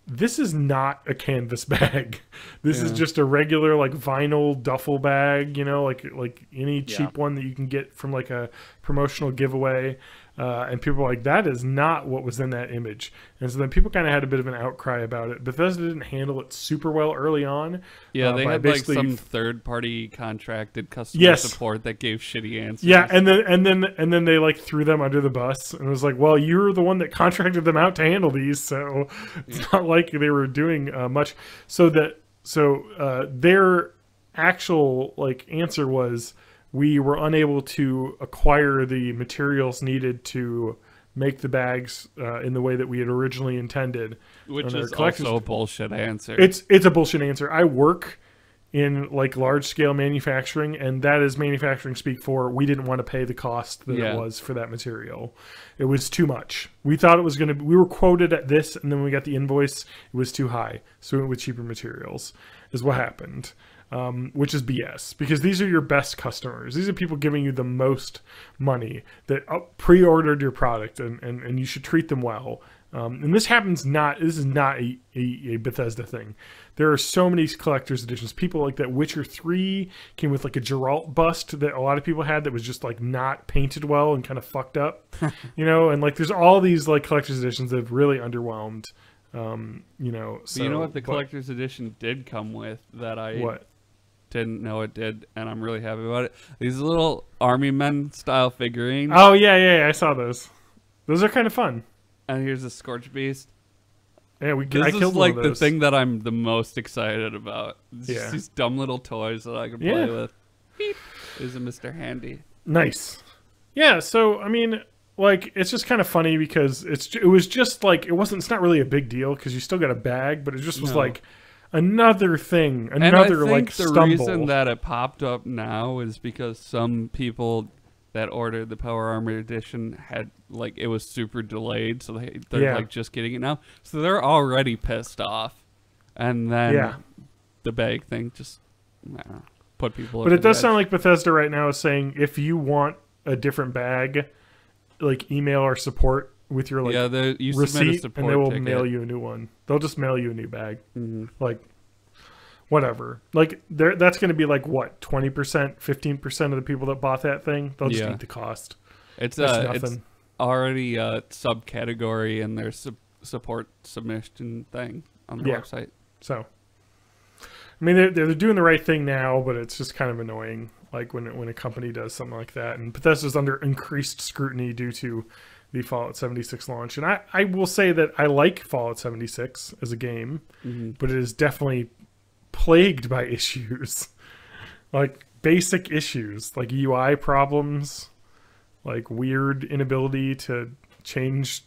this is not a canvas bag. This is just a regular like vinyl duffel bag, you know, like any cheap one that you can get from like a promotional giveaway. And people were like, that is not what was in that image. And so then people kind of had a bit of an outcry about it. Bethesda didn't handle it super well early on. Yeah, they had like some third-party contracted customer support that gave shitty answers. Yeah, and then they like threw them under the bus and was like, well, you're the one that contracted them out to handle these, so it's not like they were doing much. So their actual like answer was, we were unable to acquire the materials needed to make the bags in the way that we had originally intended. Which is also a bullshit answer. It's a bullshit answer. I work in like large scale manufacturing, and that is manufacturing speak for we didn't want to pay the cost that it was for that material. It was too much. We thought it was going to, we were quoted at this, and then when we got the invoice, it was too high. So we went with cheaper materials is what happened. Which is BS, because these are your best customers. These are people giving you the most money that pre-ordered your product, and you should treat them well. And this happens this is not a Bethesda thing. There are so many collector's editions. People like that Witcher 3 came with like a Geralt bust that a lot of people had that was just like not painted well and kind of fucked up, you know, and like there's all these like collector's editions that have really underwhelmed, you know. So, you know what the collector's edition did come with that I didn't know it did, and I'm really happy about it? These little army men style figurines. Oh yeah, I saw those. Those are kind of fun. And here's a Scorch Beast. Yeah, I killed like the thing that I'm the most excited about. It's just these dumb little toys that I can play with. Beep. Is a Mr. Handy. Nice. Yeah, so I mean, like, it's just kind of funny because it was just like it's not really a big deal because you still got a bag, but it just was like another thing, another like stumble. The reason that it popped up now is because some people that ordered the Power Armor Edition had like it was super delayed, so they're like just getting it now, so they're already pissed off, and then the bag thing just put people. But it does sound like Bethesda right now is saying if you want a different bag, like email our support with your like receipt, and they will mail you a new one. They'll just mail you a new bag, like whatever. Like that's going to be like what 20%, 15% of the people that bought that thing. They'll just eat the cost. It's already a subcategory in their support submission thing on the website. So, I mean, they're doing the right thing now, but it's just kind of annoying. Like when a company does something like that, and Bethesda's under increased scrutiny due to the Fallout 76 launch. And I will say that I like Fallout 76 as a game, but it is definitely plagued by issues, like basic issues, like UI problems, like weird inability to change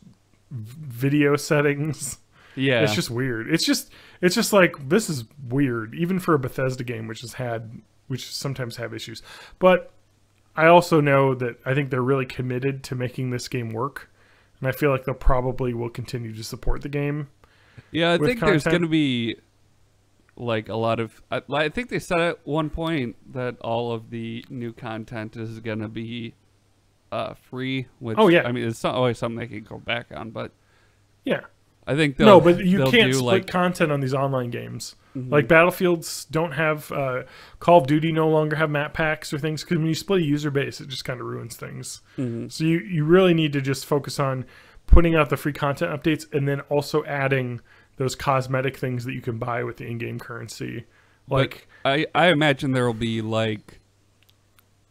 video settings. Yeah, it's just weird. It's just like, this is weird, even for a Bethesda game, which sometimes have issues. But I also know that I think they're really committed to making this game work, and I feel like they'll probably will continue to support the game. Yeah, I think there's going to be like a lot of. I think they said at one point that all of the new content is going to be free. Which, I mean, it's not always something they can go back on, but I think but you can't split content on these online games. Like Battlefields don't have Call of Duty no longer have map packs or things, because when you split a user base, it just kind of ruins things. So you really need to just focus on putting out the free content updates, and then also adding those cosmetic things that you can buy with the in-game currency. Like, but I imagine there will be like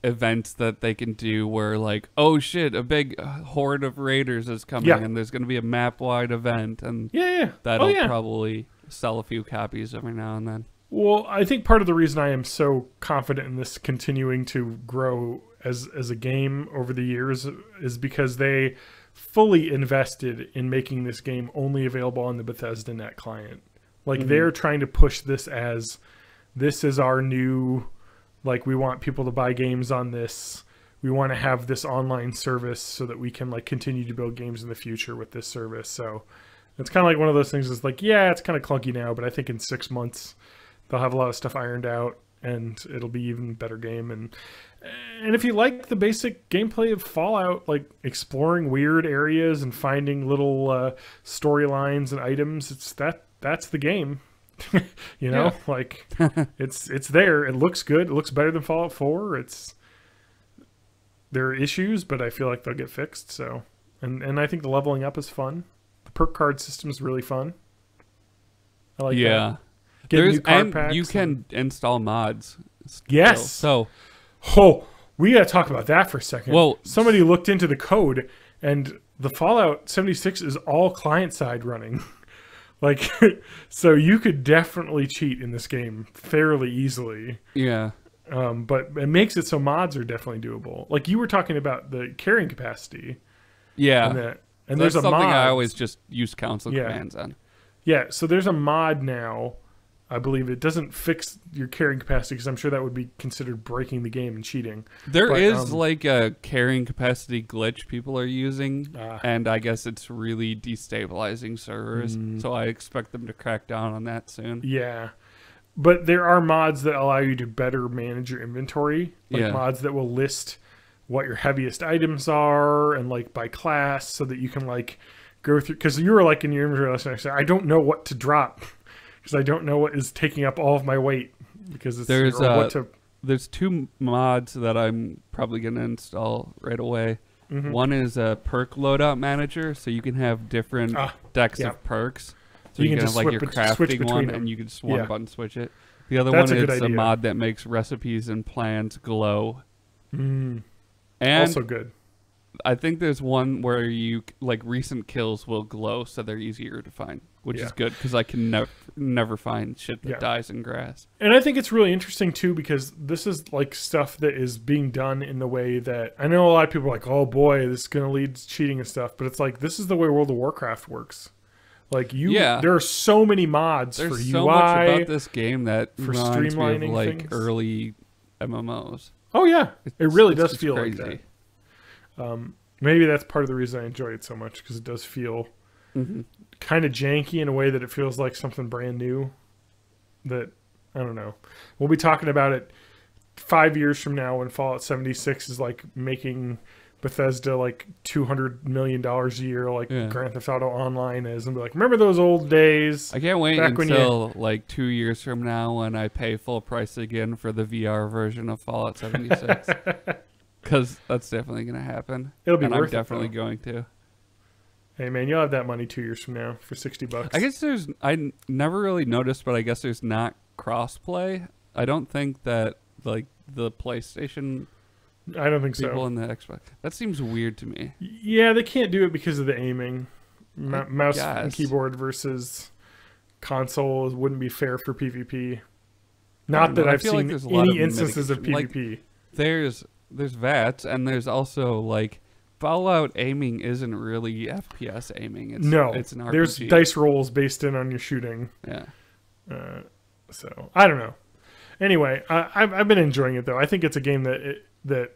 events that they can do where like, oh shit, a big horde of raiders is coming, and there's going to be a map-wide event, and that'll probably sell a few copies every now and then. Well, I think part of the reason I am so confident in this continuing to grow as a game over the years is because they fully invested in making this game only available on the Bethesda Net client. Like, they're trying to push this as, this is our new, like, we want people to buy games on this. We want to have this online service so that we can like continue to build games in the future with this service. So it's kind of like one of those things that's like, yeah, it's kind of clunky now, but I think in 6 months they'll have a lot of stuff ironed out, and it'll be even better game. And if you like the basic gameplay of Fallout, like exploring weird areas and finding little storylines and items, that's the game. You know, like it's there. It looks good. It looks better than Fallout 4. There are issues, but I feel like they'll get fixed. So, and I think the leveling up is fun. The perk card system is really fun. I like that. Get new card packs you can install mods. Yes. So, we got to talk about that for a second. Well, somebody looked into the code, and the Fallout 76 is all client side running. Like, so you could definitely cheat in this game fairly easily. Yeah. But it makes it so mods are definitely doable. Like you were talking about the carrying capacity. Yeah. And there's a something mod. I always just use console commands on. Yeah, so there's a mod now. I believe it doesn't fix your carrying capacity because I'm sure that would be considered breaking the game and cheating. There is like a carrying capacity glitch people are using, and I guess it's really destabilizing servers. So I expect them to crack down on that soon. Yeah, but there are mods that allow you to better manage your inventory. Like mods that will list what your heaviest items are and like by class, so that you can like go through. Because you were like in your inventory last night, I said, I don't know what to drop. Because I don't know what is taking up all of my weight. Because there's two mods that I'm probably going to install right away. One is a perk loadout manager, so you can have different decks of perks. So you can have like your crafting one, and you can just one button switch it. The other one is a mod that makes recipes and plans glow. And also good. I think there's one where you like recent kills will glow, so they're easier to find, which is good because I can never find shit that dies in grass. And I think it's really interesting too because this is like stuff that is being done in the way that I know a lot of people are like, oh boy, this is gonna lead to cheating and stuff, but it's like this is the way World of Warcraft works. Like there are so many mods for UI. There's so much about this game that for reminds me streamlining of like things. Early MMOs. Oh yeah, it really does feel crazy. like that. Maybe that's part of the reason I enjoy it so much because it does feel kind of janky in a way that it feels like something brand new. That I don't know. We'll be talking about it 5 years from now when Fallout 76 is like making Bethesda like $200 million a year, like Grand Theft Auto Online is, and be like, remember those old days? I can't wait until like 2 years from now when I pay full price again for the VR version of Fallout 76. Because that's definitely going to happen. It'll be and worth I'm definitely going to. Hey man, you'll have that money 2 years from now for $60. I guess I never really noticed, but I guess there's not crossplay. I don't think that like the PlayStation. I don't think people so. in the Xbox. That seems weird to me. Yeah, they can't do it because of the aiming. Mouse and keyboard versus console wouldn't be fair for PvP. Not that I've seen any instances of PvP. Like, there's VATS, and there's also like Fallout aiming isn't really FPS aiming. It's an RPG. There's dice rolls based in on your shooting. Yeah. So I don't know. Anyway, I've been enjoying it though. I think it's a game that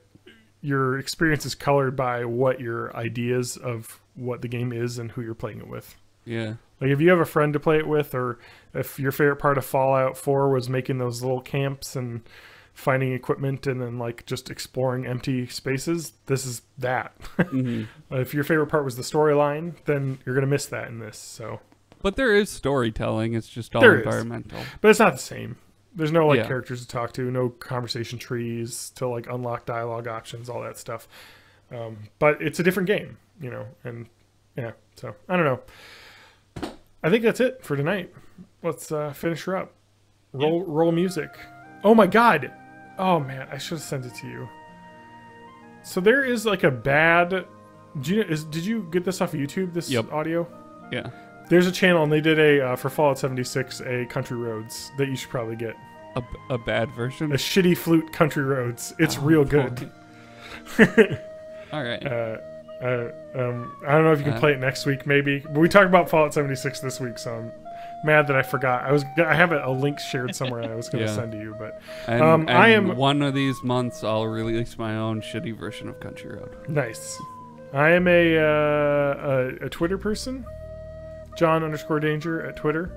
your experience is colored by what your ideas of what the game is and who you're playing it with. Yeah. Like if you have a friend to play it with, or if your favorite part of Fallout 4 was making those little camps and finding equipment and then like just exploring empty spaces, this is that. If your favorite part was the storyline, then you're going to miss that in this. So, but there is storytelling. It's just all environmental. But it's not the same. There's no like characters to talk to, no conversation trees to like unlock dialogue options, all that stuff. But it's a different game, you know, and yeah, so I don't know. I think that's it for tonight. Let's finish her up. Roll music. Oh my God. Oh man, I should have sent it to you. So there is like a bad, did you get this off of YouTube, this audio? Yeah. There's a channel, and they did for Fallout 76, a Country Roads that you should probably get. A bad version? A shitty flute Country Roads. It's real good. All right. I don't know if you can play it next week, maybe. But we talked about Fallout 76 this week, so I'm mad that I forgot. I have a link shared somewhere I was going to send to you, but and I am one of these months I'll release my own shitty version of Country Road. Nice. I am a Twitter person. John_Danger at Twitter,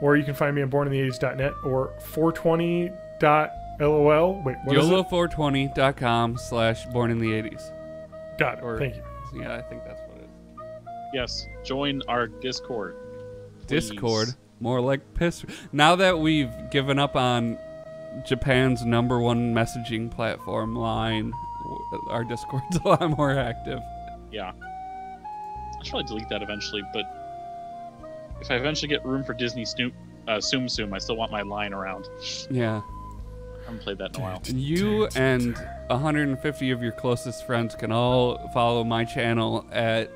or you can find me on bornintheeighties.net or 420.lol. Wait, what is it? YOLO420.com/bornintheeighties. Got it. Thank you. Yeah, I think that's what it is. Yes, join our Discord. Discord. More like piss. Now that we've given up on Japan's #1 messaging platform, Line, our Discord's a lot more active. Yeah. I should probably delete that eventually, but if I eventually get room for Disney Tsum Tsum, I still want my Line around. Yeah. I haven't played that in a while. You and 150 of your closest friends can all follow my channel at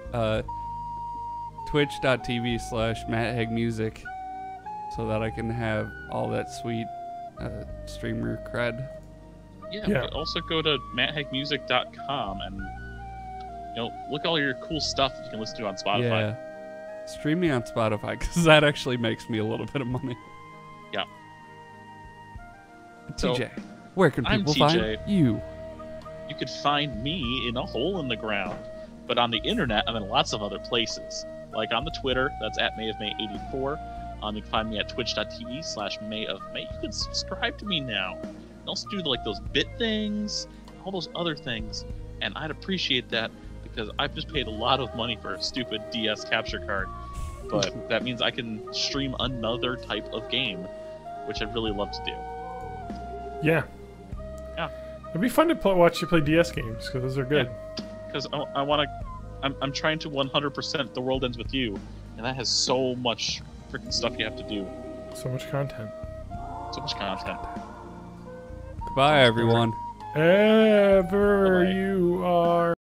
twitch.tv/MattHagueMusic so that I can have all that sweet streamer cred. Yeah, but also go to matthagmusic.com and look at all your cool stuff you can listen to on Spotify. Yeah. Stream me on Spotify because that actually makes me a little bit of money. Yeah. TJ, where can people find you? You could find me in a hole in the ground, but on the internet I'm in lots of other places. Like on the Twitter, that's at @MayofMay84. You can find me at twitch.tv/MayofMay. You can subscribe to me now. And also do like those bit things, all those other things, and I'd appreciate that because I've just paid a lot of money for a stupid DS capture card. But that means I can stream another type of game, which I'd really love to do. Yeah. Yeah. It'd be fun to watch you play DS games because those are good. Because I want to. I'm trying to 100% The World Ends With You, and that has so much freaking stuff you have to do. So much content. So much content. Goodbye, everyone. Ever you are.